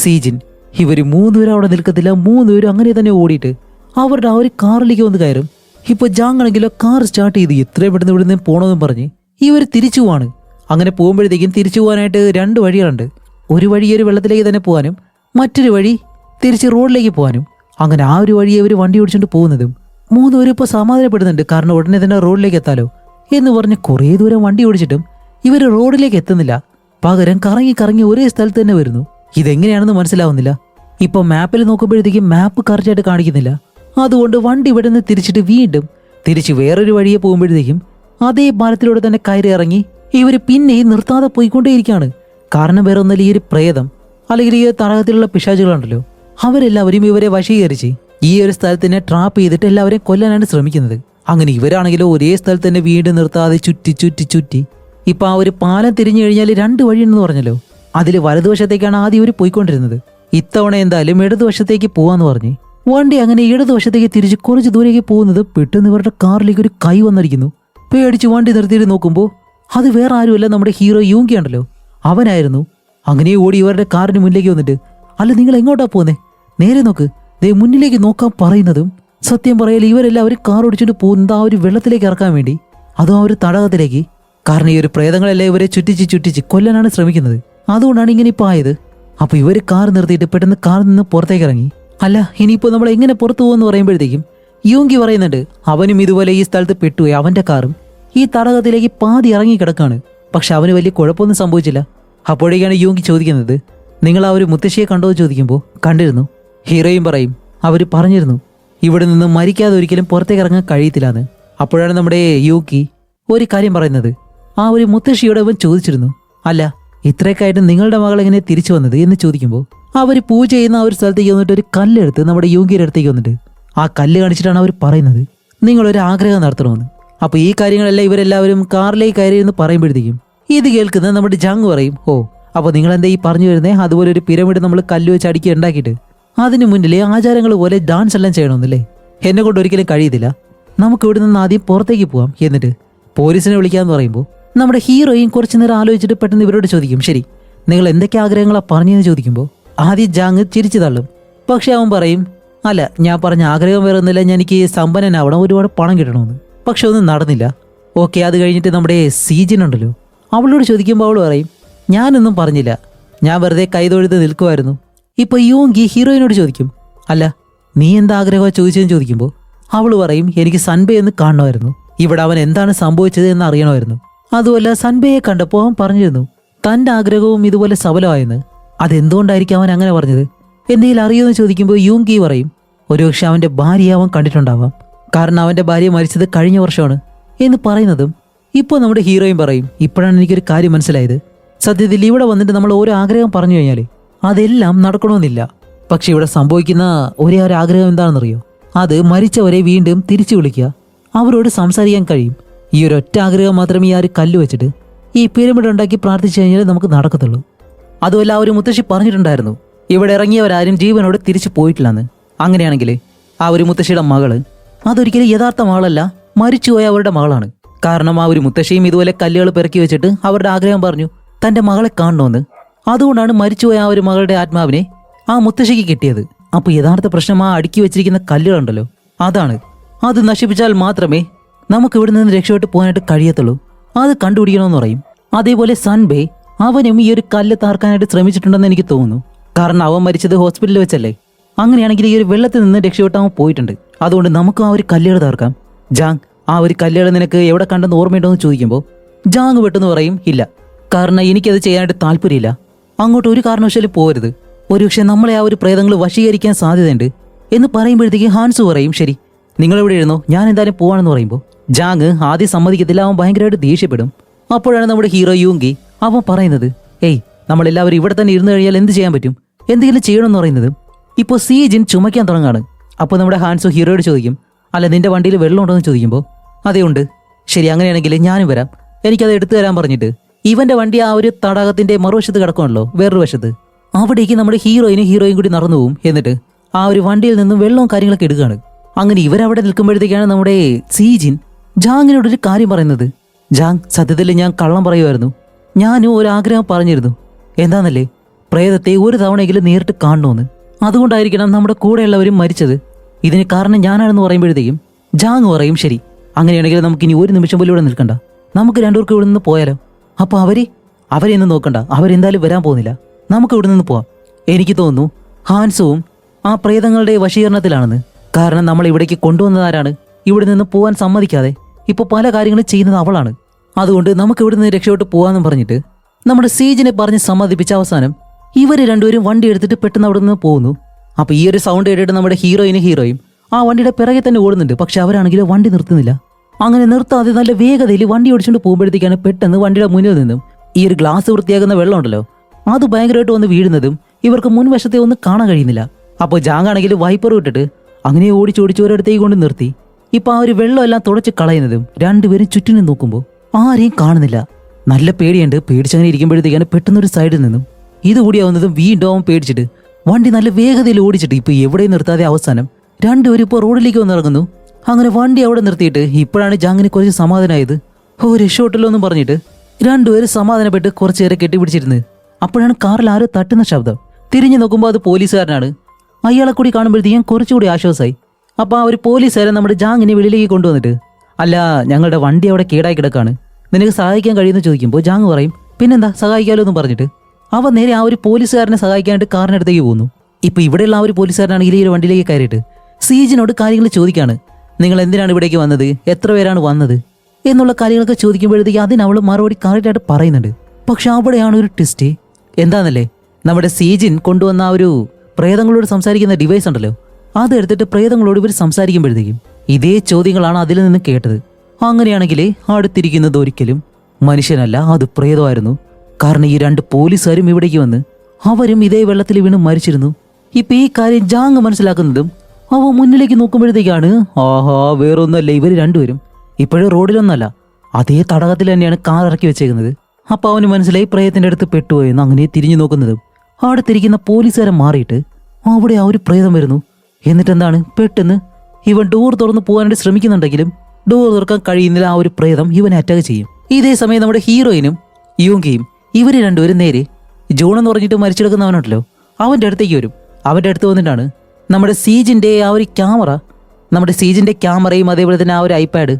സീജിൻ. ഇവര് 3 പേരും അവിടെ നിൽക്കത്തില്ല. 3 പേരും അങ്ങനെ തന്നെ ഓടിയിട്ട് അവരുടെ ആ ഒരു കാറിലേക്ക് വന്ന് കയറും. ഇപ്പൊ ജാങ് ആണെങ്കിലോ കാർ സ്റ്റാർട്ട് ചെയ്ത് എത്രയും പെട്ടെന്ന് ഇവിടെ നിന്ന് പോകണമെന്ന് പറഞ്ഞ് ഇവർ തിരിച്ചു പോവാണ്. അങ്ങനെ പോകുമ്പോഴത്തേക്കും തിരിച്ചു പോകാനായിട്ട് 2 വഴികളുണ്ട്. ഒരു വഴി ഒരു വെള്ളത്തിലേക്ക് തന്നെ പോകാനും മറ്റൊരു വഴി തിരിച്ച് റോഡിലേക്ക് പോകാനും. അങ്ങനെ ആ ഒരു വഴി ഇവർ വണ്ടി ഓടിച്ചുകൊണ്ട് പോകുന്നതും 3 പേരും ഇപ്പോൾ സമാധാനപ്പെടുന്നുണ്ട്. കാരണം ഉടനെ തന്നെ റോഡിലേക്ക് എത്താലോ എന്ന് പറഞ്ഞ് കുറേ ദൂരം വണ്ടി ഓടിച്ചിട്ടും ഇവർ റോഡിലേക്ക് എത്തുന്നില്ല. പകരം കറങ്ങി ഒരേ സ്ഥലത്ത് തന്നെ വരുന്നു. ഇതെങ്ങനെയാണെന്ന് മനസ്സിലാവുന്നില്ല. ഇപ്പൊ മാപ്പിൽ നോക്കുമ്പോഴത്തേക്കും മാപ്പ് കറക്റ്റായിട്ട് കാണിക്കുന്നില്ല. അതുകൊണ്ട് വണ്ടി ഇവിടെ നിന്ന് തിരിച്ചിട്ട് വീണ്ടും തിരിച്ച് വേറൊരു വഴിയെ പോകുമ്പോഴത്തേക്കും അതേ പാലത്തിലൂടെ തന്നെ കയറി ഇറങ്ങി ഇവര് പിന്നെയും നിർത്താതെ പോയിക്കൊണ്ടേയിരിക്കുകയാണ്. കാരണം വേറെ ഒന്നല്ല, ഈ ഒരു പ്രേതം അല്ലെങ്കിൽ ഈ തടാകത്തിലുള്ള പിശാചുകളുണ്ടല്ലോ, അവരെല്ലാവരും ഇവരെ വശീകരിച്ച് ഈ ഒരു സ്ഥലത്തിനെ ട്രാപ്പ് ചെയ്തിട്ട് എല്ലാവരെയും കൊല്ലാനാണ് ശ്രമിക്കുന്നത്. അങ്ങനെ ഇവരാണെങ്കിലോ ഒരേ സ്ഥലത്ത് തന്നെ വീണ്ടും നിർത്താതെ ചുറ്റി ഇപ്പൊ ആ ഒരു പാലം തിരിഞ്ഞു കഴിഞ്ഞാൽ 2 വഴിയുണ്ടെന്ന് പറഞ്ഞല്ലോ, അതിൽ വലതുവശത്തേക്കാണ് ആദ്യം ഇവർ പോയിക്കൊണ്ടിരുന്നത്. ഇത്തവണ എന്തായാലും ഇടതുവശത്തേക്ക് പോവാന്ന് പറഞ്ഞ് വണ്ടി അങ്ങനെ ഇടതുവശത്തേക്ക് തിരിച്ച് കുറച്ച് ദൂരേക്ക് പോകുന്നത് പെട്ടെന്ന് ഇവരുടെ കാറിലേക്ക് ഒരു കൈ വന്നിരിക്കുന്നു. പേടിച്ച് വണ്ടി നിർത്തിയിട്ട് നോക്കുമ്പോൾ അത് വേറെ ആരുമല്ല, നമ്മുടെ ഹീറോ യൂങ്കി ഉണ്ടല്ലോ, അവനായിരുന്നു. അങ്ങനെ ഓടി ഇവരുടെ കാറിന് മുന്നിലേക്ക് വന്നിട്ട് അല്ല നിങ്ങൾ എങ്ങോട്ടാ പോകുന്നേ, നേരെ നോക്ക്, ദേ മുന്നിലേക്ക് നോക്കാൻ പറയുന്നതും സത്യം പറയൽ ഇവരെല്ലാവരും കാർ ഓടിച്ചിട്ട് പോകുന്നത് ആ ഒരു വെള്ളത്തിലേക്ക് ഇറക്കാൻ വേണ്ടി, അതും ആ ഒരു തടാകത്തിലേക്ക്. കാരണം ഈ ഒരു പ്രേതങ്ങളെല്ലാം ഇവരെ ചുറ്റിച്ച് കൊല്ലാനാണ് ശ്രമിക്കുന്നത്. അതുകൊണ്ടാണ് ഇങ്ങനെ ഇപ്പൊ ആയത്. അപ്പൊ ഇവര് കാർ നിർത്തിയിട്ട് പെട്ടെന്ന് കാറിൽ നിന്ന് പുറത്തേക്ക് ഇറങ്ങി. അല്ല ഇനിയിപ്പോ നമ്മൾ എങ്ങനെ പുറത്തു പോകുമെന്ന് പറയുമ്പോഴത്തേക്കും യൂങ്കി പറയുന്നുണ്ട് അവനും ഇതുപോലെ ഈ സ്ഥലത്ത് പെട്ടുപോയി. അവന്റെ കാറും ഈ തടാകത്തിലേക്ക് പാതി ഇറങ്ങി കിടക്കാണ്. പക്ഷെ അവന് വലിയ കുഴപ്പമൊന്നും സംഭവിച്ചില്ല. അപ്പോഴേക്കാണ് യൂങ്കി ചോദിക്കുന്നത് നിങ്ങൾ ആ ഒരു മുത്തശ്ശിയെ കണ്ടോ എന്ന് ചോദിക്കുമ്പോൾ കണ്ടിരുന്നു. ഹീറോയും പറയും അവർ പറഞ്ഞിരുന്നു ഇവിടെ നിന്ന് മരിക്കാതെ ഒരിക്കലും പുറത്തേക്ക് ഇറങ്ങാൻ കഴിയത്തില്ലാന്ന്. അപ്പോഴാണ് നമ്മുടെ യൂക്കി ഒരു കാര്യം പറയുന്നത്, ആ ഒരു മുത്തശ്ശിയോട് അവൻ ചോദിച്ചിരുന്നു അല്ല ഇത്രയൊക്കെയായിട്ട് നിങ്ങളുടെ മകൾ എങ്ങനെ തിരിച്ചു വന്നത് എന്ന് ചോദിക്കുമ്പോൾ അവർ പൂജ ചെയ്യുന്ന ആ ഒരു സ്ഥലത്തേക്ക് വന്നിട്ട് ഒരു കല്ലെടുത്ത് നമ്മുടെ യൂങ്കിയുടെ അടുത്തേക്ക് വന്നിട്ട് ആ കല്ല് കാണിച്ചിട്ടാണ് അവർ പറയുന്നത് നിങ്ങളൊരു ആഗ്രഹം നടത്തണമെന്ന്. അപ്പൊ ഈ കാര്യങ്ങളെല്ലാം ഇവരെല്ലാവരും കാറിലേക്ക് കയറി എന്ന് പറയുമ്പോഴത്തേക്കും ഇത് കേൾക്കുന്നത് നമ്മുടെ ജാങ് പറയും ഓ അപ്പൊ നിങ്ങൾ എന്താ ഈ പറഞ്ഞു വരുന്നേ, അതുപോലെ ഒരു പിരമിഡ് നമ്മൾ കല്ല് വെച്ച് അടുക്കി ഉണ്ടാക്കിയിട്ട് അതിന് മുന്നിലെ ആചാരങ്ങൾ പോലെ ഡാൻസ് എല്ലാം ചെയ്യണമെന്നല്ലേ, എന്നെ കൊണ്ട് ഒരിക്കലും കഴിയത്തില്ല, നമുക്ക് ഇവിടെ നിന്ന് ആദ്യം പുറത്തേക്ക് പോവാം എന്നിട്ട് പോലീസിനെ വിളിക്കാമെന്ന് പറയുമ്പോൾ നമ്മുടെ ഹീറോയും കുറച്ചു നേരം ആലോചിച്ചിട്ട് പെട്ടെന്ന് ഇവരോട് ചോദിക്കും ശരി നിങ്ങൾ എന്തൊക്കെ ആഗ്രഹങ്ങളാ പറഞ്ഞതെന്ന് ചോദിക്കുമ്പോൾ ആദ്യം ജാങ് ചിരിച്ചു തള്ളും. പക്ഷെ അവൻ പറയും അല്ല ഞാൻ പറഞ്ഞ ആഗ്രഹം വേറെ ഒന്നുമില്ല, ഞാൻ എനിക്ക് സമ്പന്നനാവണം, ഒരുപാട് പണം കിട്ടണമെന്ന്. പക്ഷെ ഒന്നും നടന്നില്ല. ഓക്കെ, അത് കഴിഞ്ഞിട്ട് നമ്മുടെ സീജിൻ ഉണ്ടല്ലോ, അവളോട് ചോദിക്കുമ്പോൾ അവൾ പറയും ഞാനൊന്നും പറഞ്ഞില്ല, ഞാൻ വെറുതെ കൈതൊഴുത് നിൽക്കുമായിരുന്നു. ഇപ്പൊ യൂങ്കി ഹീറോയിനോട് ചോദിക്കും അല്ല നീ എന്താ ആഗ്രഹമാണ് ചോദിച്ചതെന്ന് ചോദിക്കുമ്പോൾ അവൾ പറയും എനിക്ക് സൻബേ ഒന്ന് കാണണമായിരുന്നു. ഇവിടെ അവൻ എന്താണ് സംഭവിച്ചത് എന്ന് അറിയണമായിരുന്നു. അതുമല്ല സൻബയെ കണ്ടപ്പോൾ അവൻ പറഞ്ഞിരുന്നു തന്റെ ആഗ്രഹവും ഇതുപോലെ സഫലമായെന്ന്. അതെന്തുകൊണ്ടായിരിക്കും അവൻ അങ്ങനെ പറഞ്ഞത്? എന്തെങ്കിലും അറിയുമെന്ന് ചോദിക്കുമ്പോൾ യൂങ്കി പറയും ഒരുപക്ഷെ അവന്റെ ഭാര്യയെ അവൻ കണ്ടിട്ടുണ്ടാവാം, കാരണം അവന്റെ ഭാര്യ മരിച്ചത് കഴിഞ്ഞ വർഷമാണ് എന്ന് പറയുന്നതും ഇപ്പോൾ നമ്മുടെ ഹീറോയും പറയും ഇപ്പോഴാണ് എനിക്കൊരു കാര്യം മനസ്സിലായത്. സത്യത്തിൽ ഇവിടെ വന്നിട്ട് നമ്മൾ ഓരോ ആഗ്രഹം പറഞ്ഞു കഴിഞ്ഞാൽ അതെല്ലാം നടക്കണമെന്നില്ല. പക്ഷെ ഇവിടെ സംഭവിക്കുന്ന ഒരേ ഒരു ആഗ്രഹം എന്താണെന്നറിയോ? അത് മരിച്ചവരെ വീണ്ടും തിരിച്ചു വിളിക്കുക, അവരോട് സംസാരിക്കാൻ കഴിയും. ഈ ഒരു ഒറ്റ ആഗ്രഹം മാത്രമേ ഈ ആ ഒരു കല്ല് വെച്ചിട്ട് ഈ പിരമിഡ് ഉണ്ടാക്കി പ്രാർത്ഥിച്ചു കഴിഞ്ഞാൽ നമുക്ക് നടക്കത്തുള്ളൂ. അതുമല്ല ആ ഒരു മുത്തശ്ശി പറഞ്ഞിട്ടുണ്ടായിരുന്നു ഇവിടെ ഇറങ്ങിയവരാരും ജീവനോട് തിരിച്ചു പോയിട്ടില്ലെന്ന്. അങ്ങനെയാണെങ്കിൽ ആ ഒരു മുത്തശ്ശിയുടെ മകള് അതൊരിക്കലും യഥാർത്ഥ മകളല്ല, മരിച്ചുപോയ അവരുടെ മകളാണ്. കാരണം ആ ഒരു മുത്തശ്ശിയും ഇതുപോലെ കല്ലുകൾ പെറുക്കി വെച്ചിട്ട് അവരുടെ ആഗ്രഹം പറഞ്ഞു തന്റെ മകളെ കാണണമെന്ന്. അതുകൊണ്ടാണ് മരിച്ചുപോയ ആ ഒരു മകളുടെ ആത്മാവിനെ ആ മുത്തശ്ശിക്ക് കിട്ടിയത്. അപ്പൊ യഥാർത്ഥ പ്രശ്നം ആ അടുക്കി വെച്ചിരിക്കുന്ന കല്ലുകളുണ്ടല്ലോ, അതാണ്. അത് നശിപ്പിച്ചാൽ മാത്രമേ നമുക്ക് ഇവിടെ നിന്ന് രക്ഷപ്പെട്ട് പോകാനായിട്ട് കഴിയത്തുള്ളൂ. അത് കണ്ടുപിടിക്കണമെന്ന് പറയും. അതേപോലെ സൻബേ അവനും ഈ ഒരു കല്ല് താർക്കാനായിട്ട് ശ്രമിച്ചിട്ടുണ്ടെന്ന് എനിക്ക് തോന്നുന്നു. കാരണം അവൻ മരിച്ചത് ഹോസ്പിറ്റലിൽ വെച്ചല്ലേ. അങ്ങനെയാണെങ്കിൽ ഈ ഒരു വെള്ളത്തിൽ നിന്ന് രക്ഷപ്പെട്ട് അവൻ പോയിട്ടുണ്ട്. അതുകൊണ്ട് നമുക്ക് ആ ഒരു കല്ലുകൾ താർക്കാം. ജാങ്, ആ ഒരു കല്ലുകൾ നിനക്ക് എവിടെ കണ്ടെന്ന് ഓർമ്മയുണ്ടോ എന്ന് ചോദിക്കുമ്പോൾ ജാങ് പെട്ടെന്ന് പറയും ഇല്ല, കാരണം എനിക്കത് ചെയ്യാനായിട്ട് താല്പര്യമില്ല. അങ്ങോട്ട് ഒരു കാരണവശാലും പോകരുത്, ഒരുപക്ഷെ നമ്മളെ ആ ഒരു പ്രേതങ്ങൾ വശീകരിക്കാൻ സാധ്യതയുണ്ട് എന്ന് പറയുമ്പോഴത്തേക്ക് ഹാൻസു പറയും ശരി, നിങ്ങളെവിടെ ഇരുന്നോ, ഞാൻ എന്തായാലും പോവാണെന്ന് പറയുമ്പോൾ ജാങ് ആദ്യം സമ്മതിക്കത്തില്ല. അവൻ ഭയങ്കരമായിട്ട് ദേഷ്യപ്പെടും. അപ്പോഴാണ് നമ്മുടെ ഹീറോ യൂങ്കി അവൻ പറയുന്നത് ഏയ് നമ്മളെല്ലാവരും ഇവിടെ തന്നെ ഇരുന്ന് കഴിഞ്ഞാൽ എന്ത് ചെയ്യാൻ പറ്റും, എന്തെങ്കിലും ചെയ്യണമെന്ന് പറയുന്നത്. ഇപ്പോൾ സീജിൻ ചുമയ്ക്കാൻ തുടങ്ങാണ്. അപ്പോൾ നമ്മുടെ ഹാൻസു ഹീറോയോട് ചോദിക്കും അല്ല നിന്റെ വണ്ടിയിൽ വെള്ളം ഉണ്ടോ എന്ന് ചോദിക്കുമ്പോൾ അതേ ഉണ്ട്. ശരി, അങ്ങനെയാണെങ്കിൽ ഞാനും വരാം, എനിക്കത് എടുത്തു തരാൻ പറഞ്ഞിട്ട് ഇവന്റെ വണ്ടി ആ ഒരു തടാകത്തിന്റെ മറുവശത്ത് കിടക്കുമല്ലോ, വേറൊരു വശത്ത്. അവിടേക്ക് നമ്മുടെ ഹീറോയും കൂടി നടന്നു പോവും. എന്നിട്ട് ആ ഒരു വണ്ടിയിൽ നിന്നും വെള്ളവും കാര്യങ്ങളൊക്കെ എടുക്കുകയാണ്. അങ്ങനെ ഇവരവിടെ നിൽക്കുമ്പോഴത്തേക്കാണ് നമ്മുടെ സീജിൻ ജാങ്ങിനോടൊരു കാര്യം പറയുന്നത്. ജാങ്, സത്യത്തിൽ ഞാൻ കള്ളം പറയുമായിരുന്നു. ഞാനും ഒരു ആഗ്രഹം പറഞ്ഞിരുന്നു. എന്താന്നല്ലേ, പ്രേതത്തെ ഒരു തവണയെങ്കിലും നേരിട്ട് കാണണമെന്ന്. അതുകൊണ്ടായിരിക്കണം നമ്മുടെ കൂടെയുള്ളവരും മരിച്ചത്. ഇതിന് കാരണം ഞാനാണെന്ന് പറയുമ്പോഴത്തേക്കും ജാങ് പറയും ശരി, അങ്ങനെയാണെങ്കിൽ നമുക്ക് ഇനി ഒരു നിമിഷം പോലും ഇവിടെ നിൽക്കണ്ട, നമുക്ക് രണ്ടുപേർക്ക് ഇവിടെ നിന്ന് പോയാലോ. അപ്പൊ അവരെയൊന്നും നോക്കണ്ട, അവരെന്തായാലും വരാൻ പോകുന്നില്ല, നമുക്ക് ഇവിടെ നിന്ന് പോവാം. എനിക്ക് തോന്നുന്നു ഹാൻസുവും ആ പ്രേതങ്ങളുടെ വശീകരണത്തിലാണെന്ന്. കാരണം നമ്മൾ ഇവിടേക്ക് കൊണ്ടുവന്നതാരാണ്? ഇവിടെ നിന്ന് പോകാൻ സമ്മതിക്കാതെ ഇപ്പോൾ പല കാര്യങ്ങളും ചെയ്യുന്നത് അവളാണ്. അതുകൊണ്ട് നമുക്ക് ഇവിടെ നിന്ന് രക്ഷപ്പെട്ട് പോകാമെന്നും പറഞ്ഞിട്ട് നമ്മുടെ സീജിനെ പറഞ്ഞ് സമ്മതിപ്പിച്ച അവസാനം ഇവർ രണ്ടുപേരും വണ്ടി എടുത്തിട്ട് പെട്ടെന്ന് അവിടെ നിന്ന് പോകുന്നു. അപ്പൊ ഈ ഒരു സൗണ്ട് കേട്ടിട്ട് നമ്മുടെ ഹീറോയും ആ വണ്ടിയുടെ പിറകെ തന്നെ ഓടുന്നുണ്ട്. പക്ഷെ അവരാണെങ്കിൽ വണ്ടി നിർത്തുന്നില്ല. അങ്ങനെ നിർത്താതെ നല്ല വേഗതയിൽ വണ്ടി ഓടിച്ചുകൊണ്ട് പോകുമ്പോഴത്തേക്കാണ് പെട്ടെന്ന് വണ്ടിയുടെ മുന്നിൽ നിന്നും ഈ ഒരു ഗ്ലാസ് വൃത്തിയാക്കുന്ന വെള്ളം ഉണ്ടല്ലോ, അത് ഭയങ്കരമായിട്ട് വന്ന് വീഴുന്നതും ഇവർക്ക് മുൻവശത്തെ ഒന്നും കാണാൻ കഴിയുന്നില്ല. അപ്പോൾ ജാങ്ങാണെങ്കിൽ വൈപ്പർ വിട്ടിട്ട് അങ്ങനെ ഓടിച്ചോടിച്ച് ഒരിടത്തേക്ക് കൊണ്ട് നിർത്തി. ഇപ്പൊ ആ ഒരു വെള്ളം എല്ലാം തുടച്ച് കളയുന്നതും രണ്ടുപേരും ചുറ്റിനും നോക്കുമ്പോൾ ആരെയും കാണുന്നില്ല. നല്ല പേടിയുണ്ട്. പേടിച്ചങ്ങനെ ഇരിക്കുമ്പോഴത്തേക്കാണ് പെട്ടെന്നൊരു സൈഡിൽ നിന്നും ഇതുകൂടിയാവുന്നതും വീണ്ടും അവൻ പേടിച്ചിട്ട് വണ്ടി നല്ല വേഗതയിൽ ഓടിച്ചിട്ട് ഇപ്പൊ എവിടെയും നിർത്താതെ അവസാനം രണ്ടുപേരും ഇപ്പോൾ റോഡിലേക്ക് വന്നിറങ്ങുന്നു. അങ്ങനെ വണ്ടി അവിടെ നിർത്തിയിട്ട് ഇപ്പോഴാണ് ജാങ്ങിന് കുറച്ച് സമാധാനമായത്. രക്ഷോട്ടല്ലോ എന്നും പറഞ്ഞിട്ട് രണ്ടുപേരും സമാധാനപ്പെട്ട് കുറച്ചു നേരം കെട്ടിപ്പിടിച്ചിരുന്ന്. അപ്പോഴാണ് കാറിൽ ആരോ തട്ടുന്ന ശബ്ദം. തിരിഞ്ഞു നോക്കുമ്പോൾ അത് പോലീസുകാരനാണ്. അയാളെ കൂടി കാണുമ്പോഴത്തേക്കും കുറച്ചുകൂടി ആശ്വാസമായി. അപ്പൊ ആ ഒരു പോലീസുകാരൻ നമ്മുടെ ജാങ്ങിനെ വെളിയിലേക്ക് കൊണ്ടുവന്നിട്ട് അല്ല, ഞങ്ങളുടെ വണ്ടി അവിടെ കേടായി കിടക്കാണ്, നിനക്ക് സഹായിക്കാൻ കഴിയുമെന്ന് ചോദിക്കുമ്പോൾ ജാങ് പറയും പിന്നെന്താ സഹായിക്കാലോ എന്നും പറഞ്ഞിട്ട് അവൻ നേരെ ആ ഒരു പോലീസുകാരനെ സഹായിക്കാനായിട്ട് കാറിനടുത്തേക്ക് പോകുന്നു. ഇപ്പൊ ഇവിടെയുള്ള ആ ഒരു പോലീസുകാരനാണെങ്കിൽ ഈ ഒരു വണ്ടിയിലേക്ക് കയറിയിട്ട് സീജിനോട് കാര്യങ്ങൾ ചോദിക്കാണ്. നിങ്ങൾ എന്തിനാണ് ഇവിടേക്ക് വന്നത്, എത്ര പേരാണ് വന്നത് എന്നുള്ള കാര്യങ്ങളൊക്കെ ചോദിക്കുമ്പോഴത്തേക്ക് അതിനവൾ മറുപടി കറക്റ്റായിട്ട് പറയുന്നുണ്ട്. പക്ഷെ അവിടെയാണ് ഒരു ട്വിസ്റ്റ്. എന്താന്നല്ലേ, നമ്മുടെ സീജിൻ കൊണ്ടുവന്ന ആ ഒരു പ്രേതങ്ങളോട് സംസാരിക്കുന്ന ഡിവൈസ് ഉണ്ടല്ലോ, അതെടുത്തിട്ട് പ്രേതങ്ങളോട് ഇവർ സംസാരിക്കുമ്പോഴത്തേക്കും ഇതേ ചോദ്യങ്ങളാണ് അതിൽ നിന്ന് കേട്ടത്. അങ്ങനെയാണെങ്കിൽ അടുത്തിരിക്കുന്നത് ഒരിക്കലും മനുഷ്യനല്ല, അത് പ്രേതമായിരുന്നു. കാരണം ഈ രണ്ട് പോലീസുകാരും ഇവിടേക്ക് വന്ന് അവരും ഇതേ വെള്ളത്തിൽ വീണ് മരിച്ചിരുന്നു. ഇപ്പൊ ഈ കാര്യം ജാങ് മനസ്സിലാക്കുന്നതും അവ മുന്നിലേക്ക് നോക്കുമ്പോഴത്തേക്കാണ് വേറൊന്നുമല്ല, ഇവർ രണ്ടുപേരും ഇപ്പോഴും റോഡിലൊന്നല്ല, അതേ തടാകത്തിൽ തന്നെയാണ് കാർ ഇറക്കി വെച്ചേക്കുന്നത്. അപ്പൊ അവന് മനസ്സിലായി പ്രേതത്തിന്റെ അടുത്ത് പെട്ടുപോയെന്ന്. അങ്ങനെ തിരിഞ്ഞു നോക്കുന്നതും അടുത്തിരിക്കുന്ന പോലീസുകാരൻ മാറിയിട്ട് അവിടെ ആ ഒരു പ്രേതം വരുന്നു. എന്നിട്ടെന്താണ്, പെട്ടെന്ന് ഇവൻ ഡോർ തുറന്ന് പോകാനായിട്ട് ശ്രമിക്കുന്നുണ്ടെങ്കിലും ഡോർ തുറക്കാൻ കഴിയുന്നില്ല. ആ ഒരു പ്രേതം ഇവനെ അറ്റാക്ക് ചെയ്യും. ഇതേ സമയം നമ്മുടെ ഹീറോയിനും യൂങ്കിയും ഇവര് രണ്ടുപേരും നേരെ ജോൺ എന്ന് പറഞ്ഞിട്ട് മരിച്ചെടുക്കുന്നവനുണ്ടല്ലോ അവന്റെ അടുത്തേക്ക് വരും. അവന്റെ അടുത്ത് വന്നിട്ടാണ് നമ്മുടെ സീജിന്റെ ആ ഒരു ക്യാമറയും അതേപോലെ തന്നെ ആ ഒരു ഐപാഡ്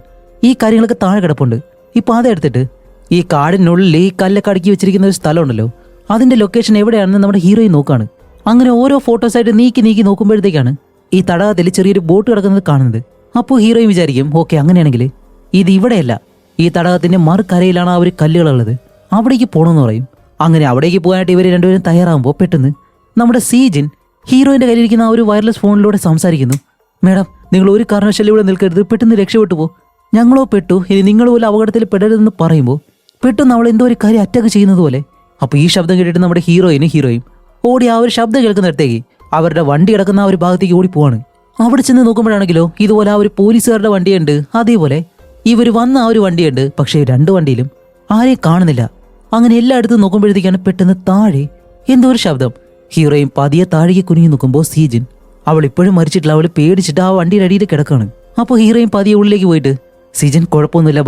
ഈ കാര്യങ്ങളൊക്കെ താഴെ കിടപ്പുണ്ട്. ഇപ്പൊ അതെടുത്തിട്ട് ഈ കാടിനുള്ളിൽ ഈ കല്ലൊക്കെ അടുക്കി വെച്ചിരിക്കുന്ന ഒരു സ്ഥലം ഉണ്ടല്ലോ, അതിന്റെ ലൊക്കേഷൻ എവിടെയാണെന്ന് നമ്മുടെ ഹീറോയിൻ നോക്കാണ്. അങ്ങനെ ഓരോ ഫോട്ടോസായിട്ട് നീക്കി നോക്കുമ്പോഴത്തേക്കാണ് ഈ തടാകത്തിൽ ചെറിയൊരു ബോട്ട് കിടക്കുന്നത് കാണുന്നത്. അപ്പോൾ ഹീറോയിൻ വിചാരിക്കും ഓക്കെ, അങ്ങനെയാണെങ്കിൽ ഇത് ഇവിടെയല്ല, ഈ തടാകത്തിന്റെ മറുകരയിലാണ് ആ ഒരു കല്ലുകളുള്ളത്, അവിടേക്ക് പോകണമെന്ന് പറയും. അങ്ങനെ അവിടേക്ക് പോകാനായിട്ട് ഇവർ രണ്ടുപേരും തയ്യാറാകുമ്പോൾ പെട്ടെന്ന് നമ്മുടെ സീജിൻ ഹീറോയിന്റെ കയ്യിലിരിക്കുന്ന ആ ഒരു വയർലെസ് ഫോണിലൂടെ സംസാരിക്കുന്നു. മേഡം, നിങ്ങൾ ഒരു കാരണവശാലും ഇവിടെ നിൽക്കരുത്, പെട്ടെന്ന് രക്ഷപ്പെട്ടു പോ, ഞങ്ങളോ പെട്ടു, ഇനി നിങ്ങൾ പോലും അപകടത്തിൽ പെടരുതെന്ന് പറയുമ്പോൾ പെട്ടെന്ന് അവൾ എന്തോ ഒരു കാര്യം അറ്റാക്ക് ചെയ്യുന്നത് പോലെ. അപ്പോൾ ഈ ശബ്ദം കേട്ടിട്ട് നമ്മുടെ ഹീറോയും ഓടി ആ ഒരു ശബ്ദം കേൾക്കുന്നിടത്തേക്ക് അവരുടെ വണ്ടി കിടക്കുന്ന ആ ഒരു ഭാഗത്തേക്ക് ഓടി പോവാണ്. അവിടെ ചെന്ന് നോക്കുമ്പോഴാണെങ്കിലോ ഇതുപോലെ ആ ഒരു പോലീസുകാരുടെ വണ്ടിയുണ്ട്, അതേപോലെ ഇവർ വന്ന ആ ഒരു വണ്ടിയുണ്ട്. പക്ഷേ രണ്ട് വണ്ടിയിലും ആരെയും കാണുന്നില്ല. അങ്ങനെ എല്ലായിടത്തും നോക്കുമ്പോഴത്തേക്കാണ് പെട്ടെന്ന് താഴെ എന്തോ ഒരു ശബ്ദം. ഹീറോയും പതിയെ താഴേക്ക് കുനിഞ്ഞു നോക്കുമ്പോൾ സീജിൻ അവൾ ഇപ്പോഴും മരിച്ചിട്ടില്ല, അവൾ പേടിച്ചിട്ട് ആ വണ്ടിയുടെ അടിയിൽ കിടക്കാണ്. അപ്പോൾ ഹീറോയും പതിയെ ഉള്ളിലേക്ക് പോയിട്ട് സീജിൻ കുഴപ്പമൊന്നുമില്ല,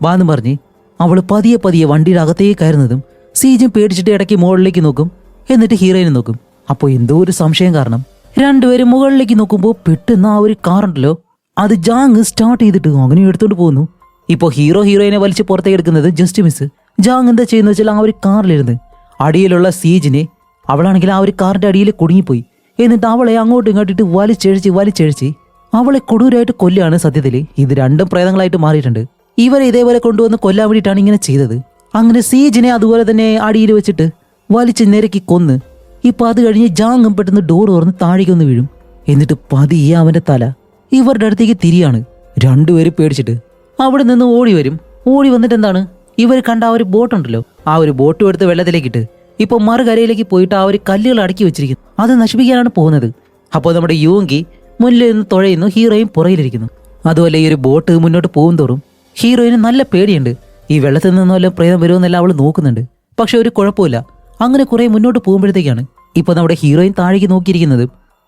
വാ എന്ന് പറഞ്ഞ് അവൾ പതിയെ വണ്ടിയുടെ അകത്തേക്ക് കയറുന്നതും സീജിൻ പേടിച്ചിട്ട് ഇടയ്ക്ക് മുകളിലേക്ക് നോക്കും, എന്നിട്ട് ഹീറോയിനെ നോക്കും. അപ്പോൾ എന്തോ ഒരു സംശയം കാരണം രണ്ടുപേരും മുകളിലേക്ക് നോക്കുമ്പോൾ പെട്ടെന്ന് ആ ഒരു കാറുണ്ടല്ലോ അത് ജാങ് സ്റ്റാർട്ട് ചെയ്തിട്ട് അങ്ങനെ എടുത്തോണ്ട് പോകുന്നു. ഇപ്പോൾ ഹീറോയിനെ വലിച്ച് പുറത്തേക്ക് എടുക്കുന്നത് ജസ്റ്റ് മിസ്. ജാങ് എന്താ ചെയ്യുന്ന വെച്ചാൽ ആ ഒരു കാറിലിരുന്ന് അടിയിലുള്ള സീജിനെ, അവളാണെങ്കിൽ ആ ഒരു കാറിന്റെ അടിയിൽ കുടുങ്ങിപ്പോയി, എന്നിട്ട് അവളെ അങ്ങോട്ടും ഇങ്ങോട്ടിട്ട് വലിച്ചഴിച്ച് അവളെ കൊടൂരായിട്ട് കൊല്ലുകയാണ്. സത്യത്തിൽ ഇത് രണ്ടും പ്രേതങ്ങളായിട്ട് മാറിയിട്ടുണ്ട്. ഇവരെ ഇതേപോലെ കൊണ്ടുവന്ന് കൊല്ലാൻ വേണ്ടിയിട്ടാണ് ഇങ്ങനെ ചെയ്തത്. അങ്ങനെ സീജിനെ അതുപോലെ തന്നെ അടിയിൽ വെച്ചിട്ട് വലിച്ച് നിരക്കി കൊന്ന്. ഇപ്പൊ അത് കഴിഞ്ഞ് ജാങ്ങും പെട്ടെന്ന് ഡോർ തുറന്ന് താഴേക്കൊന്ന് വീഴും. എന്നിട്ട് പതിയെ അവന്റെ തല ഇവരുടെ അടുത്തേക്ക് തിരിയാണ്. രണ്ടുപേരും പേടിച്ചിട്ട് അവിടെ നിന്ന് ഓടി വന്നിട്ട് എന്താണ്, ഇവർ കണ്ട ആ ഒരു ബോട്ടുണ്ടല്ലോ, ആ ഒരു ബോട്ടും എടുത്ത് വെള്ളത്തിലേക്കിട്ട് ഇപ്പൊ മറുകരയിലേക്ക് പോയിട്ട് ആ ഒരു കല്ലുകൾ അടക്കി വെച്ചിരിക്കുന്നു, അത് നശിപ്പിക്കാനാണ് പോകുന്നത്. അപ്പോൾ നമ്മുടെ യൂങ്കി മുന്നിൽ നിന്ന് തുഴയുന്നു, ഹീറോയും പുറയിലിരിക്കുന്നു. അതുപോലെ ഈ ഒരു ബോട്ട് മുന്നോട്ട് പോകും തോറും ഹീറോയിന് നല്ല പേടിയുണ്ട്. ഈ വെള്ളത്തിൽ നിന്നും വല്ല പ്രേതം വരുമെന്നെല്ലാം അവൾ നോക്കുന്നുണ്ട്. പക്ഷെ ഒരു കുഴപ്പമില്ല. അങ്ങനെ കുറെ മുന്നോട്ട് പോകുമ്പോഴത്തേക്കാണ് ഇപ്പൊ നമ്മുടെ ഹീറോയിൻ താഴേക്ക് നോക്കിയിരിക്കുന്നത്.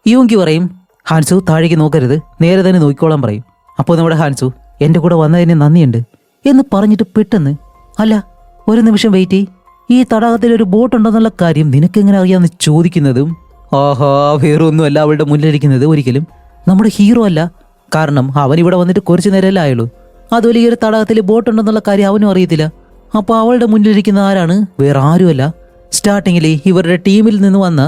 യൂങ്കി പറയും, ഹാൻസു താഴേക്ക് നോക്കരുത്, നേരെ തന്നെ നോക്കിക്കോളാൻ പറയും. അപ്പോൾ നമ്മുടെ ഹാൻസു എന്റെ കൂടെ വന്നതിന് നന്ദിയുണ്ട് എന്ന് പറഞ്ഞിട്ട് പെട്ടെന്ന്, അല്ല ഒരു നിമിഷം വെയിറ്റ് ചെയ്യ്, ഈ തടാകത്തിൽ ഒരു ബോട്ട് ഉണ്ടെന്നുള്ള കാര്യം നിനക്കെങ്ങനെ അറിയാമെന്ന് ചോദിക്കുന്നതും, ആഹാ വേറൊന്നുമല്ല അവളുടെ മുന്നിലിരിക്കുന്നത് ഒരിക്കലും നമ്മുടെ ഹീറോ അല്ല. കാരണം അവൻ ഇവിടെ വന്നിട്ട് കുറച്ചു നേരമല്ലേ ആയുള്ളൂ. അതുപോലെ ഈ ഒരു തടാകത്തിൽ ബോട്ട് ഉണ്ടെന്നുള്ള കാര്യം അവനും അറിയത്തില്ല. അപ്പോൾ അവളുടെ മുന്നിലിരിക്കുന്ന ആരാണ്, വേറെ ആരുമല്ല, സ്റ്റാർട്ടിങ്ങിൽ ഇവരുടെ ടീമിൽ നിന്ന് വന്ന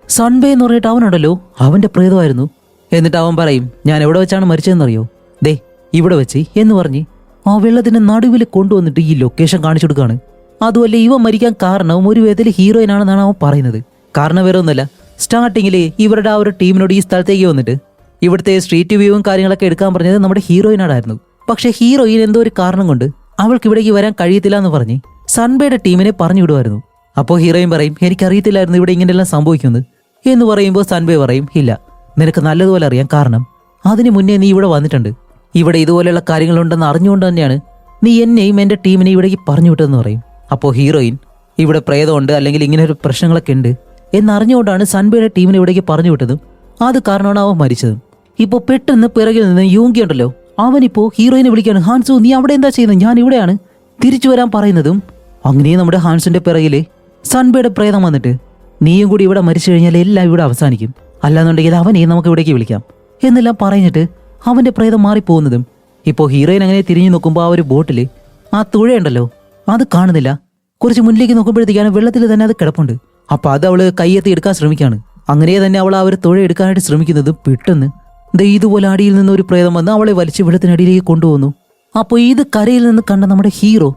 സൺബേ എന്ന് പറഞ്ഞിട്ട് അവനുണ്ടല്ലോ, അവന്റെ പ്രേതമായിരുന്നു. എന്നിട്ട് അവൻ പറയും, ഞാൻ എവിടെ വെച്ചാണ് മരിച്ചതെന്നറിയോ, ദേ ഇവിടെ വെച്ച് എന്ന് പറഞ്ഞ് ആ വെള്ളത്തിന്റെ നടുവിൽ കൊണ്ടുവന്നിട്ട് ഈ ലൊക്കേഷൻ കാണിച്ചു കൊടുക്കുകയാണ്. അതുമല്ല ഇവ മരിക്കാൻ കാരണവും ഒരു വിധത്തിൽ ഹീറോയിനാണെന്നാണ് അവൻ പറയുന്നത്. കാരണം വേറെ ഒന്നുമല്ല, സ്റ്റാർട്ടിങ്ങിൽ ഇവരുടെ ആ ഒരു ടീമിനോട് ഈ സ്ഥലത്തേക്ക് വന്നിട്ട് ഇവിടുത്തെ സ്ട്രീറ്റ് വ്യൂവും കാര്യങ്ങളൊക്കെ എടുക്കാൻ പറഞ്ഞത് നമ്മുടെ ഹീറോയിനോടായിരുന്നു. പക്ഷെ ഹീറോയിൻ എന്തോ ഒരു കാരണം കൊണ്ട് അവൾക്ക് ഇവിടേക്ക് വരാൻ കഴിയത്തില്ല എന്ന് പറഞ്ഞ് സൺബേയുടെ ടീമിനെ പറഞ്ഞു വിടുമായിരുന്നു. അപ്പോൾ ഹീറോയിൻ പറയും, എനിക്കറിയത്തില്ലായിരുന്നു ഇവിടെ ഇങ്ങനെയെല്ലാം സംഭവിക്കുന്നത് എന്ന് പറയുമ്പോൾ സൺബേ പറയും, ഇല്ല നിനക്ക് നല്ലതുപോലെ അറിയാം, കാരണം അതിന് മുന്നേ നീ ഇവിടെ വന്നിട്ടുണ്ട്, ഇവിടെ ഇതുപോലെയുള്ള കാര്യങ്ങളുണ്ടെന്ന് അറിഞ്ഞുകൊണ്ട് തന്നെയാണ് നീ എന്നെയും എൻ്റെ ടീമിനെ ഇവിടേക്ക് പറഞ്ഞു വിട്ടതെന്ന് പറയും. അപ്പോൾ ഹീറോയിൻ ഇവിടെ പ്രേതമുണ്ട് അല്ലെങ്കിൽ ഇങ്ങനെ ഒരു പ്രശ്നങ്ങളൊക്കെ ഉണ്ട് എന്നറിഞ്ഞുകൊണ്ടാണ് സൺബേയുടെ ടീമിനെ ഇവിടേക്ക് പറഞ്ഞു വിട്ടതും അത് കാരണമാണ് അവൻ മരിച്ചതും. ഇപ്പോൾ പെട്ടെന്ന് പിറകിൽ നിന്ന് യൂങ്കി ഉണ്ടല്ലോ, അവനിപ്പോൾ ഹീറോയിനെ വിളിക്കുകയാണ്, ഹാൻസു നീ അവിടെ എന്താ ചെയ്യുന്നത്, ഞാൻ ഇവിടെയാണ്, തിരിച്ചു വരാൻ പറയുന്നതും അങ്ങനെ നമ്മുടെ ഹാൻസിന്റെ പിറകിൽ സൺബേയുടെ പ്രേതം വന്നിട്ട്, നീയും കൂടി ഇവിടെ മരിച്ചു കഴിഞ്ഞാൽ എല്ലാം ഇവിടെ അവസാനിക്കും, അല്ലാന്നുണ്ടെങ്കിൽ അവനെ നമുക്ക് ഇവിടേക്ക് വിളിക്കാം എന്നെല്ലാം പറഞ്ഞിട്ട് അവന്റെ പ്രേതം മാറിപ്പോകുന്നതും ഇപ്പോൾ ഹീറോയിൻ അങ്ങനെ തിരിഞ്ഞു നോക്കുമ്പോൾ ആ ഒരു ബോട്ടിൽ ആ തുഴയുണ്ടല്ലോ അത് കാണുന്നില്ല. കുറച്ച് മുന്നിലേക്ക് നോക്കുമ്പോഴത്തേക്കാണ് വെള്ളത്തിൽ തന്നെ അത് കിടപ്പുണ്ട്. അപ്പൊ അത് അവള് കയ്യെത്തി എടുക്കാൻ ശ്രമിക്കുകയാണ്. അങ്ങനെ തന്നെ അവൾ ആ ഒരു തുഴ എടുക്കാനായിട്ട് ശ്രമിക്കുന്നതും പെട്ടെന്ന് ഇതുപോലെ അടിയിൽ നിന്ന് ഒരു പ്രേതം വന്ന് അവളെ വലിച്ച് വെള്ളത്തിനടിയിലേക്ക് കൊണ്ടുപോകുന്നു. അപ്പോൾ ഇത് കരയിൽ നിന്ന് കണ്ട നമ്മുടെ ഹീറോ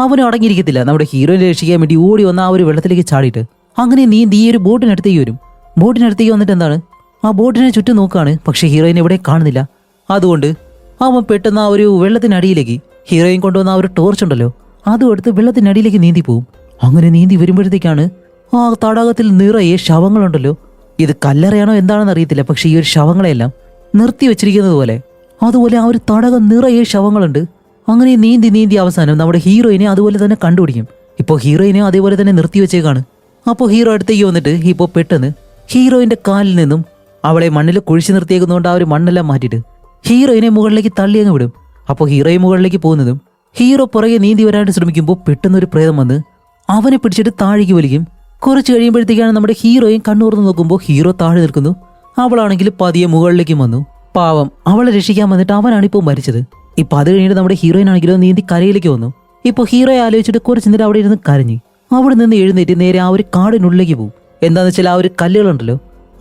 അവനും അടങ്ങിയിരിക്കത്തില്ല. നമ്മുടെ ഹീറോയിനെ രക്ഷിക്കാൻ വേണ്ടി ഓടി വന്ന ആ ഒരു വെള്ളത്തിലേക്ക് ചാടിയിട്ട് അങ്ങനെ നീന്തി ഈ ഒരു ബോട്ടിനടുത്തേക്ക് വരും. ബോട്ടിനടുത്തേക്ക് വന്നിട്ട് എന്താണ്, ആ ബോട്ടിനെ ചുറ്റും നോക്കുകയാണ്. പക്ഷെ ഹീറോയിനെ എവിടെ കാണുന്നില്ല. അതുകൊണ്ട് അവൻ പെട്ടെന്ന് ആ ഒരു വെള്ളത്തിനടിയിലേക്ക് ഹീറോയിൻ കൊണ്ടുവന്ന ആ ഒരു ടോർച്ച് ഉണ്ടല്ലോ അതും എടുത്ത് വെള്ളത്തിനടിയിലേക്ക് നീന്തി പോവും. അങ്ങനെ നീന്തി വരുമ്പോഴത്തേക്കാണ് ആ തടാകത്തിൽ നിറയെ ശവങ്ങളുണ്ടല്ലോ. ഇത് കല്ലറയാണോ എന്താണെന്ന് അറിയത്തില്ല, പക്ഷെ ഈ ഒരു ശവങ്ങളെല്ലാം നിർത്തി വെച്ചിരിക്കുന്നത് പോലെ അതുപോലെ ആ ഒരു തടാകം നിറയെ ശവങ്ങളുണ്ട്. അങ്ങനെ നീന്തി അവസാനം നമ്മുടെ ഹീറോയിനെ അതുപോലെ തന്നെ കണ്ടുപിടിക്കും. ഇപ്പോൾ ഹീറോയിനെ അതേപോലെ തന്നെ നിർത്തി വെച്ചേക്കാണ്. അപ്പോൾ ഹീറോ അടുത്തേക്ക് വന്നിട്ട് ഇപ്പോൾ പെട്ടെന്ന് ഹീറോയിന്റെ കാലിൽ നിന്നും അവളെ മണ്ണിൽ കുഴിച്ചു നിർത്തിയേക്കുന്നതുകൊണ്ട് ആ ഒരു മണ്ണെല്ലാം മാറ്റിയിട്ട് ഹീറോയിനെ മുകളിലേക്ക് തള്ളി അങ്ങ് വിടും. അപ്പോൾ ഹീറോയിൻ മുകളിലേക്ക് പോകുന്നതും ഹീറോ പുറകെ നീന്തി വരാനായിട്ട് ശ്രമിക്കുമ്പോൾ പെട്ടെന്നൊരു പ്രേതം വന്ന് അവനെ പിടിച്ചിട്ട് താഴേക്ക് വലിക്കും. കുറച്ച് കഴിയുമ്പോഴത്തേക്കാണ് നമ്മുടെ ഹീറോയിൻ കണ്ണുറന്ന് നോക്കുമ്പോൾ ഹീറോ താഴെ നിൽക്കുന്നു. അവളാണെങ്കിൽ പതിയെ മുകളിലേക്കും വന്നു. പാവം, അവളെ രക്ഷിക്കാൻ വന്നിട്ട് അവനാണിപ്പോൾ മരിച്ചത്. ഇപ്പൊ അത് കഴിഞ്ഞിട്ട് നമ്മുടെ ഹീറോയിൻ ആണെങ്കിലോ നീന്തി കരയിലേക്ക് വന്നു. ഇപ്പോൾ ഹീറോയെ ആലോചിച്ചിട്ട് കുറച്ച് നേരം അവിടെ ഇരുന്ന് കരഞ്ഞു. അവിടെ നിന്ന് എഴുന്നേറ്റ് നേരെ ആ ഒരു കാടിനുള്ളിലേക്ക് പോകും. എന്താണെന്ന് വെച്ചാൽ ആ ഒരു കല്ലുകളുണ്ടല്ലോ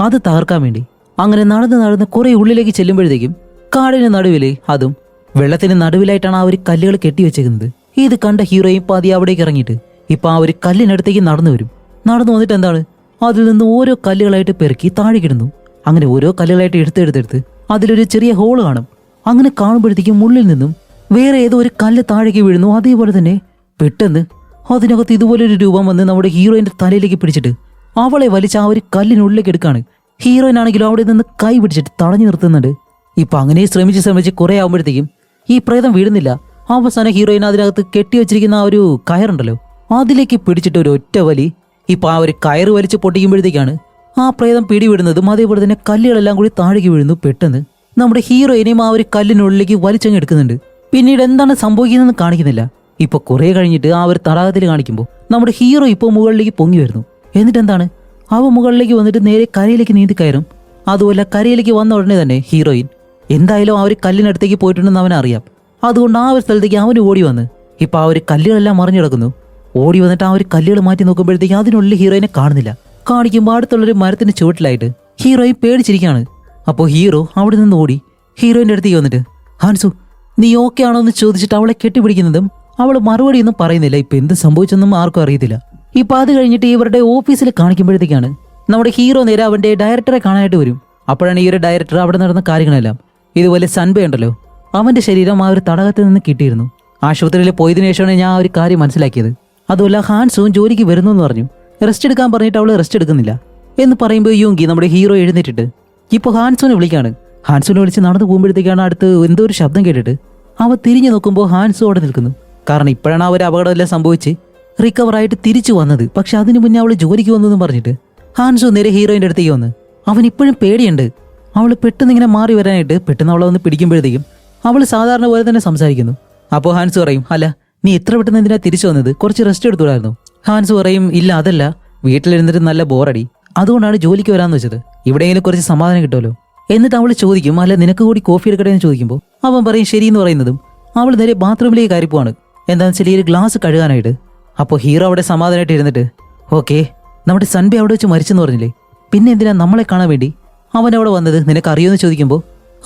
അത് തകർക്കാൻ വേണ്ടി. അങ്ങനെ നടന്ന് കുറെ ഉള്ളിലേക്ക് ചെല്ലുമ്പോഴത്തേക്കും കാടിന് നടുവില് അതും വെള്ളത്തിന് നടുവിലായിട്ടാണ് ആ ഒരു കല്ലുകൾ കെട്ടിവെച്ചേക്കുന്നത്. ഇത് കണ്ട ഹീറോയും പാതി അവിടേക്ക് ഇറങ്ങിയിട്ട് ഇപ്പൊ ആ ഒരു കല്ലിനടുത്തേക്ക് നടന്നു വരും. നടന്നു വന്നിട്ട് എന്താണ്, അതിൽ നിന്ന് ഓരോ കല്ലുകളായിട്ട് പെറുക്കി താഴെ കിടുന്നു. അങ്ങനെ ഓരോ കല്ലുകളായിട്ട് എടുത്തെടുത്തെടുത്ത് അതിലൊരു ചെറിയ ഹോള് കാണും. അങ്ങനെ കാണുമ്പോഴത്തേക്കും ഉള്ളിൽ നിന്നും വേറെ ഏതോ ഒരു കല്ല് താഴേക്ക് വീഴുന്നു. അതേപോലെ തന്നെ പെട്ടെന്ന് അതിനകത്ത് ഇതുപോലൊരു രൂപം വന്ന് നമ്മുടെ ഹീറോയിന്റെ തലയിലേക്ക് പിടിച്ചിട്ട് അവളെ വലിച്ച് ആ ഒരു കല്ലിനുള്ളിലേക്ക് എടുക്കാണ്. ഹീറോയിൻ ആണെങ്കിലും അവിടെ നിന്ന് കൈ പിടിച്ചിട്ട് തടഞ്ഞു നിർത്തുന്നുണ്ട്. ഇപ്പൊ അങ്ങനെ ശ്രമിച്ച് കുറെ ആകുമ്പോഴത്തേക്കും ഈ പ്രേതം വീഴുന്നില്ല. അവസാനം ഹീറോയിൻ അതിനകത്ത് കെട്ടിവെച്ചിരിക്കുന്ന ആ ഒരു കയറുണ്ടല്ലോ, അതിലേക്ക് പിടിച്ചിട്ട് ഒരു ഒറ്റ വലി. ഇപ്പൊ ആ ഒരു കയറ് വലിച്ച് പൊട്ടിക്കുമ്പോഴത്തേക്കാണ് ആ പ്രേതം പിടിവിടുന്നതും അതേപോലെ തന്നെ കല്ലുകളെല്ലാം കൂടി താഴേക്ക് വീഴുന്നു. പെട്ടെന്ന് നമ്മുടെ ഹീറോയിനെയും ആ ഒരു കല്ലിനുള്ളിലേക്ക് വലിച്ചങ്ങ് എടുക്കുന്നുണ്ട്. പിന്നീട് എന്താണ് സംഭവിക്കുന്നതെന്ന് കാണിക്കുന്നില്ല. ഇപ്പൊ കുറെ കഴിഞ്ഞിട്ട് ആ ഒരു തടാകത്തിൽ കാണിക്കുമ്പോൾ നമ്മുടെ ഹീറോ ഇപ്പോൾ മുകളിലേക്ക് പൊങ്ങി വരുന്നു. എന്നിട്ട് എന്താണ്, അവ മുകളിലേക്ക് വന്നിട്ട് നേരെ കരയിലേക്ക് നീന്തി കയറും. അതുപോലെ കരയിലേക്ക് വന്ന ഉടനെ തന്നെ ഹീറോയിൻ എന്തായാലും ആ ഒരു കല്ലിനടുത്തേക്ക് പോയിട്ടുണ്ടെന്ന് അവനറിയാം. അതുകൊണ്ട് ആ ഒരു സ്ഥലത്തേക്ക് അവന് ഓടി വന്ന് ഇപ്പൊ ആ ഒരു കല്ലുകളെല്ലാം മറിഞ്ഞു കിടക്കുന്നു. ഓടി വന്നിട്ട് ആ ഒരു കല്ലുകൾ മാറ്റി നോക്കുമ്പോഴത്തേക്ക് അതിനുള്ളിൽ ഹീറോയിനെ കാണുന്നില്ല. കാണിക്കുമ്പോൾ അടുത്തുള്ളൊരു മരത്തിന് ചുവട്ടിലായിട്ട് ഹീറോയിൻ പേടിച്ചിരിക്കുകയാണ്. അപ്പോൾ ഹീറോ അവിടെ നിന്ന് ഓടി ഹീറോയിൻ്റെ അടുത്തേക്ക് വന്നിട്ട്, ഹാൻസു നീ ഓക്കെ ആണോ എന്ന് ചോദിച്ചിട്ട് അവളെ കെട്ടിപ്പിടിക്കുന്നതും അവൾ മറുപടിയൊന്നും പറയുന്നില്ല. ഇപ്പൊ എന്ത് സംഭവിച്ചെന്നും ആർക്കും അറിയത്തില്ല. ഇപ്പൊ അത് കഴിഞ്ഞിട്ട് ഇവരുടെ ഓഫീസിൽ കാണിക്കുമ്പോഴത്തേക്കാണ് നമ്മുടെ ഹീറോ നേരെ അവന്റെ ഡയറക്ടറെ കാണാനായിട്ട് വരും. അപ്പോഴാണ് ഈ ഒരു ഡയറക്ടർ അവിടെ നടന്ന കാര്യങ്ങളെല്ലാം, ഇതുപോലെ സൺബേ ഉണ്ടല്ലോ അവന്റെ ശരീരം ആ ഒരു തടാകത്തിൽ നിന്ന് കിട്ടിയിരുന്നു. ആശുപത്രിയിൽ പോയതിനു ശേഷമാണ് ഞാൻ ആ ഒരു കാര്യം മനസ്സിലാക്കിയത്. അതുമല്ല ഹാൻസും ജോലിക്ക് വരുന്നു എന്ന് പറഞ്ഞു. റെസ്റ്റ് എടുക്കാൻ പറഞ്ഞിട്ട് അവള് റെസ്റ്റ് എടുക്കുന്നില്ല എന്ന് പറയുമ്പോൾ യൂങ്കി നമ്മുടെ ഹീറോ എഴുന്നേറ്റിട്ട് ഇപ്പോൾ ഹാൻസുവിനെ വിളിക്കാണ്. ഹാൻസുവിനെ വിളിച്ച് നടന്നു പോകുമ്പോഴത്തേക്കാണ് അടുത്ത് എന്തോ ഒരു ശബ്ദം കേട്ടിട്ട് അവ തിരിഞ്ഞു നോക്കുമ്പോൾ ഹാൻസു അവിടെ നിൽക്കുന്നു. കാരണം ഇപ്പോഴാണ് ആ ഒരു അപകടമെല്ലാം സംഭവിച്ച് റിക്കവറായിട്ട് തിരിച്ചു വന്നത്. പക്ഷെ അതിനു മുന്നേ അവൾ ജോലിക്ക് വന്നതെന്ന് പറഞ്ഞിട്ട് ഹാൻസു നേരെ ഹീറോയിൻ്റെ അടുത്തേക്ക് വന്ന് അവൻ ഇപ്പോഴും പേടിയുണ്ട്. അവൾ പെട്ടെന്ന് ഇങ്ങനെ മാറി വരാനായിട്ട് പെട്ടെന്ന് അവളെ വന്ന് പിടിക്കുമ്പോഴത്തേക്കും അവൾ സാധാരണ പോലെ തന്നെ സംസാരിക്കുന്നു. അപ്പോൾ ഹാൻസു പറയും, അല്ല നീ എത്ര പെട്ടെന്ന് എന്തിനാ തിരിച്ചു വന്നത്, കുറച്ച് റെസ്റ്റ് എടുത്തുകൂടായിരുന്നു. ഹാൻസു പറയും, ഇല്ല അതല്ല, വീട്ടിലിരുന്നിട്ട് നല്ല ബോറടി, അതുകൊണ്ടാണ് ജോലിക്ക് വരാമെന്ന് വെച്ചത്, ഇവിടെയെങ്കിലും കുറച്ച് സമാധാനം കിട്ടുമല്ലോ. എന്നിട്ട് അവൾ ചോദിക്കും, അല്ല നിനക്ക് കൂടി കോഫി എടുക്കട്ടെ എന്ന് ചോദിക്കുമ്പോൾ അവൻ പറയും ശരിയെന്ന് പറയുന്നതും അവൾ നേരെ ബാത്റൂമിലേക്ക് കയറിപ്പോവാണ്. എന്താണെന്ന് വെച്ചാൽ ഈ ഒരു ഗ്ലാസ് കഴുകാനായിട്ട്. അപ്പോൾ ഹീറോ അവിടെ സമാധാനമായിട്ട് ഇരുന്നിട്ട്, ഓക്കെ നമ്മുടെ സൺബേ അവിടെ വെച്ച് മരിച്ചെന്ന് പറഞ്ഞില്ലേ, പിന്നെ എന്തിനാ നമ്മളെ കാണാൻ വേണ്ടി അവൻ അവിടെ വന്നത്, നിനക്ക് അറിയുമെന്ന് ചോദിക്കുമ്പോൾ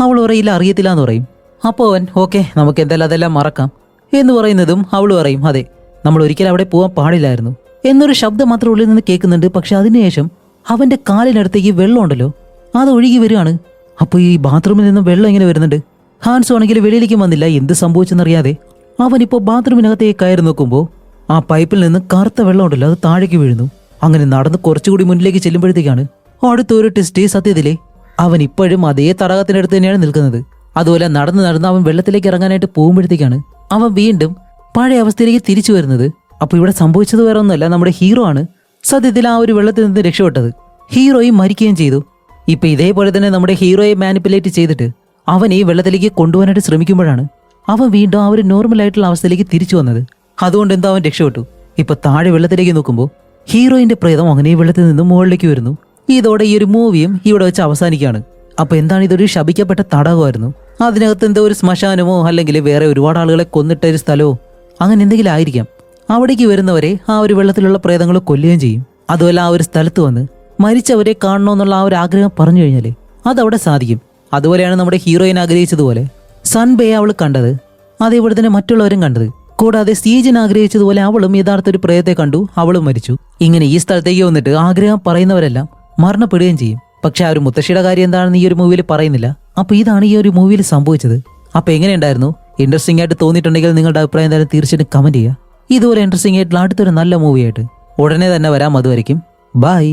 അവൾ പറയില്ല അറിയത്തില്ല എന്ന് പറയും. അപ്പോൾ അവൻ ഓക്കെ നമുക്ക് എന്തായാലും അതെല്ലാം മറക്കാം എന്ന് പറയുന്നതും അവൾ പറയും, അതെ നമ്മൾ ഒരിക്കലും അവിടെ പോകാൻ പാടില്ലായിരുന്നു എന്നൊരു ശബ്ദം മാത്രം ഉള്ളിൽ നിന്ന് കേൾക്കുന്നുണ്ട്. പക്ഷെ അതിനുശേഷം അവന്റെ കാലിനടുത്തേക്ക് വെള്ളം ഉണ്ടല്ലോ അത് ഒഴുകി വരികയാണ്. അപ്പോൾ ഈ ബാത്റൂമിൽ നിന്നും വെള്ളം ഇങ്ങനെ വരുന്നുണ്ട്. ഹാൻസു ആണെങ്കിൽ വെളിയിലേക്ക് വന്നില്ല. എന്ത് സംഭവിച്ചെന്നറിയാതെ അവനിപ്പോൾ ബാത്റൂമിനകത്തേക്ക് കയറി നോക്കുമ്പോൾ ആ പൈപ്പിൽ നിന്ന് കറുത്ത വെള്ളം ഉണ്ടല്ലോ അത് താഴേക്ക് വീഴുന്നു. അങ്ങനെ നടന്ന് കുറച്ചുകൂടി മുന്നിലേക്ക് ചെല്ലുമ്പോഴത്തേക്കാണ് അടുത്തൊരു ടെസ്റ്റ്. സത്യത്തിലെ അവൻ ഇപ്പോഴും അതേ തടാകത്തിനടുത്ത് തന്നെയാണ് നിൽക്കുന്നത്. അതുപോലെ നടന്ന് അവൻ വെള്ളത്തിലേക്ക് ഇറങ്ങാനായിട്ട് പോകുമ്പോഴത്തേക്കാണ് അവൻ വീണ്ടും പഴയ അവസ്ഥയിലേക്ക് തിരിച്ചു വരുന്നത്. അപ്പോൾ ഇവിടെ സംഭവിച്ചത് വേറെ ഒന്നുമല്ല, നമ്മുടെ ഹീറോ ആണ് സത്യത്തിൽ ആ ഒരു വെള്ളത്തിൽ നിന്ന് രക്ഷപ്പെട്ടത്. ഹീറോയും മരിക്കുകയും ചെയ്തു. ഇപ്പൊ ഇതേപോലെ തന്നെ നമ്മുടെ ഹീറോയെ മാനിപ്പുലേറ്റ് ചെയ്തിട്ട് അവൻ ഈ വെള്ളത്തിലേക്ക് കൊണ്ടുപോകാനായിട്ട് ശ്രമിക്കുമ്പോഴാണ് അവൻ വീണ്ടും ആ ഒരു നോർമൽ ആയിട്ടുള്ള അവസ്ഥയിലേക്ക് തിരിച്ചു വന്നത്. അതുകൊണ്ട് എന്താ അവൻ രക്ഷപ്പെട്ടു. ഇപ്പൊ താഴെ വെള്ളത്തിലേക്ക് നോക്കുമ്പോൾ ഹീറോയിന്റെ പ്രേതം അങ്ങനെ ഈ വെള്ളത്തിൽ നിന്ന് മുകളിലേക്ക് വരുന്നു. ഇതോടെ ഈ ഒരു മൂവിയും ഇവിടെ വെച്ച് അവസാനിക്കുകയാണ്. അപ്പൊ എന്താണ്, ഇതൊരു ശപിക്കപ്പെട്ട തടാകമായിരുന്നു. അതിനകത്ത് എന്തോ ഒരു ശ്മശാനമോ അല്ലെങ്കിൽ വേറെ ഒരുപാട് ആളുകളെ കൊന്നിട്ട ഒരു സ്ഥലമോ അങ്ങനെ എന്തെങ്കിലും ആയിരിക്കാം. അവിടേക്ക് വരുന്നവരെ ആ ഒരു വെള്ളത്തിലുള്ള പ്രേതങ്ങൾ കൊല്ലുകയും ചെയ്യും. അതുപോലെ ആ ഒരു സ്ഥലത്ത് വന്ന് മരിച്ചവരെ കാണണമെന്നുള്ള ആ ഒരു ആഗ്രഹം പറഞ്ഞു കഴിഞ്ഞാൽ അതവിടെ സാധിക്കും. അതുപോലെയാണ് നമ്മുടെ ഹീറോയിൻ ആഗ്രഹിച്ചതുപോലെ സൺബേയെ അവൾ കണ്ടത്, അതേപോലെ തന്നെ മറ്റുള്ളവരും കണ്ടത്. കൂടാതെ സീജൻ ആഗ്രഹിച്ചതുപോലെ അവളും യഥാർത്ഥ ഒരു പ്രേതത്തെ കണ്ടു, അവളും മരിച്ചു. ഇങ്ങനെ ഈ സ്ഥലത്തേക്ക് വന്നിട്ട് ആഗ്രഹം പറയുന്നവരെല്ലാം മരണപ്പെടുകയും ചെയ്യും. പക്ഷെ ആ ഒരു മുത്തശ്ശിയുടെ കാര്യം എന്താണെന്ന് ഈ ഒരു മൂവിയിൽ പറയുന്നില്ല. അപ്പൊ ഇതാണ് ഈ ഒരു മൂവിയിൽ സംഭവിച്ചത്. അപ്പൊ എങ്ങനെയുണ്ടായിരുന്നു? ഇൻട്രസ്റ്റിംഗ് ആയിട്ട് തോന്നിയിട്ടുണ്ടെങ്കിൽ നിങ്ങളുടെ അഭിപ്രായം എന്തായാലും തീർച്ചയായിട്ടും കമന്റ് ചെയ്യുക. ഇതുപോലെ ഇൻട്രസ്റ്റിംഗ് ആയിട്ടുള്ള അടുത്തൊരു നല്ല മൂവിയായിട്ട് ഉടനെ തന്നെ വരാം. അതുവരെയ്ക്കും ബൈ.